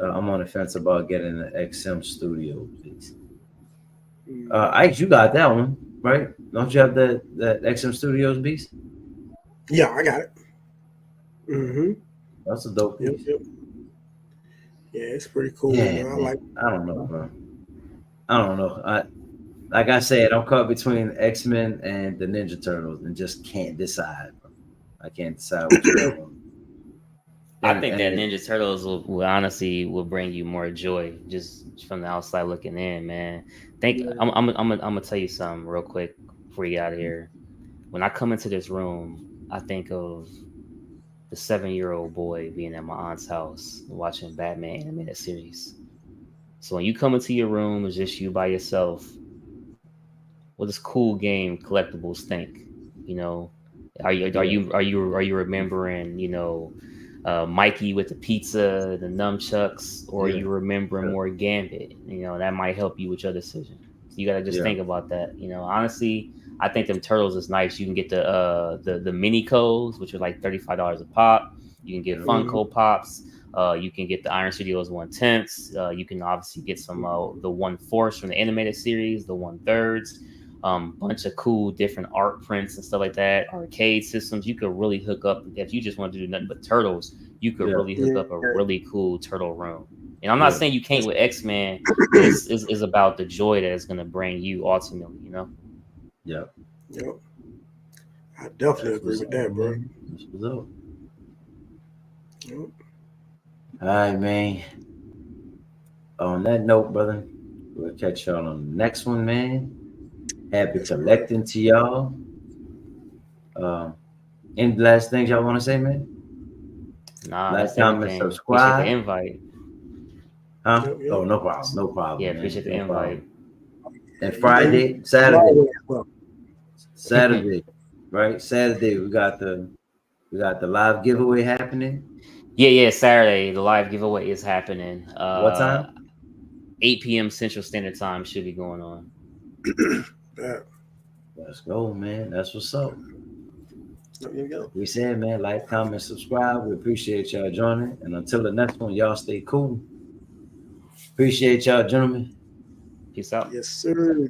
I'm on the fence about getting an XM Studio piece. Ike, you got that one, right? Don't you have that XM Studios Beast? Yeah, I got it. Mm-hmm. That's a dope piece. Yep. Yeah, it's pretty cool. Yeah, I don't know, bro. I don't know. Like I said, I'm caught between X-Men and the Ninja Turtles and just can't decide. Bro. I can't decide which one. I think that Ninja Turtles will honestly bring you more joy just from the outside looking in, man. I'm gonna tell you something real quick before you get out of here. When I come into this room, I think of the 7-year-old boy being at my aunt's house watching Batman animated series. So when you come into your room, it's just you by yourself. What does cool game collectibles think? Are you remembering Mikey with the pizza, the nunchucks, or are you remembering more Gambit? That might help you with your decision. So you gotta just think about that. Honestly, I think them turtles is nice. You can get the mini codes, which are like $35 a pop. You can get Funko Pops. You can get the Iron Studios 1/10. You can obviously get some the 1/4 from the animated series, the 1/3. Bunch of cool different art prints and stuff like that. Arcade systems. You could really hook up if you just want to do nothing but turtles. You could really hook up a really cool turtle room. And I'm not saying you can't with X-Men. Is about the joy that it's going to bring you ultimately. Yep. I definitely agree with that, bro. Yep. All right, man. On that note, brother, we'll catch y'all on the next one, man. Happy collecting to y'all. Any last things y'all want to say, man? Nah, like, comment, subscribe. Appreciate the invite. Huh? Oh, no problem. No problem. Yeah, appreciate the invite. And Saturday, right? Saturday, we got the live giveaway happening. Yeah. Saturday, the live giveaway is happening. What time? 8 p.m. Central Standard Time should be going on. Let's go, man. That's what's up. There you go. We said, man, like, comment, subscribe. We appreciate y'all joining. And until the next one, y'all stay cool. Appreciate y'all, gentlemen. Peace out. Yes, sir.